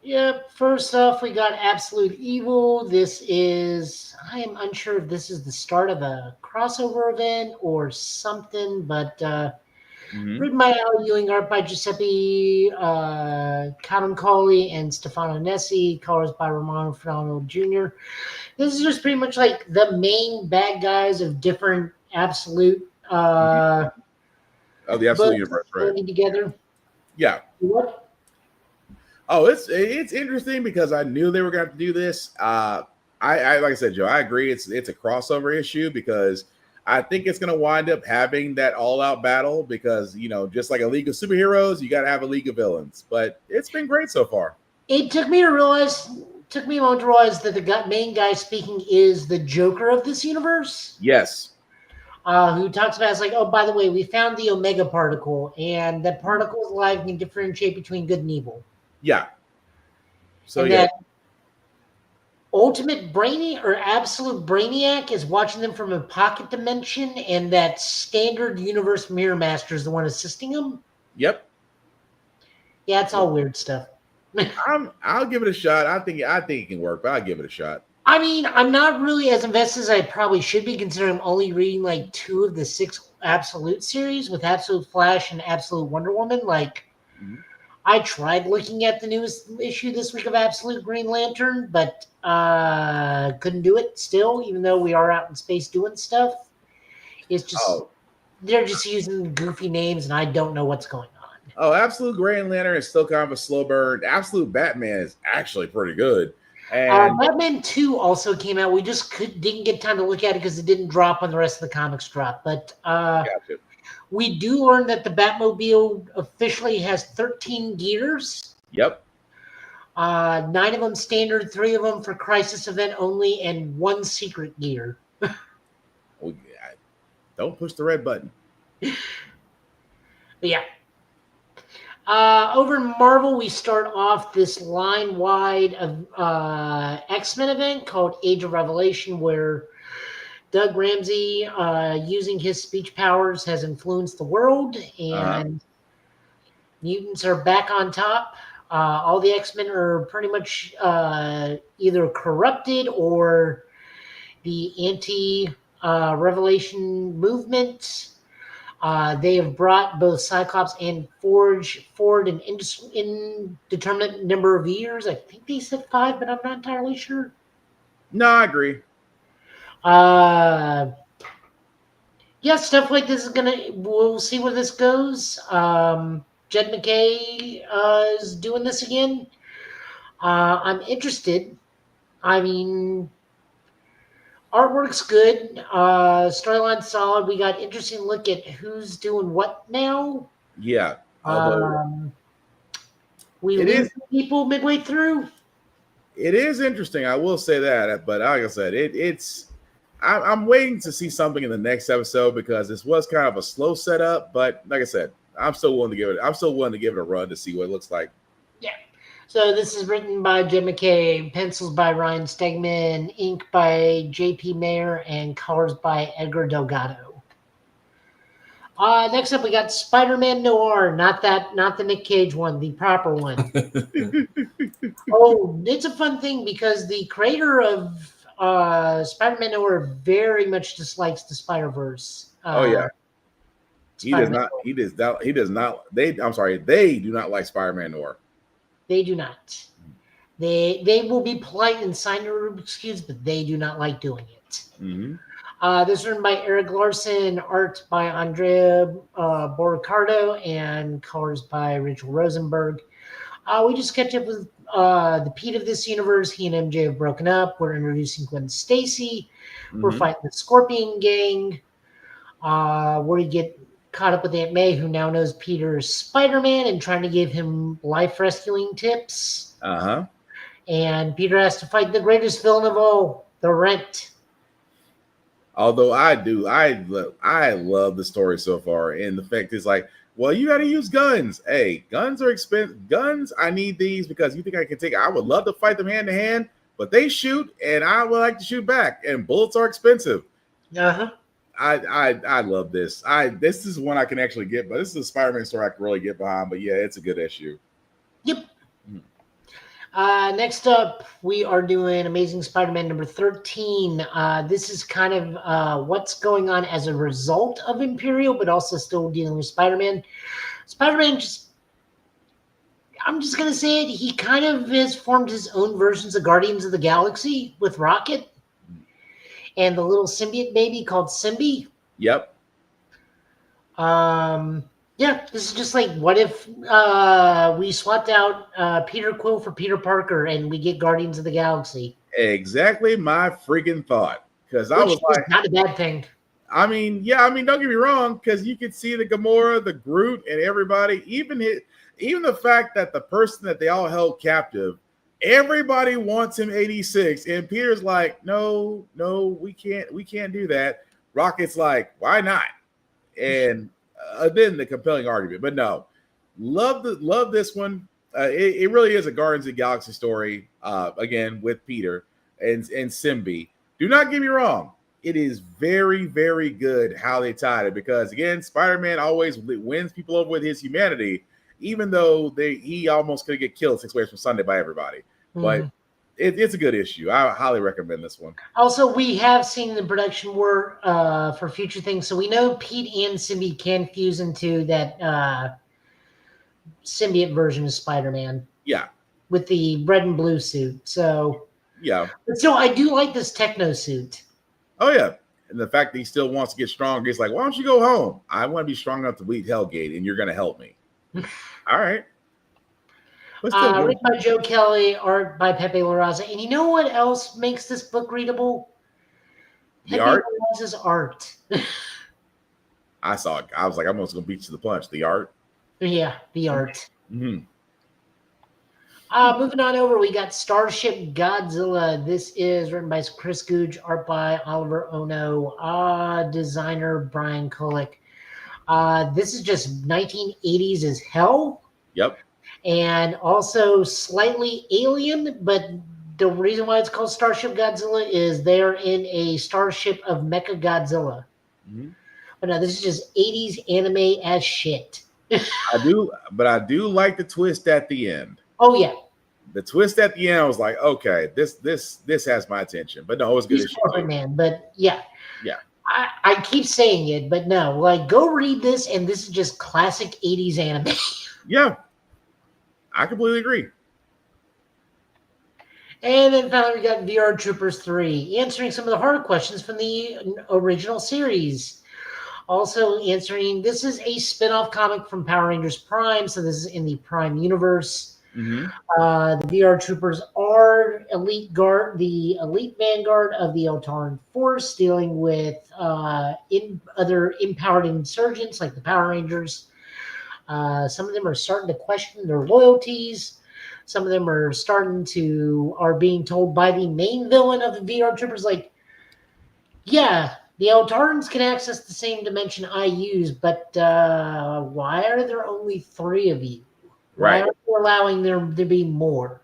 Yep, first off, we got Absolute Evil. I am unsure if this is the start of a crossover event or something, but written by Al Ewing, art by Giuseppe Caroncoli and Stefano Nessi, colors by Romano Fernando Jr. This is just pretty much like the main bad guys of different Absolute the Absolute universe, right? Together. Yeah. What? Oh, it's interesting because I knew they were going to have to do this. I like I said, Joe, I agree. It's a crossover issue because I think it's going to wind up having that all-out battle because, just like a League of Superheroes, you got to have a League of Villains. But it's been great so far. It took me a moment to realize that the main guy speaking is the Joker of this universe. Yes. Who talks about, it's like, oh, by the way, we found the Omega particle, and that particle is alive and can differentiate between good and evil. Yeah. So and yeah. That ultimate Brainiac or absolute Brainiac is watching them from a pocket dimension, and that standard universe Mirror Master is the one assisting him. Yep. Yeah, it's all weird stuff. I'll give it a shot. I think it can work, but I'll give it a shot. I mean, I'm not really as invested as I probably should be, considering I'm only reading like 2 of the 6 Absolute series with Absolute Flash and Absolute Wonder Woman. I tried looking at the newest issue this week of Absolute Green Lantern, but couldn't do it still, even though we are out in space doing stuff. It's just, they're just using goofy names, and I don't know what's going on. Oh, Absolute Green Lantern is still kind of a slow burn. Absolute Batman is actually pretty good. And Batman 2 also came out. We just didn't get time to look at it because it didn't drop when the rest of the comics dropped. But gotcha. we do learn that the Batmobile officially has 13 gears. Yep. 9 of them standard, 3 of them for crisis event only, and 1 secret gear. Well, don't push the red button. Yeah. Over in Marvel, we start off this line-wide X-Men event called Age of Revelation, where Doug Ramsey, using his speech powers, has influenced the world, and mutants are back on top. All the X-Men are pretty much either corrupted or the anti-Revelation movement. They have brought both Cyclops and Forge forward an indeterminate number of years. I think they said 5, but I'm not entirely sure. No, I agree. Yeah, stuff like this is we'll see where this goes. Jed McKay is doing this again. I'm interested. I mean, artwork's good. Storyline's solid. We got interesting look at who's doing what now. Yeah. Although we lose people midway through. It is interesting. I will say that. But like I said, I'm waiting to see something in the next episode because this was kind of a slow setup. But like I said, I'm still willing to give it a run to see what it looks like. Yeah. So this is written by Jim McKay, pencils by Ryan Stegman, ink by J.P. Mayer, and colors by Edgar Delgado. Next up, we got Spider-Man Noir, not the Nick Cage one, the proper one. Oh, it's a fun thing because the creator of Spider-Man Noir very much dislikes the Spider-Verse. Oh yeah, he does not. They do not like Spider-Man Noir. They do not. They will be polite and sign your excuse, but they do not like doing it. Mm-hmm. This is written by Eric Larson, art by Andrea Borricardo, and colors by Rachel Rosenberg. We just catch up with the Pete of this universe. He and MJ have broken up. We're introducing Gwen Stacy. We're fighting the Scorpion Gang. We get caught up with Aunt May, who now knows Peter's Spider-Man and trying to give him life rescuing tips. And Peter has to fight the greatest villain of all, the Rent. Although I love the story so far, and the fact is like, well, you got to use guns. Hey, guns are expensive. Guns, I need these because you think I can take. I would love to fight them hand to hand, but they shoot, and I would like to shoot back, and bullets are expensive. I love this. This is one I can actually get, but this is a Spider-Man story I can really get behind. But yeah, it's a good issue. Yep. Next up, we are doing Amazing Spider-Man number 13. This is kind of what's going on as a result of Imperial, but also still dealing with Spider-Man. Spider-Man I'm just going to say it, he kind of has formed his own versions of Guardians of the Galaxy with Rocket and the little symbiote baby called Symbi. Yep. Yeah, this is just like, what if we swapped out Peter Quill for Peter Parker and we get Guardians of the Galaxy? Exactly my freaking thought. Because I was like, not a bad thing. I mean, don't get me wrong, because you could see the Gamora, the Groot, and everybody, even the fact that the person that they all held captive, everybody wants him 86, and Peter's like, no, we can't do that. Rocket's like, why not? And then the compelling argument, but no, love this one. It really is a Guardians of the Galaxy story. Again with Peter and Symbi. Do not get me wrong; it is very, very good how they tied it because again, Spider-Man always wins people over with his humanity, even though he almost could get killed 6 ways from Sunday by everybody. But it's a good issue. I highly recommend this one. Also, we have seen the production work for future things, so we know Pete and Symbi can fuse into that symbiote version of Spider-Man. Yeah. With the red and blue suit. So yeah. But still, I do like this techno suit. Oh yeah. And the fact that he still wants to get stronger, he's like, why don't you go home? I want to be strong enough to beat Hellgate, and you're going to help me. All right. Written by Joe Kelly, art by Pepe Larraza. And you know what else makes this book readable? The Pepe art? Larraza's art. I saw it. I was like, I'm almost going to beat you to the punch. The art? Yeah, the art. Mm-hmm. Moving on over, we got Starship Godzilla. This is written by Chris Googe, art by Oliver Ono, designer Brian Kulick. This is just 1980s as hell. Yep. And also slightly alien, but the reason why it's called Starship Godzilla is they're in a starship of Mecha Godzilla. Mm-hmm. But no, this is just 80s anime as shit. I do like the twist at the end. Oh yeah. The twist at the end, I was like, okay, this has my attention. But no, it was good. He's corporate man, but yeah. Yeah. I keep saying it, but no, like go read this, and this is just classic 80s anime. Yeah. I completely agree. And then finally, we got VR Troopers 3, answering some of the harder questions from the original series. Also answering, this is a spin-off comic from Power Rangers Prime, so this is in the Prime universe. Mm-hmm. The VR Troopers are the elite vanguard of the Eltaran Force, dealing with other empowered insurgents like the Power Rangers. Some of them are starting to question their loyalties. Some of them are being told by the main villain of the VR Troopers, like, yeah, the Eltarans can access the same dimension I use, but why are there only 3 of you? Why Right. are you allowing there to be more?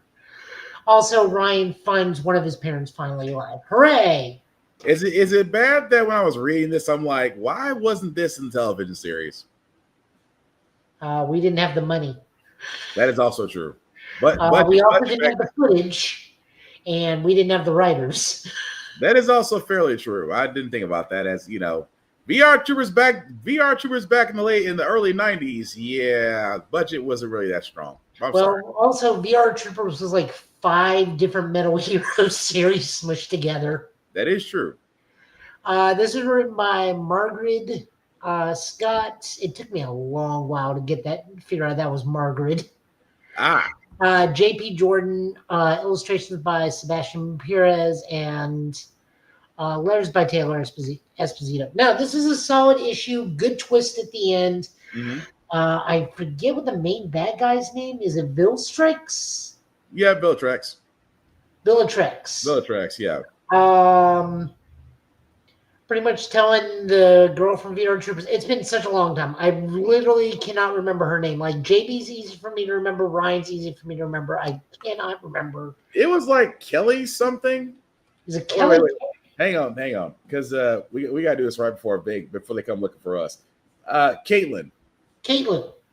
Also, Ryan finds one of his parents finally alive. Hooray! Is it bad that when I was reading this, I'm like, why wasn't this in the television series? We didn't have the money. That is also true. But we also didn't have the footage, and we didn't have the writers. That is also fairly true. I didn't think about that as, VR Troopers back in the early 90s. Yeah, budget wasn't really that strong. I'm sorry. Also, VR Troopers was like 5 different Metal Hero series smushed together. That is true. This is written by Margaret Scott. It took me a long while to figure out that was Margaret. J.P. Jordan, illustrations by Sebastian Perez, and letters by Taylor Esposito. Now, this is a solid issue. Good twist at the end. Mm-hmm. I forget what the main bad guy's name is. It Viltrex? Yeah, Viltrex. Viltrex, yeah. Pretty much telling the girl from VR Troopers, it's been such a long time. I literally cannot remember her name. Like, JB's easy for me to remember. Ryan's easy for me to remember. I cannot remember. It was like Kelly something. Is it Kelly? Wait. Hang on. Because we got to do this right before they come looking for us. Caitlin.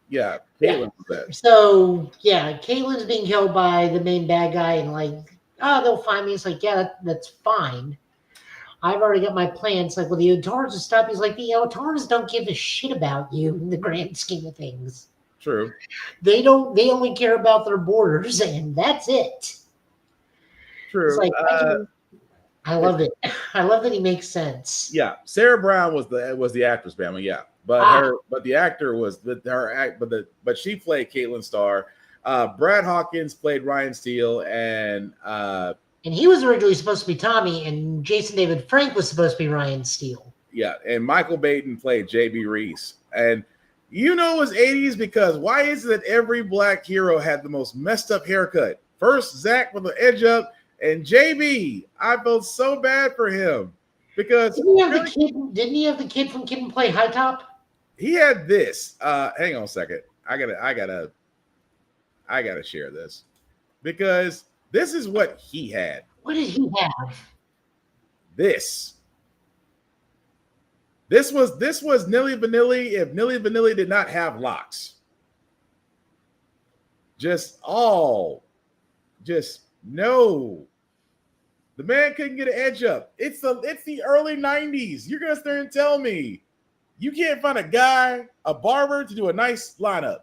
Yeah, Caitlin was that. So, yeah, Caitlin's being held by the main bad guy, and like, they'll find me. It's like, yeah, that's fine. I've already got my plans. Like, well, the Eltarans will stop. He's like, the Eltarans don't give a shit about you in the grand scheme of things. True. They don't. They only care about their borders, and that's it. True. It's like, I love it. I love that he makes sense. Yeah, Sarah Brown was the actress family. Yeah, but the actor was but she played Caitlin Starr. Brad Hawkins played Ryan Steele, and he was originally supposed to be Tommy, and Jason David Frank was supposed to be Ryan Steele. Yeah, and Michael Baden played JB Reese. And it was 80s because why is it that every black hero had the most messed up haircut? First, Zach with the edge up, and JB. I felt so bad for him because didn't he have the kid from Kid and Play High Top? He had this. Hang on a second. I gotta share this because this is what he had. What did he have? This was Nilly Vanilli if Nilly Vanilli did not have locks. No. The man couldn't get an edge up. It's the early 90s. You're gonna stand and tell me you can't find a barber to do a nice lineup.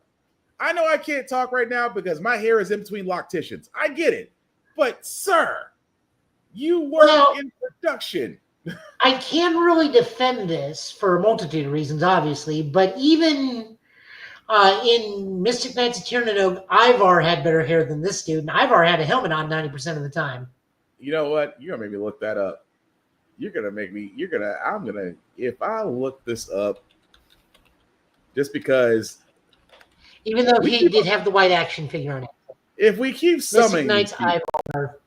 I know I can't talk right now because my hair is in between locticians. I get it. But, sir, you work in production. I can't really defend this for a multitude of reasons, obviously, but even In Mystic Knights of Tyrannog, Ivar had better hair than this dude, and Ivar had a helmet on 90% of the time. You know what? You're gonna make me look that up. If I look this up, just because. Even though he did have the white action figure on it. If we keep summing Mystic Knights, Ivar.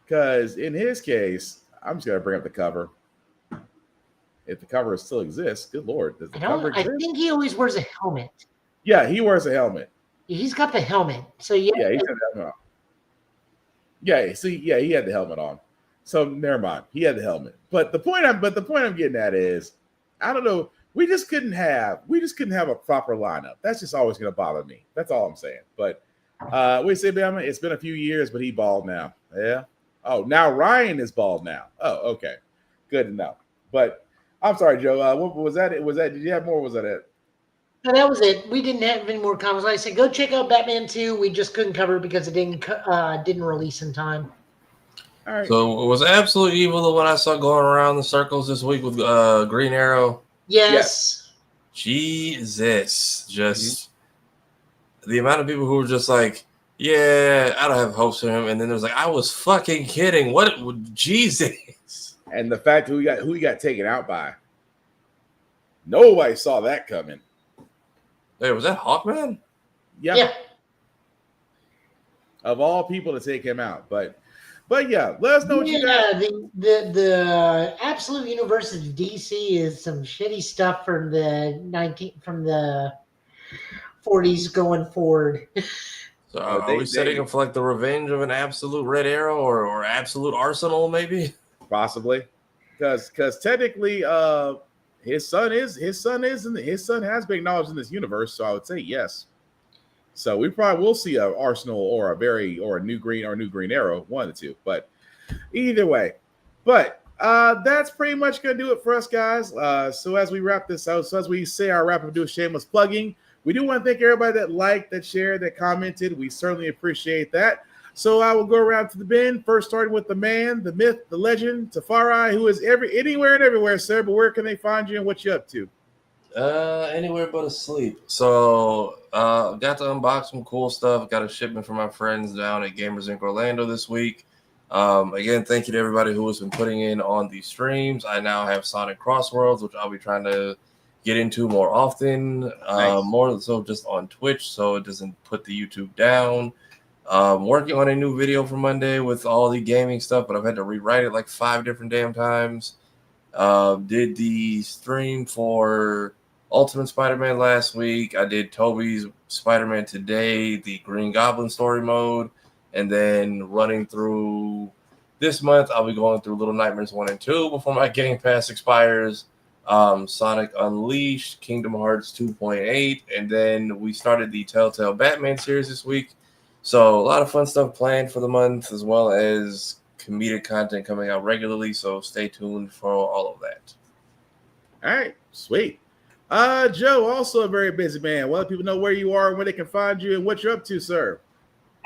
Because in his case, I'm just gonna bring up the cover. If the cover still exists, good lord, does the cover exist? I think he always wears a helmet. Yeah, he wears a helmet. He's got the helmet. So yeah, he's got the helmet on. Yeah, see, yeah, he had the helmet on. So never mind, he had the helmet. But the point I'm getting at is, I don't know. We just couldn't have a proper lineup. That's just always gonna bother me. That's all I'm saying. But we say, Bama, it's been a few years, but he bald now. Yeah. Oh, now Ryan is bald now. Oh, okay, good to know. But I'm sorry, Joe. What was that? Did you have more? Or was that it? No, that was it. We didn't have any more comments. Like I said, go check out Batman 2. We just couldn't cover it because it didn't release in time. All right. So was Absolute Evil the one I saw going around the circles this week with Green Arrow? Yes. Jesus, just the amount of people who were just like, yeah, I don't have hopes for him, and then there was like, I was fucking kidding. What? Jesus. And the fact who he got taken out by. Nobody saw that coming. Wait, was that Hawkman? Yeah. Of all people to take him out, but yeah, let us know what you got. The Absolute Universe of DC is some shitty stuff from the 40s going forward. So are we setting up for like the revenge of an Absolute Red Arrow or Absolute Arsenal, maybe? Possibly, because technically, his son has been acknowledged in this universe, so I would say yes. So we probably will see an Arsenal or a new Green Arrow, one of the two. But either way, that's pretty much gonna do it for us, guys. So as we wrap this out, so as we say our wrap up, do a shameless plugging. We do want to thank everybody that liked, that shared, that commented. We certainly appreciate that. So I will go around to the bin, first starting with the man, the myth, the legend, Tafari, who is anywhere and everywhere, sir. But where can they find you and what you up to? Anywhere but asleep. So got to unbox some cool stuff. Got a shipment from my friends down at Gamers Inc. Orlando this week. Again, thank you to everybody who has been putting in on these streams. I now have Sonic Crossworlds, which I'll be trying to get into more often. Nice. More so just on Twitch, so it doesn't put the YouTube down. Working on a new video for Monday with all the gaming stuff, but I've had to rewrite it like 5 different damn times. Did the stream for Ultimate Spider-Man last week. I did Toby's Spider-Man today, the Green Goblin story mode, and then running through this month, I'll be going through Little Nightmares 1 and 2 before my Game Pass expires. Sonic Unleashed, Kingdom Hearts 2.8, and then we started the Telltale Batman series this week. So a lot of fun stuff planned for the month, as well as comedic content coming out regularly. So stay tuned for all of that. All right, sweet. Joe, also a very busy man. Well, let people know where you are and where they can find you and what you're up to, sir.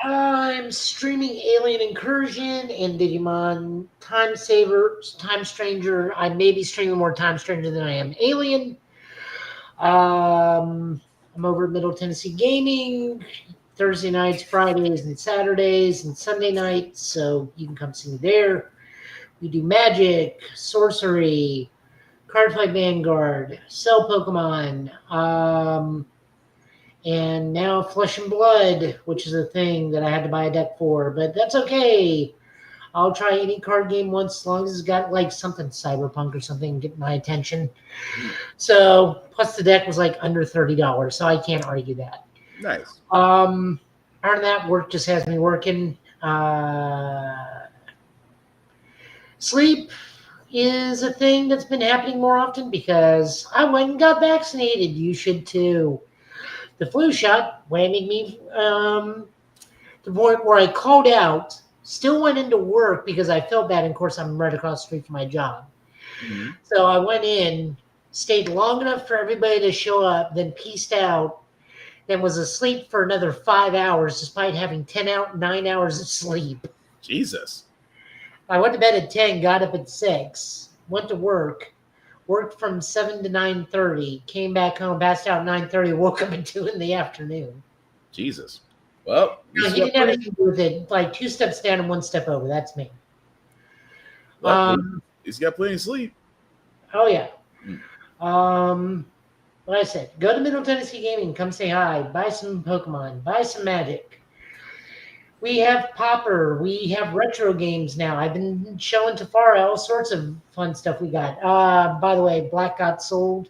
I'm streaming Alien Incursion and Digimon Time Stranger. I may be streaming more Time Stranger than I am Alien. I'm over at Middle Tennessee Gaming Thursday nights, Fridays, and Saturdays, and Sunday nights, so you can come see me there. We do Magic, Sorcery, Cardfight Vanguard, Cell Pokemon, and now Flesh and Blood, which is a thing that I had to buy a deck for, but that's okay. I'll try any card game once, as long as it's got like something cyberpunk or something get my attention. So, plus the deck was like under $30, so I can't argue that. Nice. Other than that, work just has me working. Sleep is a thing that's been happening more often because I went and got vaccinated. You should too. The flu shot whammied me to the point where I called out, still went into work because I felt bad. And of course, I'm right across the street from my job. Mm-hmm. So I went in, stayed long enough for everybody to show up, then pieced out, then was asleep for another 5 hours despite having 9 hours of sleep. Jesus. I went to bed at 10, got up at 6, went to work, worked from 7 to 9:30, came back home, passed out at 9:30, woke up at 2 in the afternoon. Jesus. Well, No, he didn't have anything to do with it. Like 2 steps down and 1 step over. That's me. He's got plenty of sleep. Oh yeah. Like I said, go to Middle Tennessee Gaming, come say hi, buy some Pokemon, buy some Magic. We have Popper, we have retro games now. I've been showing Tafara all sorts of fun stuff we got. By the way, Black got sold.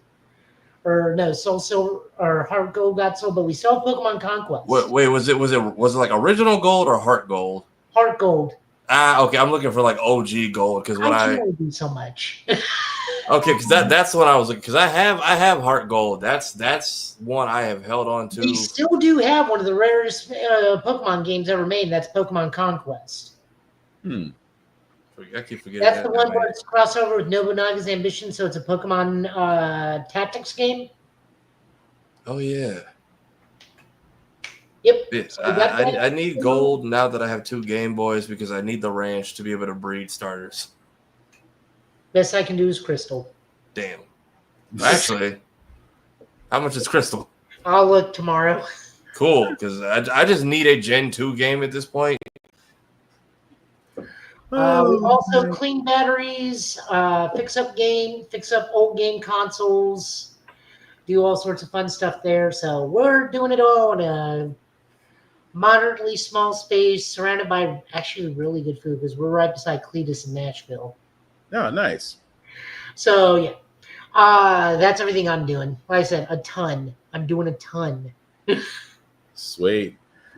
Or no, Soul Silver or Heart Gold got sold, but we still have Pokemon Conquest. Wait, was it like original gold or heart gold? Heart Gold. Okay, I'm looking for like OG gold because when I can't do so much. Okay, because that's what I was looking. Because I have heart gold. That's one I have held on to. We still do have one of the rarest Pokemon games ever made. That's Pokemon Conquest. I keep forgetting. That's the one where it's crossover with Nobunaga's Ambition, so it's a Pokemon tactics game. Oh yeah. Yep. Yes, I need gold now that I have 2 Game Boys because I need the ranch to be able to breed starters. Best I can do is Crystal. Damn. Actually, how much is Crystal? I'll look tomorrow. Cool, because I just need a Gen 2 game at this point. We also clean batteries, fix up old game consoles, do all sorts of fun stuff there. So we're doing it all in a moderately small space, surrounded by actually really good food because we're right beside Cletus in Nashville. Oh, nice. So yeah, that's everything I'm doing. Like I said, a ton. I'm doing a ton. Sweet.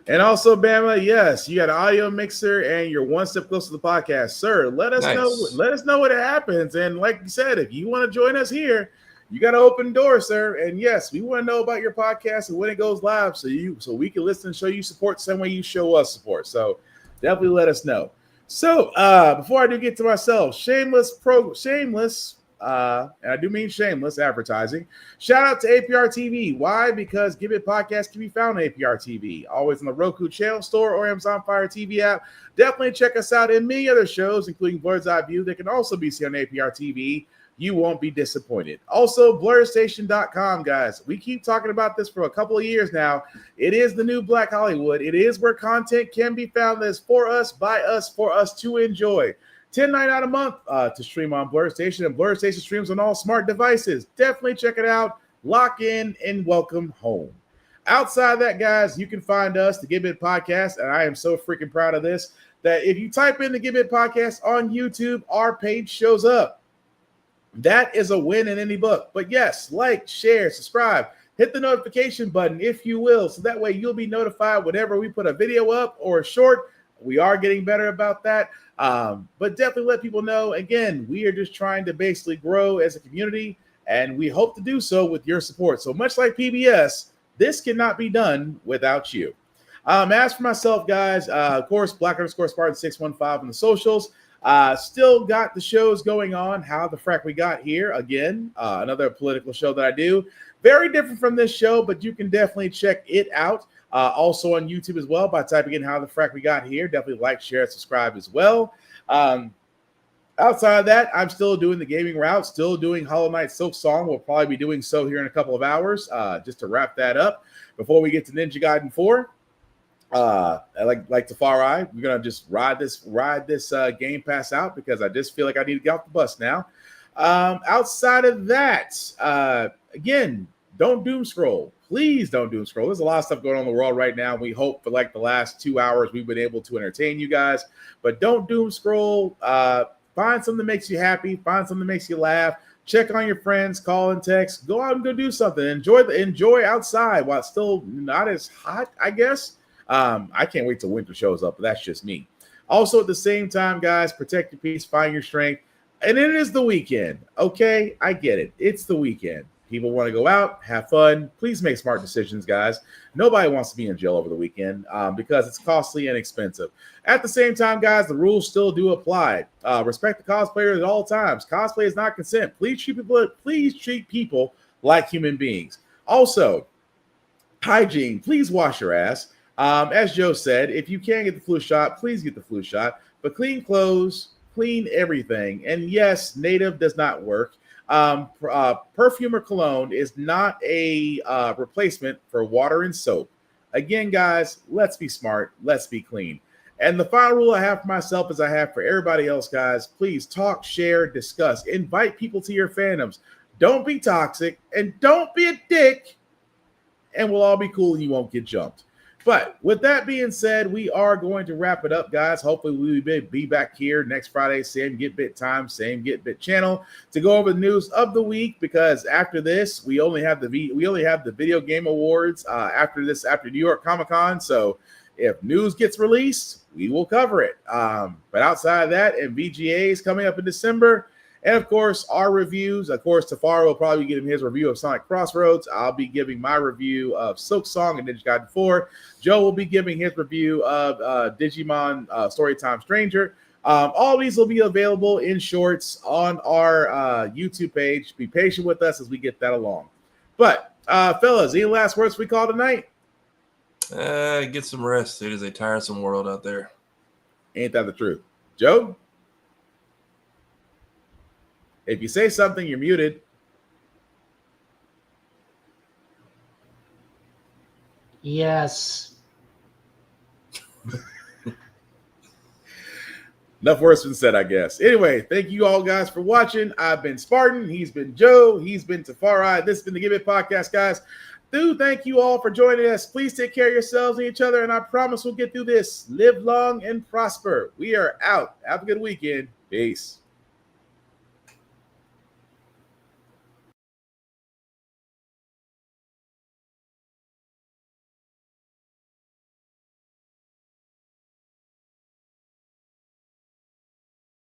And also, Bama, yes, you got an audio mixer and you're one step closer to the podcast, sir. Let us know. Let us know what happens. And like you said, if you want to join us here, you got to open doors, sir. And yes, we want to know about your podcast and when it goes live, so we can listen and show you support the same way you show us support. So definitely let us know. So before I do get to myself, shameless, and I do mean shameless advertising. Shout out to APR TV. Why? Because Give It Podcast can be found on APR TV, always on the Roku channel store or Amazon Fire TV app. Definitely check us out in many other shows, including Blur's Eye View, that can also be seen on APR TV. You won't be disappointed. Also, BlurStation.com, guys. We keep talking about this for a couple of years now. It is the new Black Hollywood. It is where content can be found that's for us, by us, for us to enjoy. $10.99 a month to stream on Blur Station, and Blur Station streams on all smart devices. Definitely check it out. Lock in and welcome home. Outside of that, guys, you can find us, the Give It Podcast, and I am so freaking proud of this, that if you type in the Give It Podcast on YouTube, our page shows up. That is a win in any book. But yes, like, share, subscribe, hit the notification button if you will, so that way you'll be notified whenever we put a video up or a short. We are getting better about that. But definitely let people know, again, we are just trying to basically grow as a community, and we hope to do so with your support. So much like PBS, this cannot be done without you. As for myself, guys, of course, Black_Spartan615 on the socials. Still got the shows going on. How the Frack We Got Here, again, another political show that I do. Very different from this show, but you can definitely check it out. Also on YouTube as well by typing in How the Frack We Got Here. Definitely like, share, subscribe as well. Outside of that, I'm still doing the gaming route, still doing Hollow Knight Silk Song. We'll probably be doing so here in a couple of hours, just to wrap that up before we get to Ninja Gaiden 4. Like Tafari, we're gonna just ride this Game Pass out because I just feel like I need to get off the bus now. Outside of that, again, don't doom scroll. Please don't doom scroll. There's a lot of stuff going on in the world right now. We hope for like the last 2 hours we've been able to entertain you guys, but don't doom scroll. Find something that makes you happy. Find something that makes you laugh. Check on your friends, call and text. Go out and go do something. Enjoy outside while it's still not as hot, I guess. I can't wait till winter shows up, but that's just me. Also, at the same time, guys, protect your peace, find your strength. And it is the weekend, okay? I get it. It's the weekend. People want to go out, have fun. Please make smart decisions, guys. Nobody wants to be in jail over the weekend because it's costly and expensive. At the same time, guys, the rules still do apply. Respect the cosplayers at all times. Cosplay is not consent. Please treat people like human beings. Also, hygiene. Please wash your ass. As Joe said, if you can't get the flu shot, please get the flu shot. But clean clothes, clean everything. And yes, native does not work. Perfume or cologne is not a replacement for water and soap. Again, guys, let's be smart. Let's be clean. And the final rule I have for myself, as I have for everybody else, guys, please talk, share, discuss, invite people to your fandoms. Don't be toxic and don't be a dick, and we'll all be cool and you won't get jumped. But with that being said, we are going to wrap it up, guys. Hopefully we'll be back here next Friday, same Get Bit time, same Get Bit channel, to go over the news of the week, because after this, we only have the Video Game Awards after New York Comic-Con. So if news gets released, we will cover it. But outside of that, and VGA is coming up in December. And of course, our reviews. Of course, Tafaro will probably be giving his review of Sonic Crossroads. I'll be giving my review of Silk Song and Ninja Gaiden 4. Joe will be giving his review of Digimon Storytime Stranger. All these will be available in shorts on our YouTube page. Be patient with us as we get that along. But, fellas, any last words we call tonight? Get some rest. It is a tiresome world out there. Ain't that the truth? Joe? If you say something, you're muted. Yes. Enough words been said, I guess. Anyway, thank you all guys for watching. I've been Spartan. He's been Joe. He's been Tafari. This has been the Give It Podcast, guys. Thank you all for joining us. Please take care of yourselves and each other, and I promise we'll get through this. Live long and prosper. We are out. Have a good weekend. Peace.